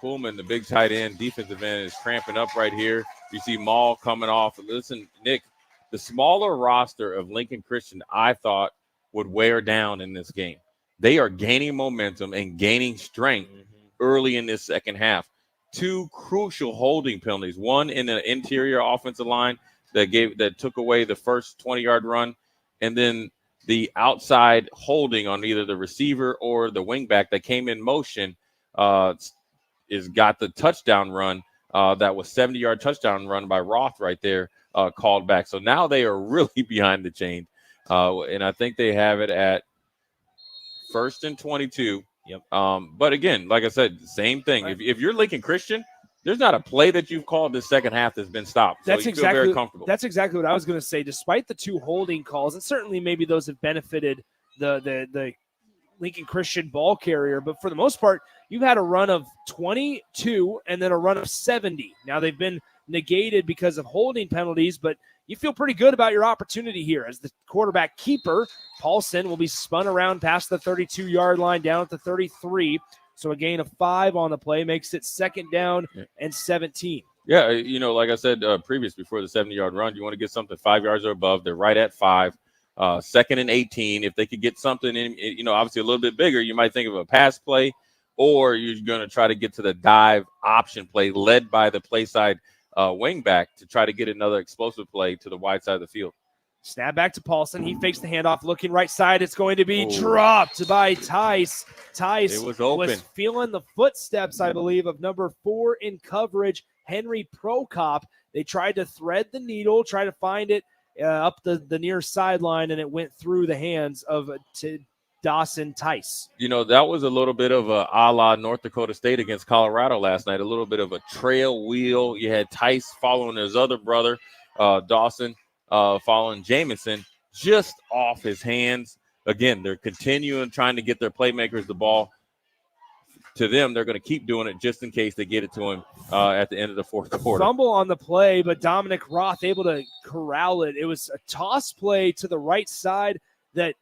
Pullman, the big tight end, defensive end, is cramping up right here. You see Maul coming off. Listen, Nick, the smaller roster of Lincoln Christian, I thought, would wear down in this game. They are gaining momentum and gaining strength early in this second half. 2 crucial holding penalties, one in the interior offensive line that took away the first 20-yard run, and then the outside holding on either the receiver or the wingback that came in motion is got the touchdown run. That was 70-yard touchdown run by Roth right there, called back. So now they are really behind the chain. And I think they have it at 1st and 22. Yep. But again, like I said, same thing. Right. If you're Lincoln Christian, there's not a play that you've called this second half that's been stopped. So you feel very comfortable. That's exactly what I was going to say. Despite the 2 holding calls, and certainly maybe those have benefited the Lincoln Christian ball carrier, but for the most part, you've had a run of 22 and then a run of 70. Now they've been negated because of holding penalties, but you feel pretty good about your opportunity here as the quarterback keeper. Paulson will be spun around past the 32-yard line down at the 33. So a gain of 5 on the play makes it 2nd down and 17. Yeah, like I said previous, before the 70-yard run, you want to get something 5 yards or above. They're right at 5. 2nd and 18. If they could get something in, obviously a little bit bigger, you might think of a pass play, or you're going to try to get to the dive option play led by the play side wing back to try to get another explosive play to the wide side of the field. Snap back to Paulson. He fakes the handoff, looking right side. It's going to be dropped by Tice. Tice was feeling the footsteps, I believe, of number 4 in coverage, Henry Prokop. They tried to thread the needle, try to find it up the near sideline, and it went through the hands of Dawson Tice. That was a little bit of a la North Dakota State against Colorado last night, a little bit of a trail wheel. You had Tice following his other brother, Dawson, following Jamison, just off his hands. Again, they're continuing trying to get their playmakers the ball. To them, they're going to keep doing it just in case they get it to him at the end of the fourth quarter. Fumble on the play, but Dominic Roth able to corral it. It was a toss play to the right side that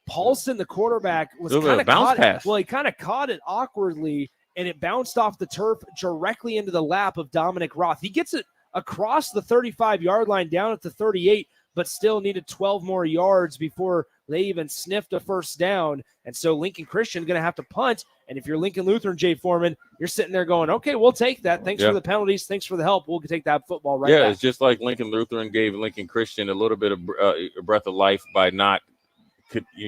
Paulson, the quarterback, was kind of bounce pass. Well, he kind of caught it awkwardly, and it bounced off the turf directly into the lap of Dominic Roth. He gets it across the 35-yard line down at the 38, but still needed 12 more yards before they even sniffed a first down. And so Lincoln Christian going to have to punt. And if you're Lincoln Lutheran, Jay Foreman, you're sitting there going, okay, we'll take that. Thanks for the penalties. Thanks for the help. We'll take that football right back. It's just like Lincoln Lutheran gave Lincoln Christian a little bit of a breath of life by not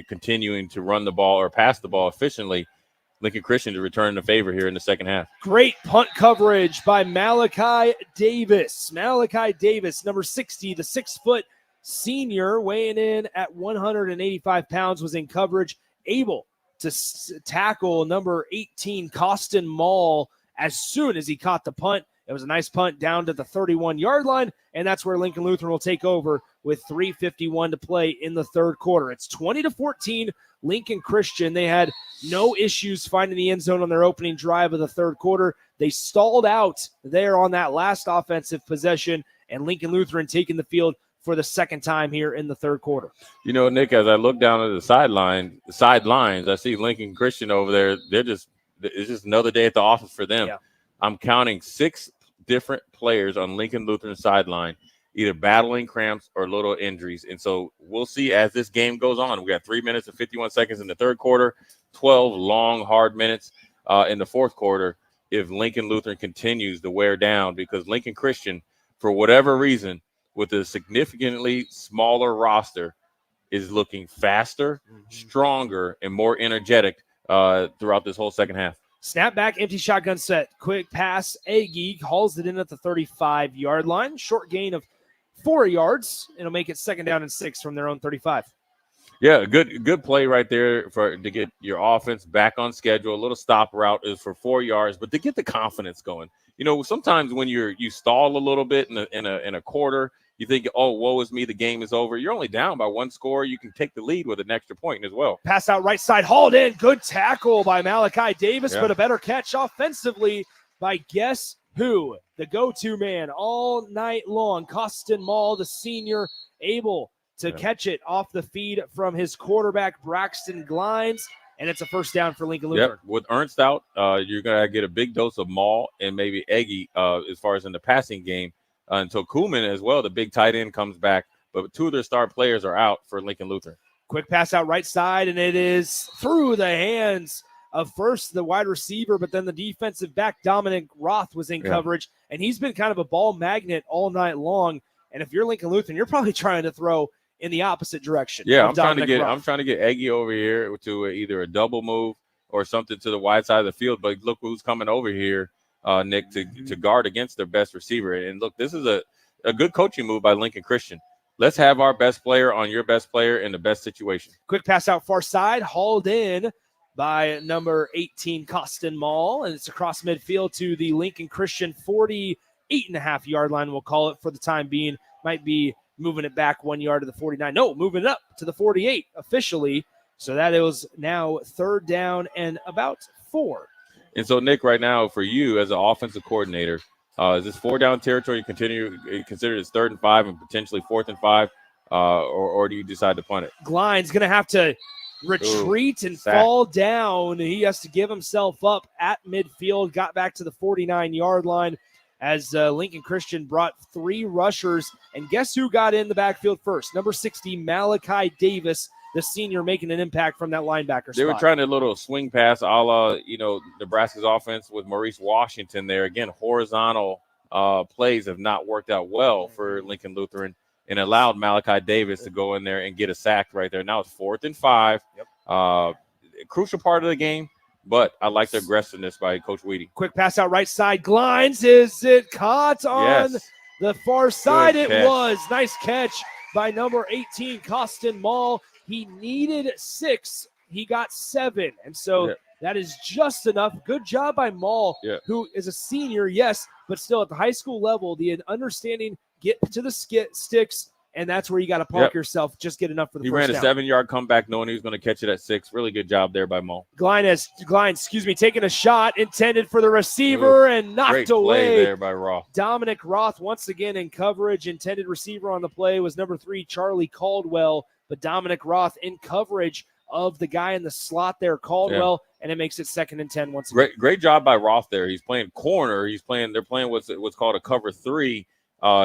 continuing to run the ball or pass the ball efficiently. Lincoln Christian to return the favor here in the second half. Great punt coverage by Malachi Davis. Malachi Davis, number 60, the 6-foot senior, weighing in at 185 pounds, was in coverage, able to tackle number 18, Costin Mall, as soon as he caught the punt. It was a nice punt down to the 31-yard line, and that's where Lincoln Lutheran will take over with 3:51 to play in the third quarter. It's 20-14, Lincoln Christian. They had no issues finding the end zone on their opening drive of the third quarter. They stalled out there on that last offensive possession, and Lincoln Lutheran taking the field for the second time here in the third quarter. Nick, as I look down at the sidelines, I see Lincoln Christian over there. It's just another day at the office for them. Yeah. I'm counting 6 different players on Lincoln Lutheran sideline, either battling cramps or little injuries. And so we'll see as this game goes on. We got 3 minutes and 51 seconds in the third quarter, 12 long, hard minutes in the fourth quarter if Lincoln Lutheran continues to wear down, because Lincoln Christian, for whatever reason, with a significantly smaller roster, is looking faster, stronger, and more energetic throughout this whole second half. Snap back, empty shotgun set. Quick pass. Agee hauls it in at the 35-yard line. Short gain of 4 yards. It'll make it second down and 6 from their own 35. Yeah, good play right there to get your offense back on schedule. A little stop route is for 4 yards, but to get the confidence going. Sometimes when you stall a little bit in a quarter, you think, oh, woe is me, the game is over. You're only down by 1 score. You can take the lead with an extra point as well. Pass out right side, hauled in. Good tackle by Malachi Davis, but a better catch offensively by guess who? The go-to man all night long. Costin Mall, the senior, able to catch it off the feed from his quarterback, Braxton Glines, and it's a first down for Lincoln Lutheran. Yep. With Ernst out, you're going to get a big dose of Mall and maybe Eggy as far as in the passing game. Until Kuhlman as well, the big tight end, comes back. But 2 of their star players are out for Lincoln Lutheran. Quick pass out right side, and it is through the hands of first the wide receiver, but then the defensive back, Dominic Roth, was in coverage, and he's been kind of a ball magnet all night long. And if you're Lincoln Lutheran, you're probably trying to throw in the opposite direction. Yeah, I'm trying to get Eggy over here to either a double move or something to the wide side of the field. But look who's coming over here, Nick, to guard against their best receiver. And look, this is a good coaching move by Lincoln Christian. Let's have our best player on your best player in the best situation. Quick pass out far side, hauled in by number 18, Costin Mall, and it's across midfield to the Lincoln Christian 48.5-yard line, we'll call it for the time being. Might be moving it back 1 yard to the 49. No, moving it up to the 48 officially. So that is now third down and about 4. And so, Nick, right now for you as an offensive coordinator, is this 4-down territory you consider this 3rd and 5 and potentially 4th and 5, or do you decide to punt it? Glines going to have to retreat and fall down. He has to give himself up at midfield, got back to the 49-yard line. as Lincoln Christian brought 3 rushers. And guess who got in the backfield first? Number 60, Malachi Davis, the senior, making an impact from that linebacker spot. They were trying a little swing pass a la, Nebraska's offense with Maurice Washington there. Again, horizontal plays have not worked out well for Lincoln Lutheran, and allowed Malachi Davis to go in there and get a sack right there. Now it's 4th and 5. Yep. Crucial part of the game, but I like the aggressiveness by Coach Weedy. Quick pass out right side. Glines, is it caught on the far side? It was. Nice catch by number 18, Costin Mall. He needed 6. He got 7. And so that is just enough. Good job by Mall, who is a senior, yes, but still at the high school level, the understanding, get to the sticks, and that's where you got to park yourself. Just get enough for the first down. He ran a 7-yard comeback knowing he was going to catch it at 6. Really good job there by Mo. Glines, taking a shot intended for the receiver and knocked great away. Play there by Roth. Dominic Roth once again in coverage. Intended receiver on the play was number 3, Charlie Caldwell, but Dominic Roth in coverage of the guy in the slot there, Caldwell, and it makes it 2nd and 10 once again. Great job by Roth there. He's playing corner. They're playing what's called a cover 3.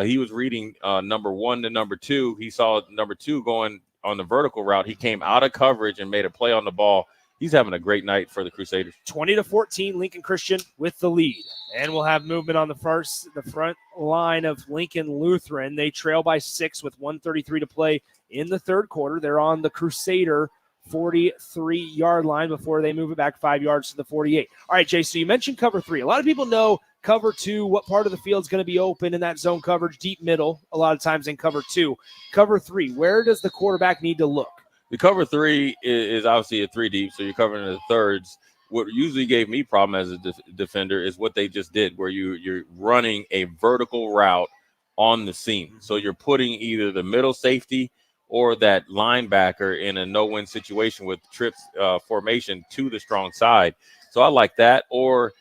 He was reading number 1 to number 2. He saw number 2 going on the vertical route. He came out of coverage and made a play on the ball. He's having a great night for the Crusaders. 20-14, Lincoln Christian with the lead. And we'll have movement on the front line of Lincoln Lutheran. They trail by 6 with 1:33 to play in the third quarter. They're on the Crusader 43-yard line before they move it back 5 yards to the 48. All right, Jay, so you mentioned cover 3. A lot of people know cover 2, what part of the field is going to be open in that zone coverage, deep middle, a lot of times in cover 2. Cover 3, where does the quarterback need to look? The cover 3 is obviously a 3 deep, so you're covering the thirds. What usually gave me problem as a defender is what they just did, where you're running a vertical route on the seam. So you're putting either the middle safety or that linebacker in a no-win situation with trips formation to the strong side. So I like that. Or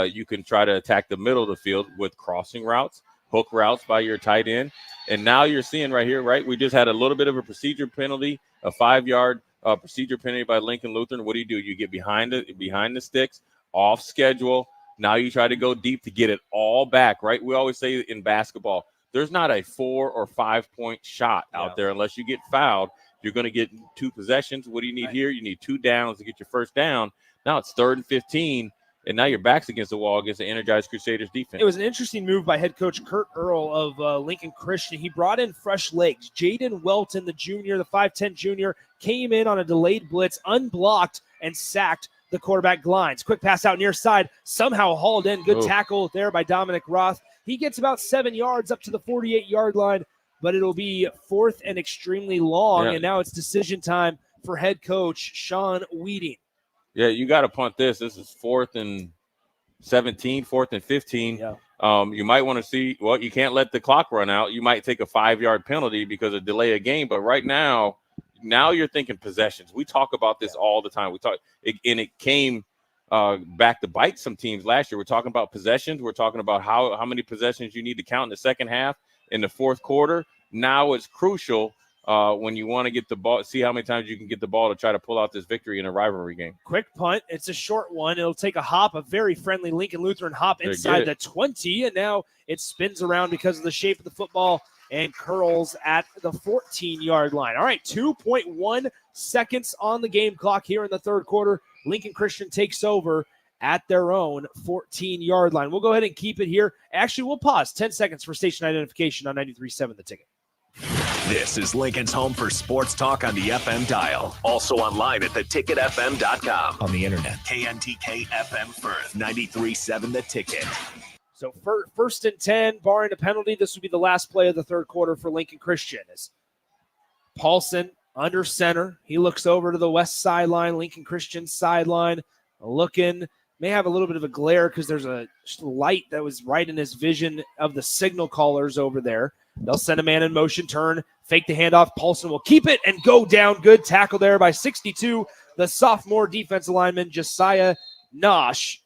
you can try to attack the middle of the field with crossing routes, hook routes by your tight end. And now you're seeing right here, right? We just had a little bit of a procedure penalty, a 5-yard procedure penalty by Lincoln Lutheran. What do? You get behind the sticks, off schedule. Now you try to go deep to get it all back, right? We always say in basketball, there's not a 4 or 5 point shot out there unless you get fouled. You're going to get 2 possessions. What do you need here? You need 2 downs to get your first down. Now it's 3rd and 15. And now your back's against the wall against the energized Crusaders defense. It was an interesting move by head coach Kurt Earl of Lincoln Christian. He brought in fresh legs. Jaden Welton, the junior, the 5'10 junior, came in on a delayed blitz, unblocked, and sacked the quarterback Glines. Quick pass out near side, somehow hauled in. Good tackle there by Dominic Roth. He gets about 7 yards up to the 48-yard line, but it'll be 4th and extremely long, and now it's decision time for head coach Sean Weeding. Yeah, you got to punt this. This is 4th and 17, 4th and 15. Yeah. You might want to see, you can't let the clock run out. You might take a 5-yard penalty because of delay of game. But right now you're thinking possessions. We talk about this all the time. And it came back to bite some teams last year. We're talking about possessions. We're talking about how many possessions you need to count in the second half, in the fourth quarter. Now it's crucial when you want to get the ball, see how many times you can get the ball to try to pull out this victory in a rivalry game. Quick punt. It's a short one. It'll take a hop, a very friendly Lincoln Lutheran hop inside the 20, and now it spins around because of the shape of the football and curls at the 14-yard line. All right, 2.1 seconds on the game clock here in the third quarter. Lincoln Christian takes over at their own 14-yard line. We'll go ahead and keep it here. Actually, we'll pause 10 seconds for station identification on 93.7 The Ticket. This is Lincoln's home for sports talk on the FM dial. Also online at theticketfm.com. On the internet. KNTK FM Firth, 93.7 The Ticket. So 1st and 10, barring a penalty, this would be the last play of the third quarter for Lincoln Christian. As Paulson under center, he looks over to the west sideline, Lincoln Christian sideline, looking, may have a little bit of a glare because there's a light that was right in his vision of the signal callers over there. They'll send a man in motion, turn, fake the handoff. Paulson will keep it and go down. Good tackle there by 62, the sophomore defensive lineman, Josiah Nosh.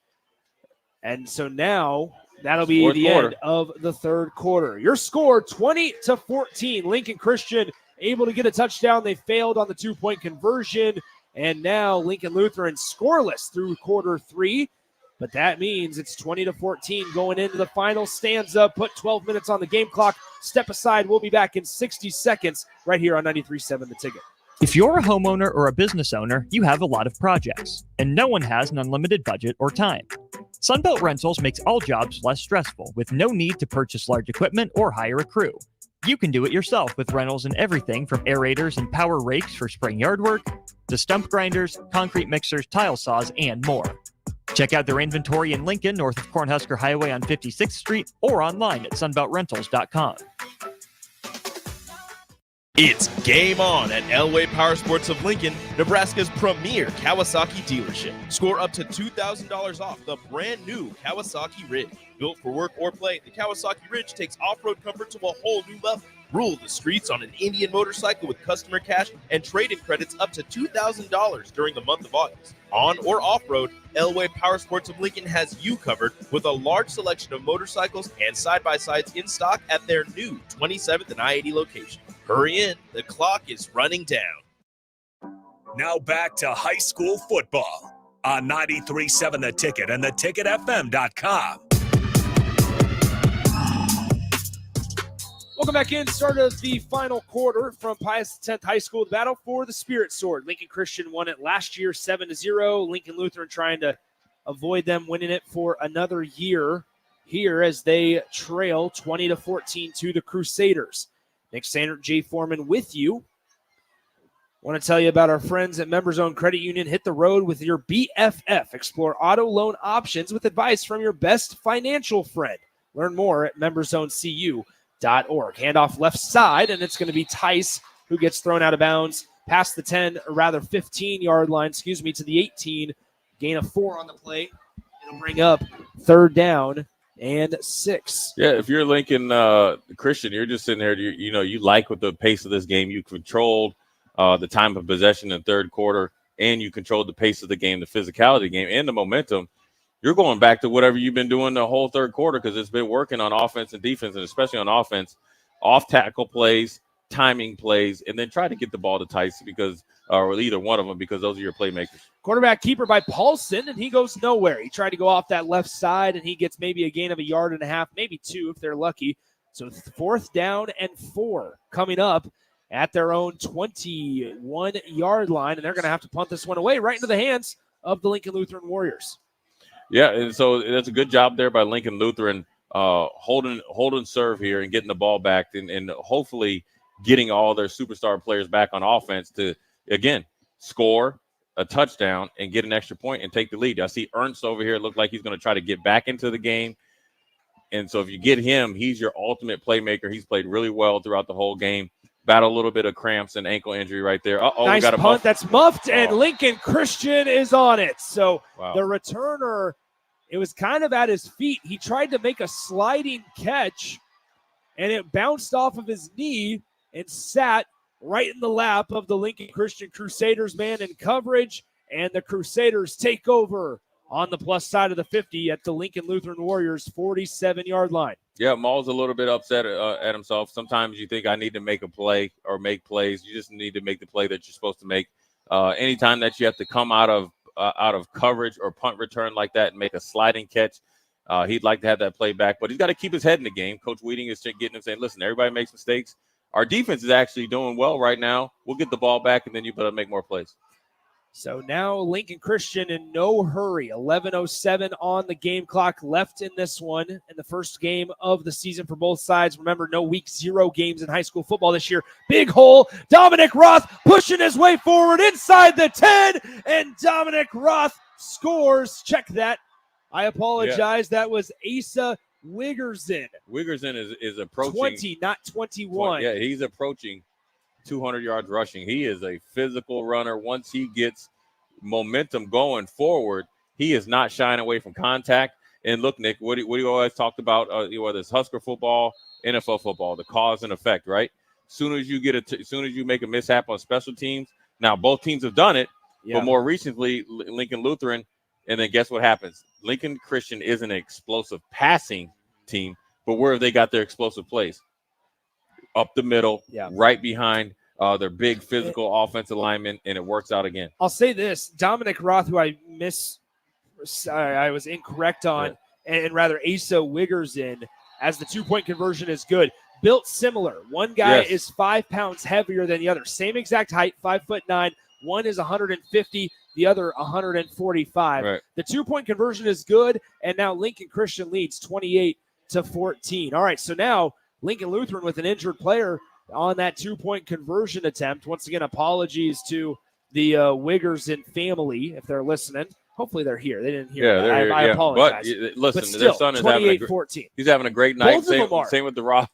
And so now that'll be the end of the third quarter. Your score, 20-14. Lincoln Christian able to get a touchdown. They failed on the 2-point conversion. And now Lincoln Lutheran scoreless through quarter 3. But that means it's 20-14 going into the final stanza. Put 12 minutes on the game clock. Step aside. We'll be back in 60 seconds right here on 93.7 The Ticket. If you're a homeowner or a business owner, you have a lot of projects, and no one has an unlimited budget or time. Sunbelt Rentals makes all jobs less stressful with no need to purchase large equipment or hire a crew. You can do it yourself with rentals and everything from aerators and power rakes for spring yard work to stump grinders, concrete mixers, tile saws, and more. Check out their inventory in Lincoln, north of Cornhusker Highway on 56th Street, or online at sunbeltrentals.com. It's game on at Elway Power Sports of Lincoln, Nebraska's premier Kawasaki dealership. Score up to $2,000 off the brand new Kawasaki Ridge. Built for work or play, the Kawasaki Ridge takes off-road comfort to a whole new level. Rule the streets on an Indian motorcycle with customer cash and trade-in credits up to $2,000 during the month of August. On or off-road, Elway Power Sports of Lincoln has you covered with a large selection of motorcycles and side-by-sides in stock at their new 27th and I-80 location. Hurry in, the clock is running down. Now back to high school football on 93.7 The Ticket and theticketfm.com. Welcome back in. Start of the final quarter from Pius X High School. The battle for the Spirit Sword. Lincoln Christian won it last year 7-0. Lincoln Lutheran trying to avoid them winning it for another year here as they trail 20-14 to the Crusaders. Nick Sandert, Jay Foreman with you. Want to tell you about our friends at Members Owned Credit Union. Hit the road with your BFF. Explore auto loan options with advice from your best financial friend. Learn more at membersownedcu.org. Handoff left side, and it's going to be Tice who gets thrown out of bounds past the 15-yard line, to the 18. Gain of 4 on the play. It'll bring up third down and 6. Yeah, if you're Lincoln Christian, you're just sitting there. You like with the pace of this game. You controlled the time of possession in third quarter, and you controlled the pace of the game, the physicality of the game, and the momentum. You're going back to whatever you've been doing the whole third quarter because it's been working on offense and defense, and especially on offense, off-tackle plays, timing plays, and then try to get the ball to Tice or either one of them because those are your playmakers. Quarterback keeper by Paulson, and he goes nowhere. He tried to go off that left side, and he gets maybe a gain of 1.5 yards, maybe 2 if they're lucky. So 4th down and 4 coming up at their own 21-yard line, and they're going to have to punt this one away right into the hands of the Lincoln Lutheran Warriors. Yeah, and so that's a good job there by Lincoln Lutheran holding serve here and getting the ball back and hopefully getting all their superstar players back on offense to, again, score a touchdown and get an extra point and take the lead. I see Ernst over here. It looked like he's going to try to get back into the game. And so if you get him, he's your ultimate playmaker. He's played really well throughout the whole game. Battle a little bit of cramps and ankle injury right there. Nice we got a punt. That's muffed, and Lincoln Christian is on it. So the returner, it was kind of at his feet. He tried to make a sliding catch, and it bounced off of his knee and sat right in the lap of the Lincoln Christian Crusaders man in coverage, and the Crusaders take over on the plus side of the 50 at the Lincoln Lutheran Warriors 47-yard line. Yeah, Maul's a little bit upset at himself. Sometimes you think I need to make a play or make plays. You just need to make the play that you're supposed to make. Anytime that you have to come out of coverage or punt return like that and make a sliding catch, he'd like to have that play back. But he's got to keep his head in the game. Coach Weeding is getting him saying, listen, everybody makes mistakes. Our defense is actually doing well right now. We'll get the ball back, and then you better make more plays. So now Lincoln Christian in no hurry. 11:07 on the game clock left in this one, in the first game of the season for both sides. Remember, no week 0 games in high school football this year. Big hole. Dominic Roth pushing his way forward inside the 10, and Dominic Roth scores. Check that. I apologize. Yeah. That was Asa Wiggerson. Wiggerson is approaching 20, not 21. Yeah, he's approaching 200 yards rushing. He is a physical runner. Once he gets momentum going forward, he is not shying away from contact. And look, Nick, what do you always talked about, whether it's Husker football, NFL football, the cause and effect, right? Soon as you make a mishap on special teams, now both teams have done it, but more recently, Lincoln Lutheran, and then guess what happens? Lincoln Christian isn't an explosive passing team, but where have they got their explosive plays? Up the middle, right behind their big physical offensive lineman, and it works out again. I'll say this, Dominic Roth, who I I was incorrect on, and rather Asa Wiggerson, as the 2-point conversion is good. Built similar. One guy is 5 pounds heavier than the other. Same exact height, 5'9". One is 150, the other 145. Right. The 2-point conversion is good, and now Lincoln Christian leads 28-14. All right, so now Lincoln Lutheran with an injured player on that 2-point conversion attempt. Once again, apologies to the Wiggerson family if they're listening. Hopefully they're here. They didn't hear that. They're here. I apologize. But listen, still, their son is having a 28-14. He's having a great night. Both of them are. Same with the Ross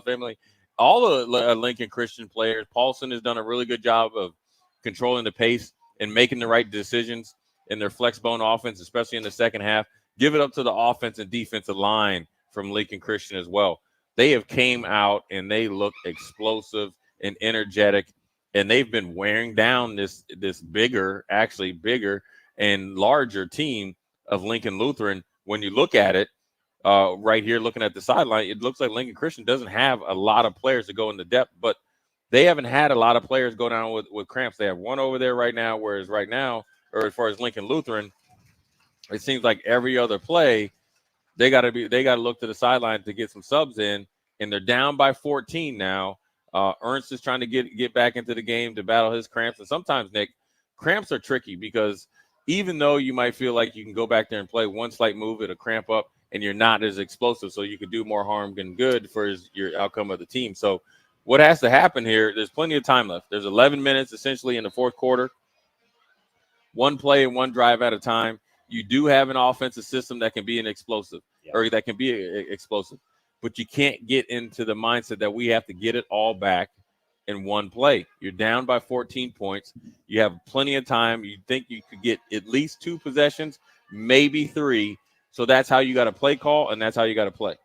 family. All the Lincoln Christian players. Paulson has done a really good job of controlling the pace and making the right decisions in their flex bone offense, especially in the second half. Give it up to the offense and defensive line from Lincoln Christian as well. They have came out and they look explosive and energetic, and they've been wearing down this bigger and larger team of Lincoln Lutheran. When you look at it right here, looking at the sideline, it looks like Lincoln Christian doesn't have a lot of players to go into depth, but they haven't had a lot of players go down with cramps. They have one over there right now, whereas right now, or as far as Lincoln Lutheran, it seems like every other play, they got to look to the sideline to get some subs in, and they're down by 14 now. Ernst is trying to get back into the game to battle his cramps, and sometimes, Nick, cramps are tricky because even though you might feel like you can go back there and play one slight move, it'll cramp up, and you're not as explosive, so you could do more harm than good for your outcome of the team. So what has to happen here, there's plenty of time left. There's 11 minutes essentially in the fourth quarter. One play and one drive at a time. You do have an offensive system that can be or that can be explosive, but you can't get into the mindset that we have to get it all back in one play. You're down by 14 points. You have plenty of time. You think you could get at least 2 possessions, maybe 3. So that's how you got to play call, and that's how you got to play.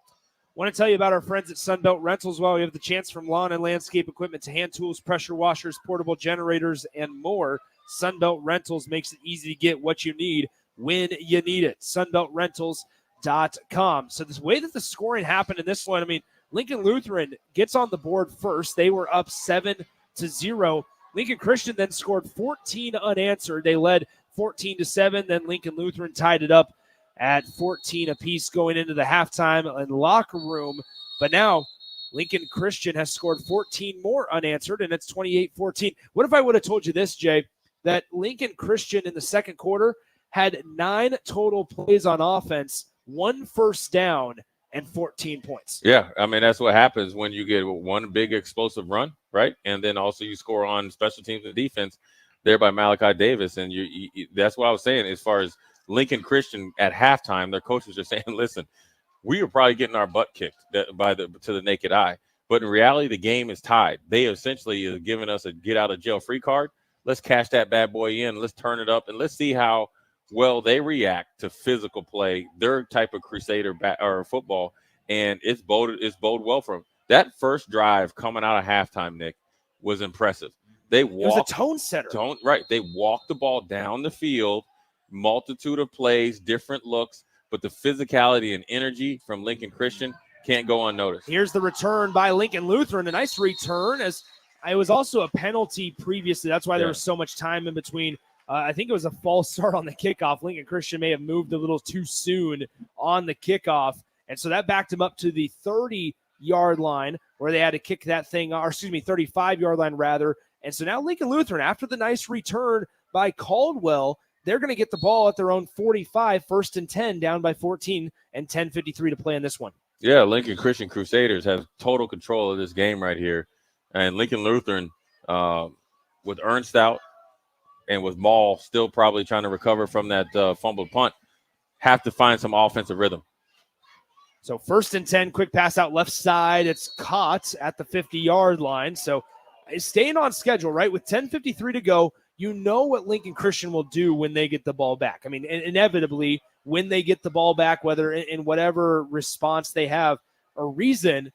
Want to tell you about our friends at Sunbelt Rentals. Well, we have the chance from lawn and landscape equipment to hand tools, pressure washers, portable generators, and more. Sunbelt Rentals makes it easy to get what you need when you need it. SunbeltRentals.com. So the way that the scoring happened in this one, I mean, Lincoln Lutheran gets on the board first. They were up 7-0. Lincoln Christian then scored 14 unanswered. They led 14-7. Then Lincoln Lutheran tied it up at 14 apiece going into the halftime and locker room. But now Lincoln Christian has scored 14 more unanswered, and it's 28-14. What if I would have told you this, Jay, that Lincoln Christian in the second quarter had 9 total plays on offense, 1 first down, and 14 points. Yeah, I mean, that's what happens when you get one big explosive run, right? And then also you score on special teams and defense there by Malachi Davis. And you that's what I was saying as far as Lincoln Christian at halftime, their coaches are saying, listen, we are probably getting our butt kicked to the naked eye. But in reality, the game is tied. They essentially are giving us a get-out-of-jail-free card. Let's cash that bad boy in. Let's turn it up, and let's see how well they react to physical play, their type of crusader or football, and it's bode well for them. That first drive coming out of halftime, Nick, was impressive. It was a tone setter. They walked the ball down the field, multitude of plays, different looks, but the physicality and energy from Lincoln Christian can't go unnoticed. Here's the return by Lincoln Lutheran. A nice return, as it was also a penalty previously. That's why there was so much time in between. I think it was a false start on the kickoff. Lincoln Christian may have moved a little too soon on the kickoff, and so that backed him up to the 30-yard line where they had to kick that thing, or 35-yard line rather. And so now Lincoln Lutheran, after the nice return by Caldwell, they're going to get the ball at their own 45, 1st and 10, down by 14, and 10:53 to play in this one. Yeah, Lincoln Christian Crusaders have total control of this game right here. And Lincoln Lutheran, with Ernst out and with Maul still probably trying to recover from that fumbled punt, have to find some offensive rhythm. So 1st and 10, quick pass out left side. It's caught at the 50-yard line. So staying on schedule, right? With 10:53 to go, you know what Lincoln Christian will do when they get the ball back. I mean, inevitably, when they get the ball back, whether in whatever response they have or reason,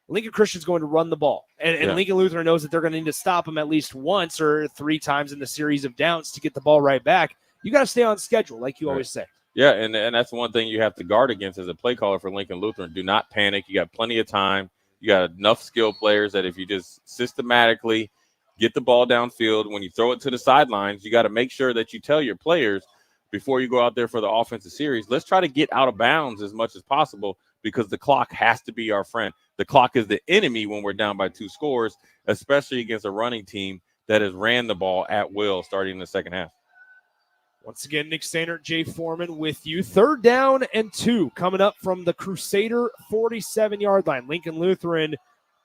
Lincoln Christian's going to run the ball. And Lincoln Lutheran knows that they're going to need to stop him at least once or 3 times in the series of downs to get the ball right back. You got to stay on schedule, like you always say. Yeah, and that's one thing you have to guard against as a play caller for Lincoln Lutheran. Do not panic. You got plenty of time. You got enough skill players that if you just systematically get the ball downfield, when you throw it to the sidelines, you got to make sure that you tell your players, before you go out there for the offensive series, let's try to get out of bounds as much as possible because the clock has to be our friend. The clock is the enemy when we're down by 2 scores, especially against a running team that has ran the ball at will starting in the second half. Once again, Nick Sainert, Jay Foreman with you. 3rd down and 2 coming up from the Crusader 47-yard line. Lincoln Lutheran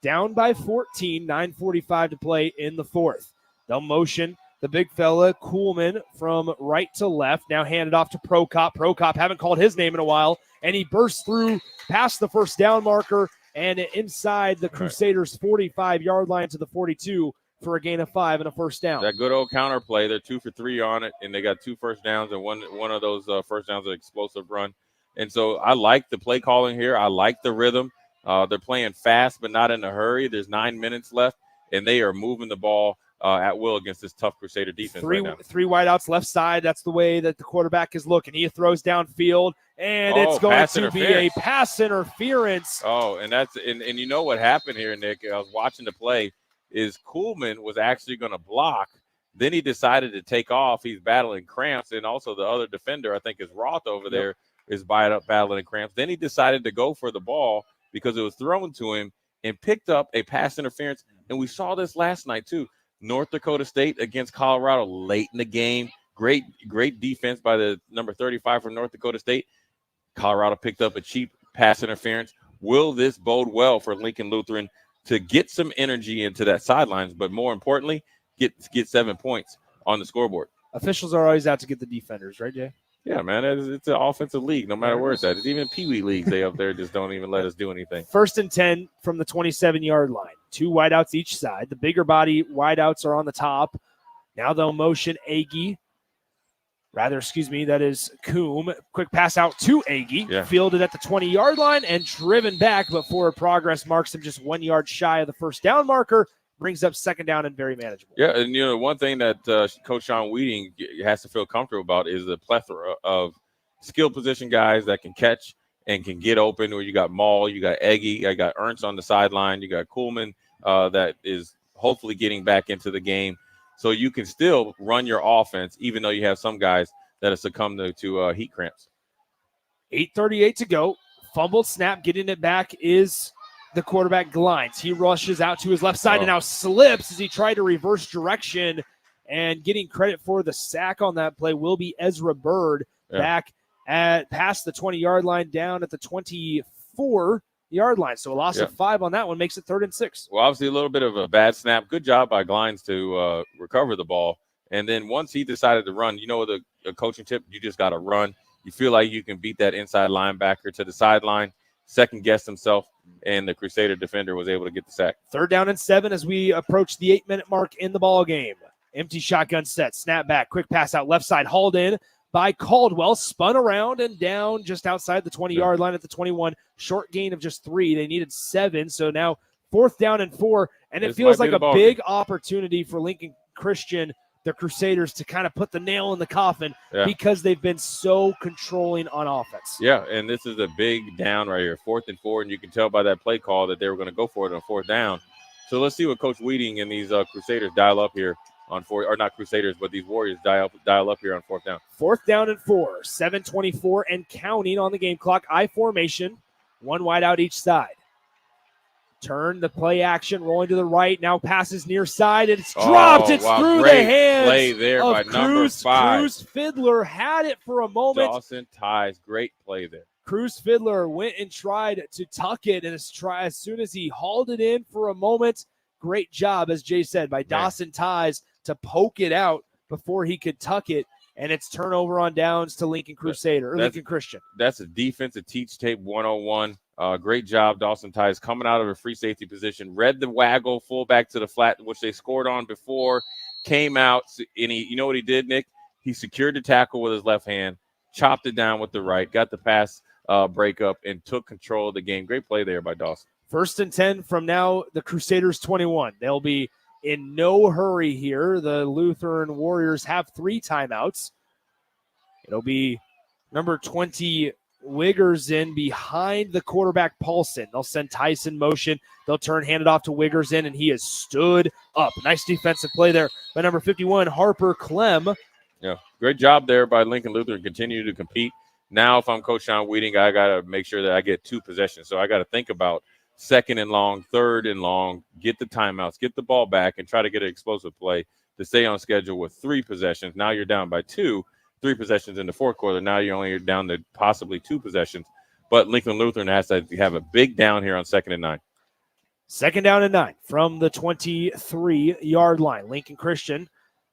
down by 14, 9:45 to play in the 4th. They'll motion the big fella, Kuhlman, from right to left. Now handed off to Prokop. Prokop, haven't called his name in a while, and he bursts through past the first down marker and inside the Crusaders' 45-yard line to the 42 for a gain of 5 and a first down. That good old counter play. They're 2 for 3 on it, and they got 2 first downs, and one of those first downs is an explosive run. And so I like the play calling here. I like the rhythm. They're playing fast but not in a hurry. There's 9 minutes left, and they are moving the ball at will against this tough Crusader defense right now. 3 wideouts left side. That's the way that the quarterback is looking. He throws downfield, and it's going to be a pass interference. Oh, and that's and you know what happened here, Nick? I was watching the play. Is Kuhlman was actually going to block. Then he decided to take off. He's battling cramps, and also the other defender, I think, is Roth over there, is battling cramps. Then he decided to go for the ball because it was thrown to him and picked up a pass interference. And we saw this last night too. North Dakota State against Colorado late in the game. Great defense by the number 35 from North Dakota State. Colorado picked up a cheap pass interference. Will this bode well for Lincoln Lutheran to get some energy into that sidelines, but more importantly, get 7 points on the scoreboard? Officials are always out to get the defenders, right, Jay? Yeah, man, it's an offensive league, no matter where it's at. It's even Pee-wee leagues. They up there just don't even let us do anything. 1st and 10 from the 27-yard line. 2 wideouts each side. The bigger body wideouts are on the top. Now they'll motion Agee. That is Coombe. Quick pass out to Agee. Yeah. Fielded at the 20-yard line and driven back, but forward progress marks him just 1 yard shy of the first down marker. Brings up 2nd down and very manageable. Yeah, and one thing that Coach Sean Wheating has to feel comfortable about is the plethora of skill position guys that can catch and can get open. Where you got Maul, you got Agee, I got Ernst on the sideline, you got Kuhlman that is hopefully getting back into the game. So you can still run your offense, even though you have some guys that have succumbed to heat cramps. 8:38 to go. Fumbled snap, getting it back is the quarterback Glines. He rushes out to his left side and now slips as he tried to reverse direction. And getting credit for the sack on that play will be Ezra Bird back at past the 20-yard line, down at the 24-yard line. So a loss of 5 on that one makes it 3rd and 6. Well, obviously a little bit of a bad snap. Good job by Glines to recover the ball. And then once he decided to run, the coaching tip, you just got to run. You feel like you can beat that inside linebacker to the sideline, second guess himself, and the Crusader defender was able to get the sack. 3rd down and 7 as we approach the 8-minute mark in the ball game. Empty shotgun set, snap back, quick pass out left side, hauled in by Caldwell, spun around and down just outside the 20-yard line at the 21. Short gain of just 3. They needed 7, so now 4th down and 4, and it feels like a big opportunity for Lincoln Christian, the Crusaders, to kind of put the nail in the coffin because they've been so controlling on offense. Yeah, and this is a big down right here, 4th and 4, and you can tell by that play call that they were going to go for it on 4th down. So let's see what Coach Wheating and these Crusaders dial up here on 4, or not Crusaders, but these Warriors dial up here on 4th down. 4th down and 4, 7:24 and counting on the game clock. I formation, 1 wide out each side. Turn the play action, rolling to the right. Now passes near side. It's dropped. It's through the hands play there of by number 5. Cruz Fiddler had it for a moment. Dawson Ties, great play there. Cruz Fiddler went and tried to tuck it, and as soon as he hauled it in for a moment, great job, as Jay said, by Dawson Ties to poke it out before he could tuck it. And it's turnover on downs to Lincoln Crusader, or Lincoln Christian. That's a defensive teach tape 101. Great job, Dawson Ties, coming out of a free safety position. Read the waggle, fullback to the flat, which they scored on before, came out. And you know what he did, Nick? He secured the tackle with his left hand, chopped it down with the right, got the pass breakup, and took control of the game. Great play there by Dawson. 1st and 10 from now, the Crusaders 21. They'll be in no hurry here. The Lutheran Warriors have 3 timeouts. It'll be number 20, Wiggers in behind the quarterback, Paulson. They'll send Tyson motion. They'll turn, hand it off to Wiggers in, and he has stood up. Nice defensive play there by number 51, Harper Clem. Yeah. Great job there by Lincoln Lutheran. Continue to compete. Now, if I'm Coach Sean Wheating, I got to make sure that I get 2 possessions. So I got to think about 2nd and long, 3rd and long, get the timeouts, get the ball back, and try to get an explosive play to stay on schedule with 3 possessions. Now you're down by 2, 3 possessions in the fourth quarter. Now you're only down to possibly 2 possessions. But Lincoln Lutheran has to have a big down here on 2nd and 9. 2nd down and 9 from the 23-yard line. Lincoln Christian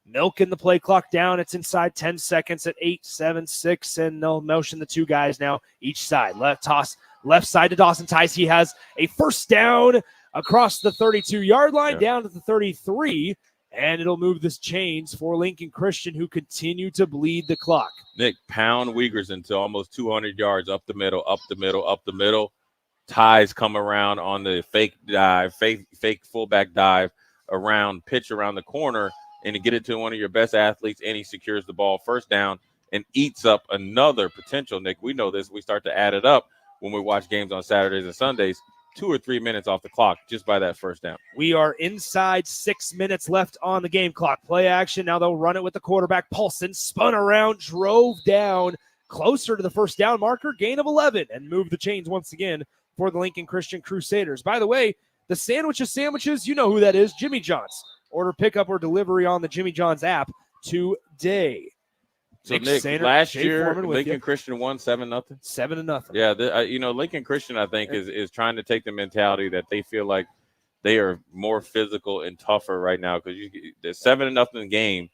milking the play clock down. It's inside 10 seconds at 8, 7, 6, and they'll motion the 2 guys now each side. Left side to Dawson Tice. He has a first down across the 32-yard line down to the 33, and it'll move this chains for Lincoln Christian, who continue to bleed the clock. Nick, pound Uyghurs into almost 200 yards up the middle, up the middle, up the middle. Ties come around on the fake dive, fake fullback dive around, pitch around the corner, and to get it to one of your best athletes, and he secures the ball first down and eats up another potential. Nick, we know this. We start to add it up when we watch games on Saturdays and Sundays. 2 or 3 minutes off the clock just by that first down. We are inside 6 minutes left on the game clock. Play action. Now they'll run it with the quarterback. Paulson spun around, drove down closer to the first down marker, gain of 11, and move the chains once again for the Lincoln Christian Crusaders. By the way, the sandwiches, you know who that is, Jimmy John's. Order pickup or delivery on the Jimmy John's app today. So, Nick, last year, Lincoln Christian won 7-0. 7-0. Yeah, Lincoln Christian, I think, is trying to take the mentality that they feel like they are more physical and tougher right now, because the 7-0 game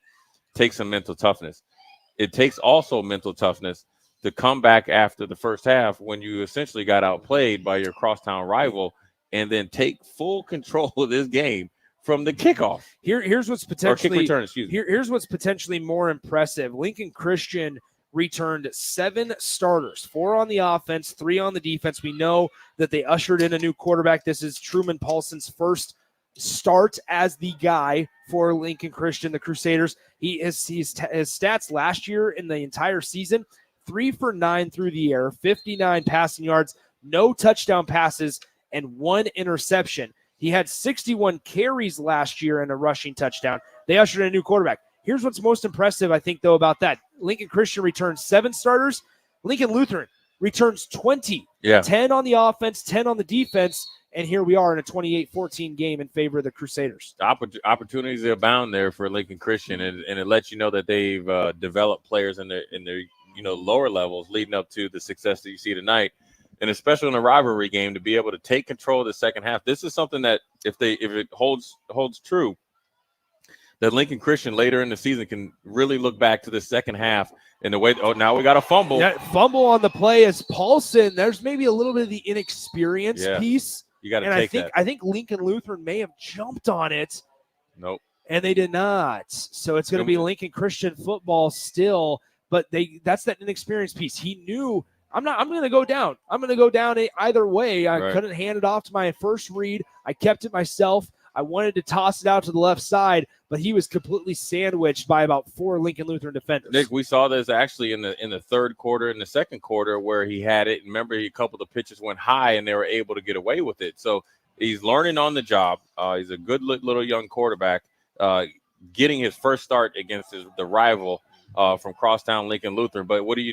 takes some mental toughness. It takes also mental toughness to come back after the first half when you essentially got outplayed by your crosstown rival and then take full control of this game from the kickoff. Here's what's potentially kick return, excuse me. Here's what's potentially more impressive. Lincoln Christian returned 7 starters, 4 on the offense, 3 on the defense. We know that they ushered in a new quarterback. This is Truman Paulson's first start as the guy for Lincoln Christian, the Crusaders. His stats last year in the entire season: 3 for 9 through the air, 59 passing yards, no touchdown passes, and 1 interception. He had 61 carries last year and a rushing touchdown. They ushered in a new quarterback. Here's what's most impressive, I think, though, about that. Lincoln Christian returns 7 starters. Lincoln Lutheran returns 20. Yeah. 10 on the offense, 10 on the defense. And here we are in a 28-14 game in favor of the Crusaders. Opportunities abound there for Lincoln Christian, and it lets you know that they've developed players in their lower levels leading up to the success that you see tonight. And especially in a rivalry game, to be able to take control of the second half. This is something that if it holds true, that Lincoln Christian later in the season can really look back to the second half in the way. Oh, now we got a fumble. Yeah, fumble on the play as Paulson. There's maybe a little bit of the inexperience piece. You got to take that. I think Lincoln Lutheran may have jumped on it. Nope. And they did not. So it's going to be Lincoln Christian football still, but that's that inexperienced piece. He knew, I'm going to go down. I'm going to go down either way. I couldn't hand it off to my first read. I kept it myself. I wanted to toss it out to the left side, but he was completely sandwiched by about 4 Lincoln Lutheran defenders. Nick, we saw this actually in the third quarter, in the second quarter, where he had it. Remember, a couple of the pitches went high, and they were able to get away with it. So he's learning on the job. He's a good little young quarterback, getting his first start against the rival from crosstown Lincoln Lutheran. But what do?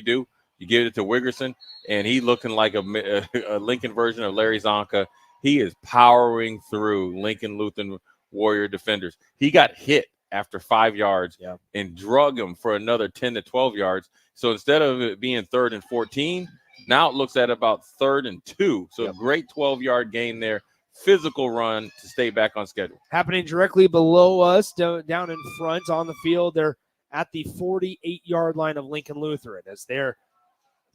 You give it to Wiggerson, and he looking like a Lincoln version of Larry Zonka. He is powering through Lincoln Lutheran Warrior defenders. He got hit after 5 yards and drug him for another 10 to 12 yards. So instead of it being 3rd and 14, now it looks at about 3rd and 2. So a great 12-yard gain there. Physical run to stay back on schedule. Happening directly below us, down in front on the field. They're at the 48-yard line of Lincoln Lutheran as they're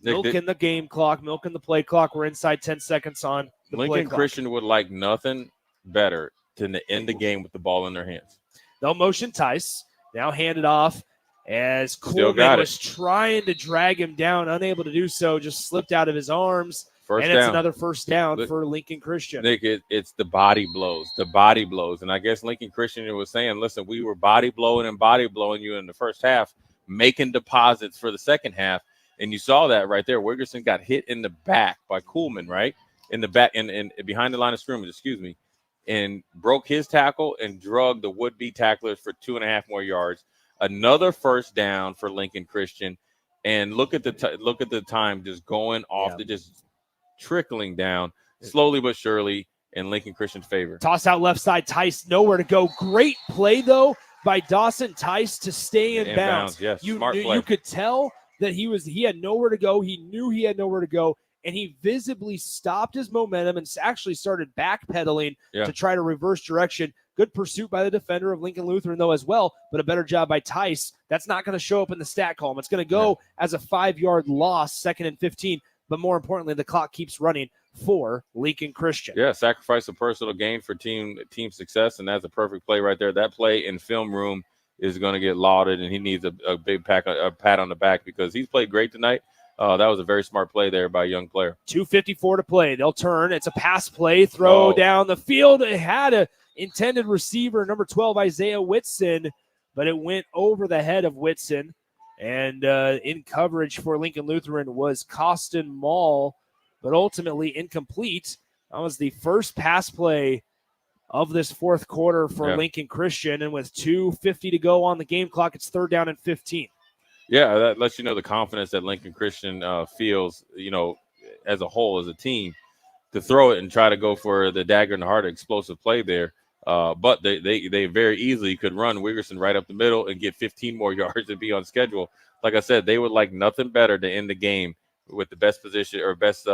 milking the game clock, milking the play clock. We're inside 10 seconds on the play Lincoln clock. Christian would like nothing better than to end the game with the ball in their hands. They'll motion Tice. Now hand it off as Coleman was trying to drag him down, unable to do so, just slipped out of his arms. It's another first down for Lincoln Christian. Nick, it's the body blows. And I guess Lincoln Christian was saying, listen, we were body blowing you in the first half, making deposits for the second half. And you saw that right there. Wiggerson got hit in the back by Coolman, right? In the back and behind the line of scrimmage, and broke his tackle and drug the would-be tacklers for 2.5 more yards. Another first down for Lincoln Christian, and look at the time just going off, just trickling down slowly but surely in Lincoln Christian's favor. Toss out left side, Tice nowhere to go. Great play though by Dawson Tice to stay in bounds. Yes, smart play. You could tell that he had nowhere to go. He knew he had nowhere to go, and he visibly stopped his momentum and actually started backpedaling to try to reverse direction. Good pursuit by the defender of Lincoln Lutheran, though, as well, but a better job by Tice. That's not going to show up in the stat column. It's going to go as a 5-yard loss, 2nd and 15, but more importantly, the clock keeps running for Lincoln Christian. Yeah, sacrifice a personal gain for team success, and that's a perfect play right there. That play in film room is going to get lauded, and he needs a big pat on the back because he's played great tonight. That was a very smart play there by a young player. 2:54 to play. They'll turn. It's a pass play, throw down the field. It had a intended receiver, number 12, Isaiah Whitson, but it went over the head of Whitson. And in coverage for Lincoln Lutheran was Costin Mall, but ultimately incomplete. That was the first pass play of this fourth quarter for Lincoln Christian. And with 2:50 to go on the game clock, it's 3rd down and 15. Yeah, that lets you know the confidence that Lincoln Christian feels, as a whole, as a team, to throw it and try to go for the dagger in the heart explosive play there. But they very easily could run Wiggerson right up the middle and get 15 more yards and be on schedule. Like I said, they would like nothing better to end the game with the best position or best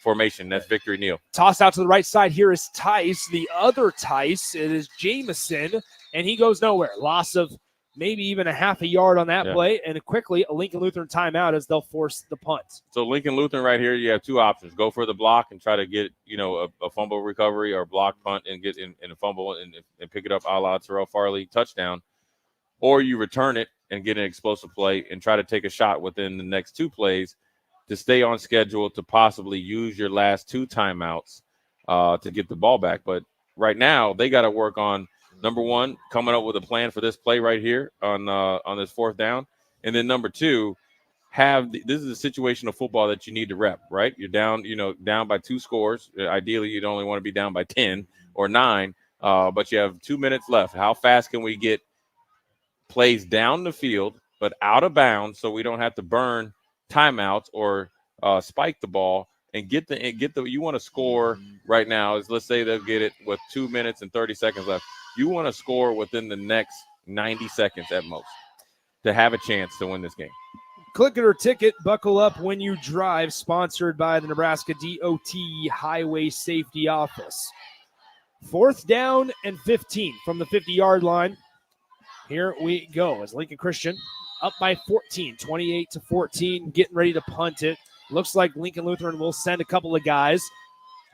formation. That's Victory Neal. Toss out to the right side. Here is Tice, the other Tice. It is Jameson, and he goes nowhere. Loss of maybe even a half a yard on that play, and quickly a Lincoln Lutheran timeout as they'll force the punt. So Lincoln Lutheran right here, you have two options. Go for the block and try to get, a fumble recovery or block punt and get in a fumble and pick it up a la Terrell Farley touchdown. Or you return it and get an explosive play and try to take a shot within the next 2 plays to stay on schedule to possibly use your last 2 timeouts to get the ball back. But right now they got to work on, number 1, coming up with a plan for this play right here on this 4th down. And then number 2, this is a situational football that you need to rep, right? You're down, down by 2 scores. Ideally, you'd only want to be down by 10 or 9, but you have 2 minutes left. How fast can we get plays down the field but out of bounds so we don't have to burn timeouts or spike the ball and get the you want to score right now is, let's say they'll get it with 2 minutes and 30 seconds left. You want to score within the next 90 seconds at most to have a chance to win this game. Click it or ticket, buckle up when you drive, sponsored by the Nebraska DOT Highway Safety Office. 4th down and 15 from the 50-yard line. Here we go as Lincoln Christian up by 14, 28-14, getting ready to punt it. Looks like Lincoln Lutheran will send a couple of guys,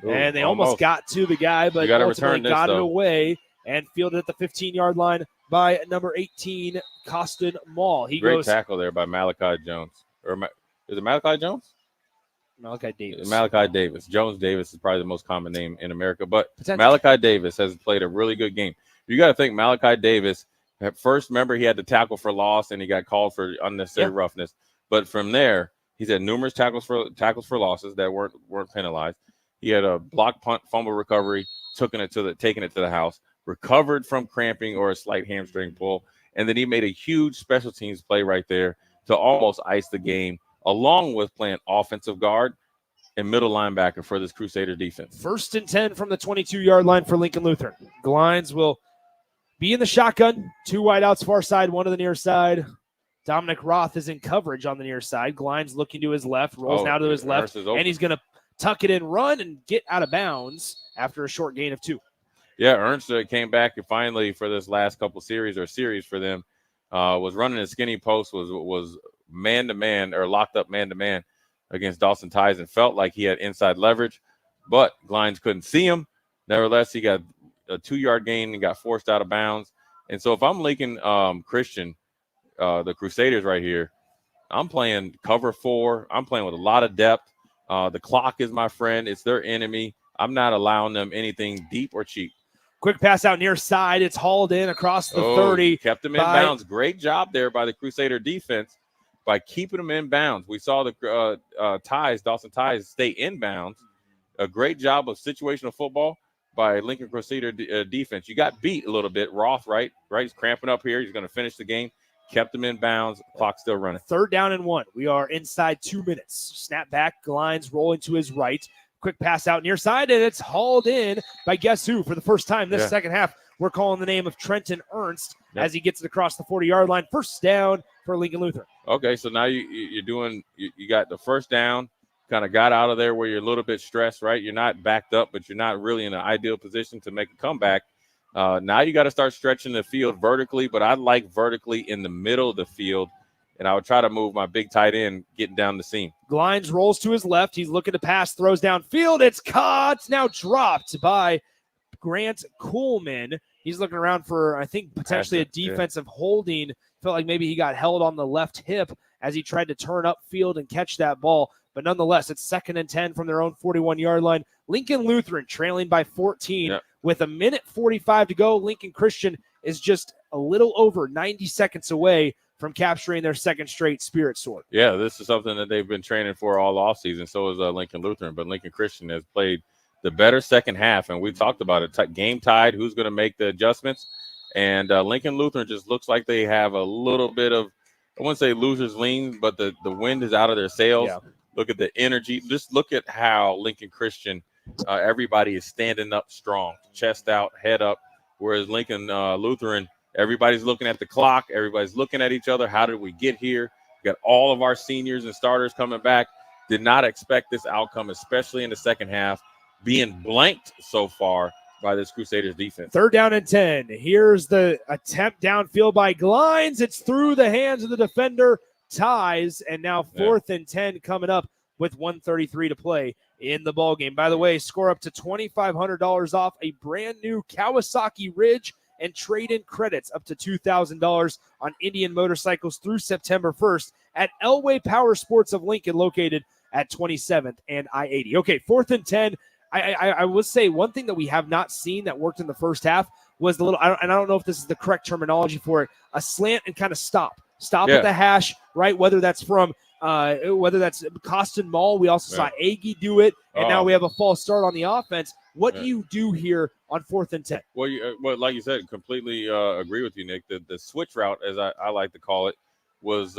and they almost got to the guy, but ultimately got it away and fielded at the 15-yard line by number 18, Costin Mall. Great tackle there by Malachi Jones. Is it Malachi Jones? Malachi Davis. Malachi Davis. Jones Davis is probably the most common name in America, but Malachi Davis has played a really good game. You got to think Malachi Davis, at first, remember, he had the tackle for loss and he got called for unnecessary roughness. But from there, he's had numerous tackles for losses that weren't penalized. He had a block punt, fumble recovery, taking it to the house, recovered from cramping or a slight hamstring pull, and then he made a huge special teams play right there to almost ice the game, along with playing offensive guard and middle linebacker for this Crusader defense. 1st and 10 from the 22-yard line for Lincoln Lutheran. Glines will be in the shotgun. 2 wideouts far side, 1 to the near side. Dominic Roth is in coverage on the near side. Glines looking to his left, rolls now to his left, and he's going to tuck it in, run, and get out of bounds after a short gain of 2. Yeah, Ernst came back and finally for this last couple series for them, was running a skinny post, was man-to-man or locked up man-to-man against Dawson Tice and felt like he had inside leverage, but Glines couldn't see him. Nevertheless, he got a 2-yard gain and got forced out of bounds. And so if I'm Lincoln Christian, the Crusaders right here, I'm playing cover 4. I'm playing with a lot of depth. The clock is my friend. It's their enemy. I'm not allowing them anything deep or cheap. Quick pass out near side. It's hauled in across the 30. Kept them in bounds. Great job there by the Crusader defense by keeping them in bounds. We saw the Dawson Tice stay in bounds. A great job of situational football by Lincoln Crusader defense. You got beat a little bit. Roth, right? He's cramping up here. He's going to finish the game. kept them in bounds. Clock still running. 3rd down and 1. We are inside 2 minutes. Snap back. Glines rolling to his right. Quick pass out near side, and it's hauled in by guess who? For the first time this second half, we're calling the name of Trenton Ernst as he gets it across the 40-yard line. First down for Lincoln Lutheran. Okay, so now you're doing – you got the first down, kind of got out of there where you're a little bit stressed, right? You're not backed up, but you're not really in an ideal position to make a comeback. Now you got to start stretching the field vertically, but I like vertically in the middle of the field, and I would try to move my big tight end getting down the seam. Glines rolls to his left. He's looking to pass, throws downfield. It's caught. It's now dropped by Grant Coolman. He's looking around for, I think, potentially a defensive holding. Felt like maybe he got held on the left hip as he tried to turn upfield and catch that ball. But nonetheless, it's 2nd and 10 from their own 41-yard line. Lincoln Lutheran trailing by 14 with 1:45 to go. Lincoln Christian is just a little over 90 seconds away from capturing their 2nd straight Spirit Sword. Yeah, this is something that they've been training for all offseason. So is Lincoln Lutheran. But Lincoln Christian has played the better second half, and we talked about it. Game tied, who's going to make the adjustments? And Lincoln Lutheran just looks like they have a little bit of, I wouldn't say loser's lean, but the wind is out of their sails. Yeah. Look at the energy. Just look at how Lincoln Christian, everybody is standing up strong, chest out, head up, whereas Lincoln Lutheran, everybody's looking at the clock. Everybody's looking at each other. How did we get here? We got all of our seniors and starters coming back. Did not expect this outcome, especially in the second half, being blanked so far by this Crusaders defense. 3rd down and 10. Here's the attempt downfield by Glines. It's through the hands of the defender. Ties, and now 4th and 10 coming up with 1:33 to play in the ball game. By the way, score up to $2,500 off a brand new Kawasaki Ridge and trade-in credits up to $2,000 on Indian motorcycles through September 1st at Elway Power Sports of Lincoln, located at 27th and I-80. Okay, 4th and 10. I will say one thing that we have not seen that worked in the first half was the little, and I don't know if this is the correct terminology for it, a slant and kind of stop at the hash, right? Whether that's from Costin Mall. We also saw Aggie do it, and now we have a false start on the offense. What do you do here on 4th and 10? Well, like you said, completely agree with you, Nick. The switch route, as I like to call it, was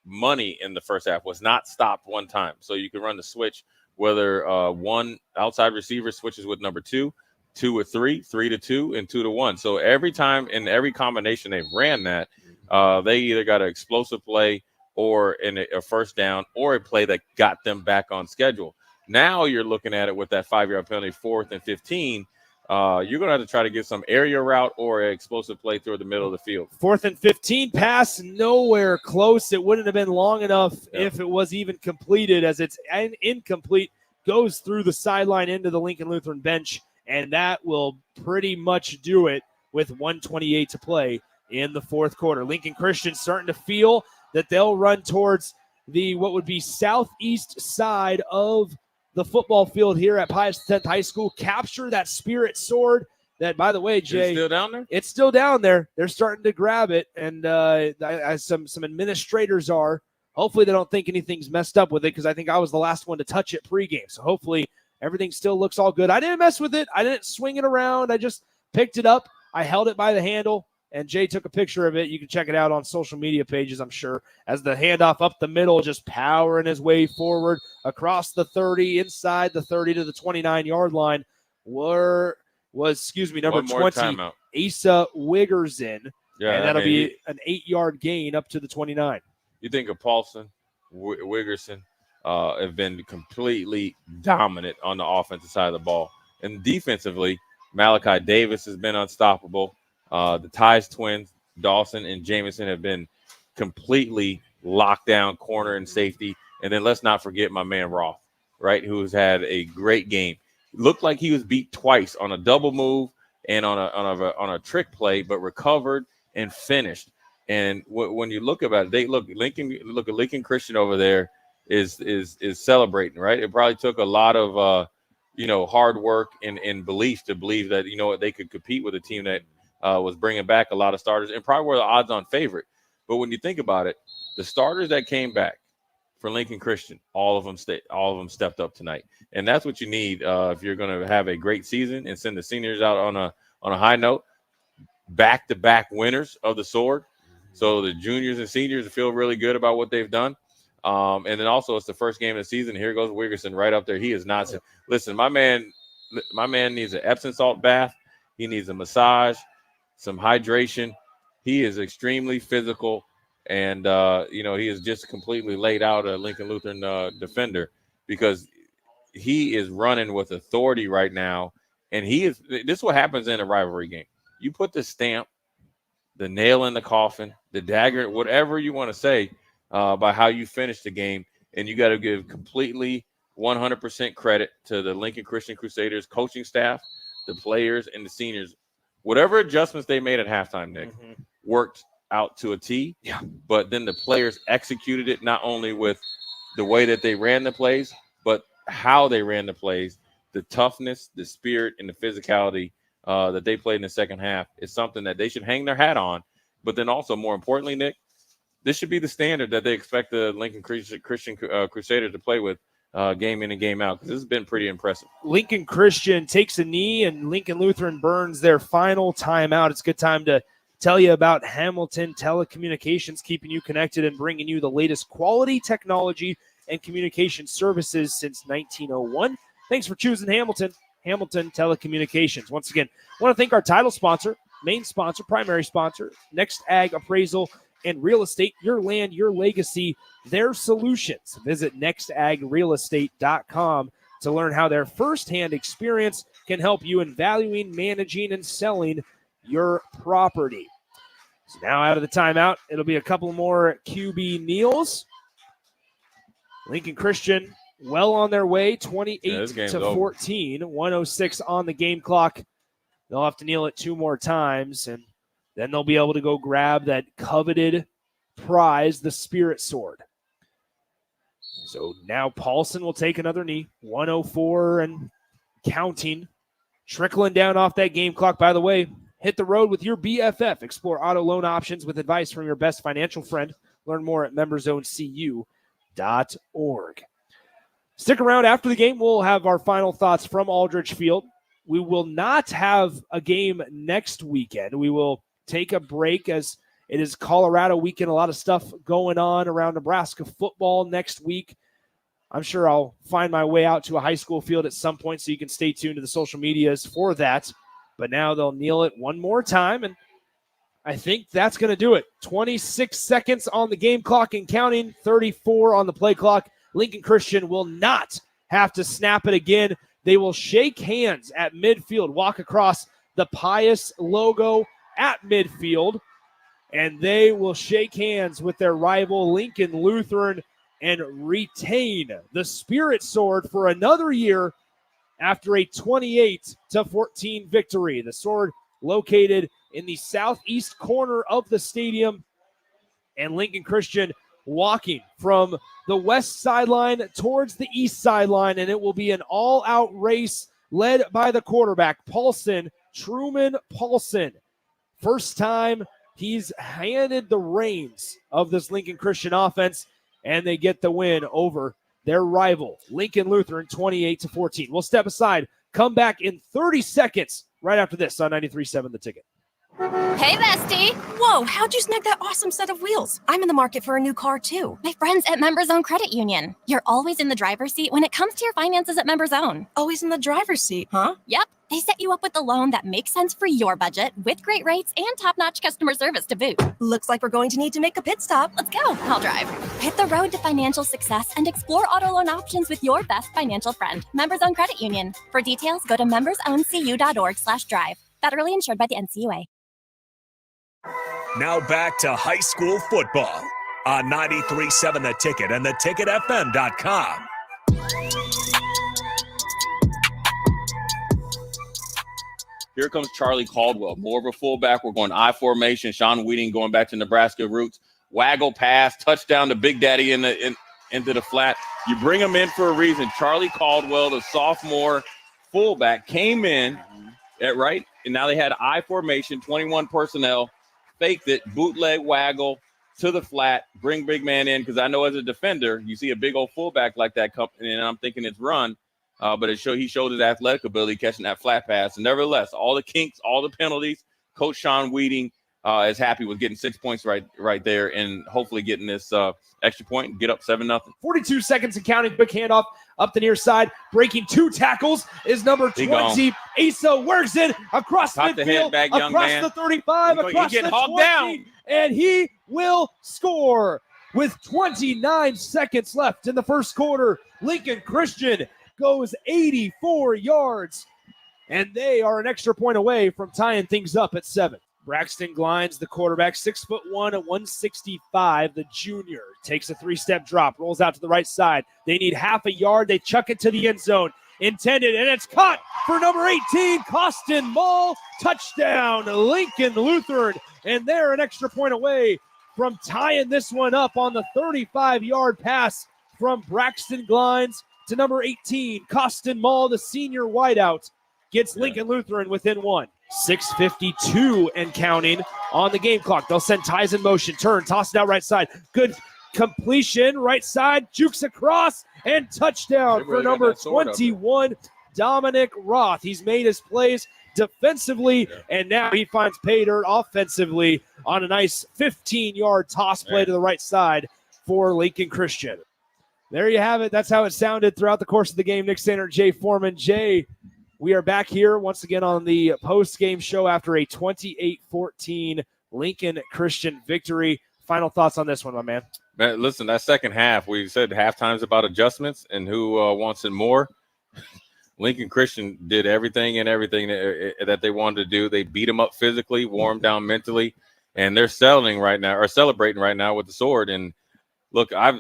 money in the first half, was not stopped one time. So you can run the switch, whether one outside receiver switches with number 2, 2 with 3, 3 to 2, and 2 to 1. So every time in every combination they've ran that, they either got an explosive play or in a first down or a play that got them back on schedule. Now you're looking at it with that 5-yard penalty, 4th and 15. You're going to have to try to get some area route or an explosive play through the middle of the field. 4th and 15, pass nowhere close. It wouldn't have been long enough if it was even completed, as it's incomplete, goes through the sideline into the Lincoln Lutheran bench, and that will pretty much do it with 1:28 to play in the 4th quarter. Lincoln Christian starting to feel that they'll run towards the what would be southeast side of the football field here at Pius X High School. Capture that Spirit Sword. That, by the way, Jay, it's still down there. It's still down there. They're starting to grab it, and as some administrators are. Hopefully, they don't think anything's messed up with it, because I think I was the last one to touch it pregame. So hopefully, everything still looks all good. I didn't mess with it. I didn't swing it around. I just picked it up. I held it by the handle, and Jay took a picture of it. You can check it out on social media pages, I'm sure, as the handoff up the middle, just powering his way forward across the 30, inside the 30 to the 29-yard line. Number 20, Asa Wiggerson. Yeah, and that'll be an 8-yard gain up to the 29. You think of Paulson, Wiggerson have been completely dominant on the offensive side of the ball. And defensively, Malachi Davis has been unstoppable. The Ties twins, Dawson and Jamison, have been completely locked down, corner and safety. And then let's not forget my man Roth, right, who's had a great game. Looked like he was beat twice on a double move and on a trick play, but recovered and finished. And when you look about it, look at Lincoln Christian over there is celebrating, right? It probably took a lot of hard work and belief to believe that they could compete with a team that was bringing back a lot of starters and probably were the odds-on favorite. But when you think about it, the starters that came back for Lincoln Christian, all of them stepped up tonight, and that's what you need if you're going to have a great season and send the seniors out on a high note. Back-to-back winners of the sword. So the juniors and seniors feel really good about what they've done. And then also it's the first game of the season. Here goes Wiggerson right up there. He is not. Listen, my man needs an Epsom salt bath. He needs a massage, some hydration. He is extremely physical. And, he is just completely laid out a Lincoln Lutheran defender because he is running with authority right now. And this is what happens in a rivalry game. You put the stamp, the nail in the coffin, the dagger, whatever you want to say by how you finish the game. And you got to give completely 100% credit to the Lincoln Christian Crusaders coaching staff, the players, and the seniors. Whatever adjustments they made at halftime, Nick, worked out to a T. Yeah. But then the players executed it not only with the way that they ran the plays, but how they ran the plays, the toughness, the spirit, and the physicality that they played in the second half is something that they should hang their hat on. But then also, more importantly, Nick, this should be the standard that they expect the Lincoln Christian Crusaders to play with game in and game out, because this has been pretty impressive. Lincoln Christian takes a knee, and Lincoln Lutheran burns their final timeout. It's a good time to tell you about Hamilton Telecommunications, keeping you connected and bringing you the latest quality technology and communication services since 1901. Thanks for choosing Hamilton Telecommunications. Once again, I want to thank our title sponsor, main sponsor, primary sponsor, Next Ag Appraisal and Real Estate, your land, your legacy, their solutions. Visit nextagrealestate.com to learn how their firsthand experience can help you in valuing, managing, and selling your property. So now out of the timeout, it'll be a couple more QB kneels. Lincoln Christian well on their way, 28-14, 1:06 on the game clock. They'll have to kneel it 2 more times, and then they'll be able to go grab that coveted prize, the Spirit Sword. So now Paulson will take another knee, 1:04 and counting, trickling down off that game clock. By the way, hit the road with your BFF. Explore auto loan options with advice from your best financial friend. Learn more at memberzonecu.org. Stick around after the game. We'll have our final thoughts from Aldrich Field. We will not have a game next weekend. We will take a break as it is Colorado weekend. A lot of stuff going on around Nebraska football next week. I'm sure I'll find my way out to a high school field at some point, so you can stay tuned to the social medias for that. But now they'll kneel it one more time, and I think that's going to do it. 26 seconds on the game clock and counting, 34 on the play clock. Lincoln Christian will not have to snap it again. They will shake hands at midfield, walk across the Pius logo at midfield, and they will shake hands with their rival Lincoln Lutheran and retain the Spirit Sword for another year after a 28-14 victory. The sword located in the southeast corner of the stadium, and Lincoln Christian walking from the west sideline towards the east sideline, and it will be an all-out race led by the quarterback, Paulson, Truman Paulson. First time he's handed the reins of this Lincoln Christian offense, and they get the win over their rival, Lincoln Lutheran, 28-14. We'll step aside, come back in 30 seconds right after this on 93.7 The Ticket. Hey, bestie. Whoa, how'd you snag that awesome set of wheels? I'm in the market for a new car, too. My friends at Members Own Credit Union. You're always in the driver's seat when it comes to your finances at Members Own. Always in the driver's seat, huh? Yep. They set you up with a loan that makes sense for your budget with great rates and top-notch customer service to boot. Looks like we're going to need to make a pit stop. Let's go. I'll drive. Hit the road to financial success and explore auto loan options with your best financial friend, Members Own Credit Union. For details, go to membersowncu.org/drive. Federally insured by the NCUA. Now back to high school football on 93.7 The Ticket and theticketfm.com. Here comes Charlie Caldwell, more of a fullback. We're going I formation. Sean Wheating going back to Nebraska roots. Waggle pass, touchdown to Big Daddy into the flat. You bring him in for a reason. Charlie Caldwell, the sophomore fullback, came in at right, and now they had I formation, 21 personnel. Faked it, bootleg waggle to the flat, bring big man in, because I know as a defender, you see a big old fullback like that come, and I'm thinking it's run, but he showed his athletic ability catching that flat pass. And nevertheless, all the kinks, all the penalties, Coach Sean Wheating is happy with getting 6 points right there and hopefully getting this extra point and get up 7-0. 42 seconds and counting. Quick handoff up the near side. Breaking 2 tackles is number 20. Asa works it across midfield, across the 35, across the 20, down. And he will score. With 29 seconds left in the first quarter, Lincoln Christian goes 84 yards, and they are an extra point away from tying things up at 7. Braxton Glines, the quarterback, 6'1" at 165. The junior takes a 3-step drop, rolls out to the right side. They need half a yard. They chuck it to the end zone. Intended, and it's caught for number 18, Costin Mall. Touchdown, Lincoln Lutheran. And they're an extra point away from tying this one up on the 35-yard pass from Braxton Glines to number 18, Costin Mall, the senior wideout, gets Lincoln Lutheran within 1. 6:52 and counting on the game clock. They'll send ties in motion. Turn, toss it out right side. Good completion, right side, jukes across, and touchdown for number 21, Dominic Roth. He's made his plays defensively, and now he finds pay dirt offensively on a nice 15-yard toss play to the right side for Lincoln Christian. There you have it. That's how it sounded throughout the course of the game. Nick Sander, Jay Foreman. Jay, we are back here once again on the post-game show after a 28-14 Lincoln Christian victory. Final thoughts on this one, my man? Man, listen, that second half, we said halftime's about adjustments and who wants it more. Lincoln Christian did everything that they wanted to do. They beat them up physically, wore them down mentally, and they're celebrating right now with the sword. And look, I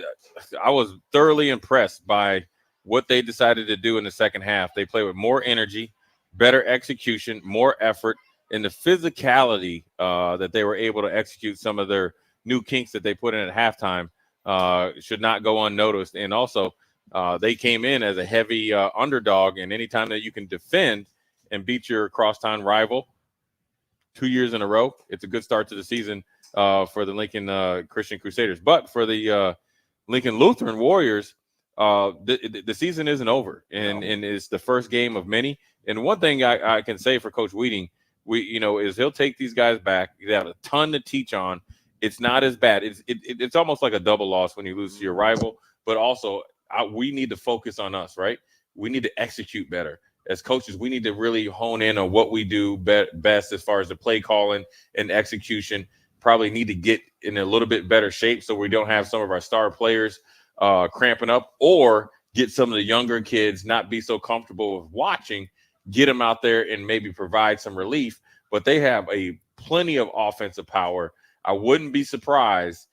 was thoroughly impressed by what they decided to do in the second half. They played with more energy, better execution, more effort, and the physicality that they were able to execute some of their new kinks that they put in at halftime should not go unnoticed. And also, they came in as a heavy underdog, and anytime that you can defend and beat your crosstown rival 2 years in a row, it's a good start to the season for the Lincoln Christian Crusaders. But for the Lincoln Lutheran Warriors, the season isn't over, and it's the first game of many. And one thing I can say for Coach Wheating, is he'll take these guys back. They have a ton to teach on. It's not as bad. It's almost like a double loss when you lose to your rival, but also we need to focus on us, right? We need to execute better. As coaches, we need to really hone in on what we do best as far as the play calling and execution. Probably need to get in a little bit better shape so we don't have some of our star players cramping up, or get some of the younger kids not be so comfortable with watching, get them out there and maybe provide some relief. But they have plenty of offensive power. I wouldn't be surprised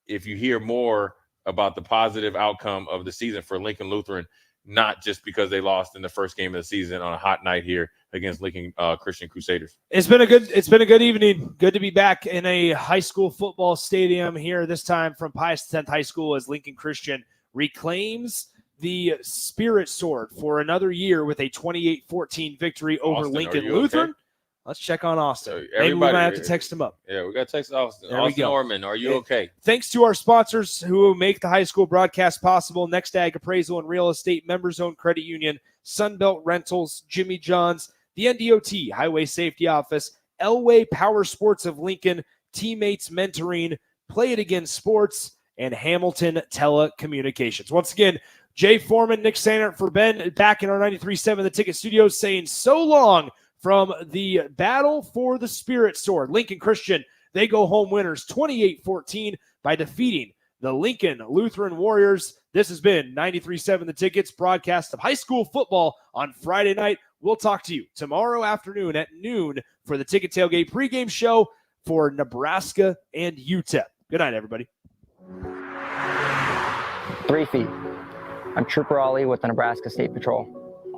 if you hear more about the positive outcome of the season for Lincoln Lutheran, not just because they lost in the first game of the season on a hot night here against Lincoln Christian Crusaders. It's been a good evening. Good to be back in a high school football stadium here, this time from Pius X High School, as Lincoln Christian reclaims the Spirit Sword for another year with a 28-14 victory over Lincoln Lutheran. Okay? Let's check on Austin. Maybe we might have to text him up. Yeah, we got to text Austin. There Austin Norman, are you okay? Thanks to our sponsors who make the high school broadcast possible: Next Ag Appraisal and Real Estate, Members Owned Credit Union, Sunbelt Rentals, Jimmy John's, the NDOT Highway Safety Office, Elway Power Sports of Lincoln, Teammates Mentoring, Play It Again Sports, and Hamilton Telecommunications. Once again, Jay Foreman, Nick Sander for Ben, back in our 93.7 The Ticket Studios, saying so long from the battle for the Spirit Sword. Lincoln Christian, they go home winners 28-14 by defeating the Lincoln Lutheran Warriors. This has been 93.7 The Ticket's broadcast of high school football on Friday night. We'll talk to you tomorrow afternoon at noon for the Ticket Tailgate pregame show for Nebraska and UTEP. Good night, everybody. 3 feet. I'm Trooper Ollie with the Nebraska State Patrol.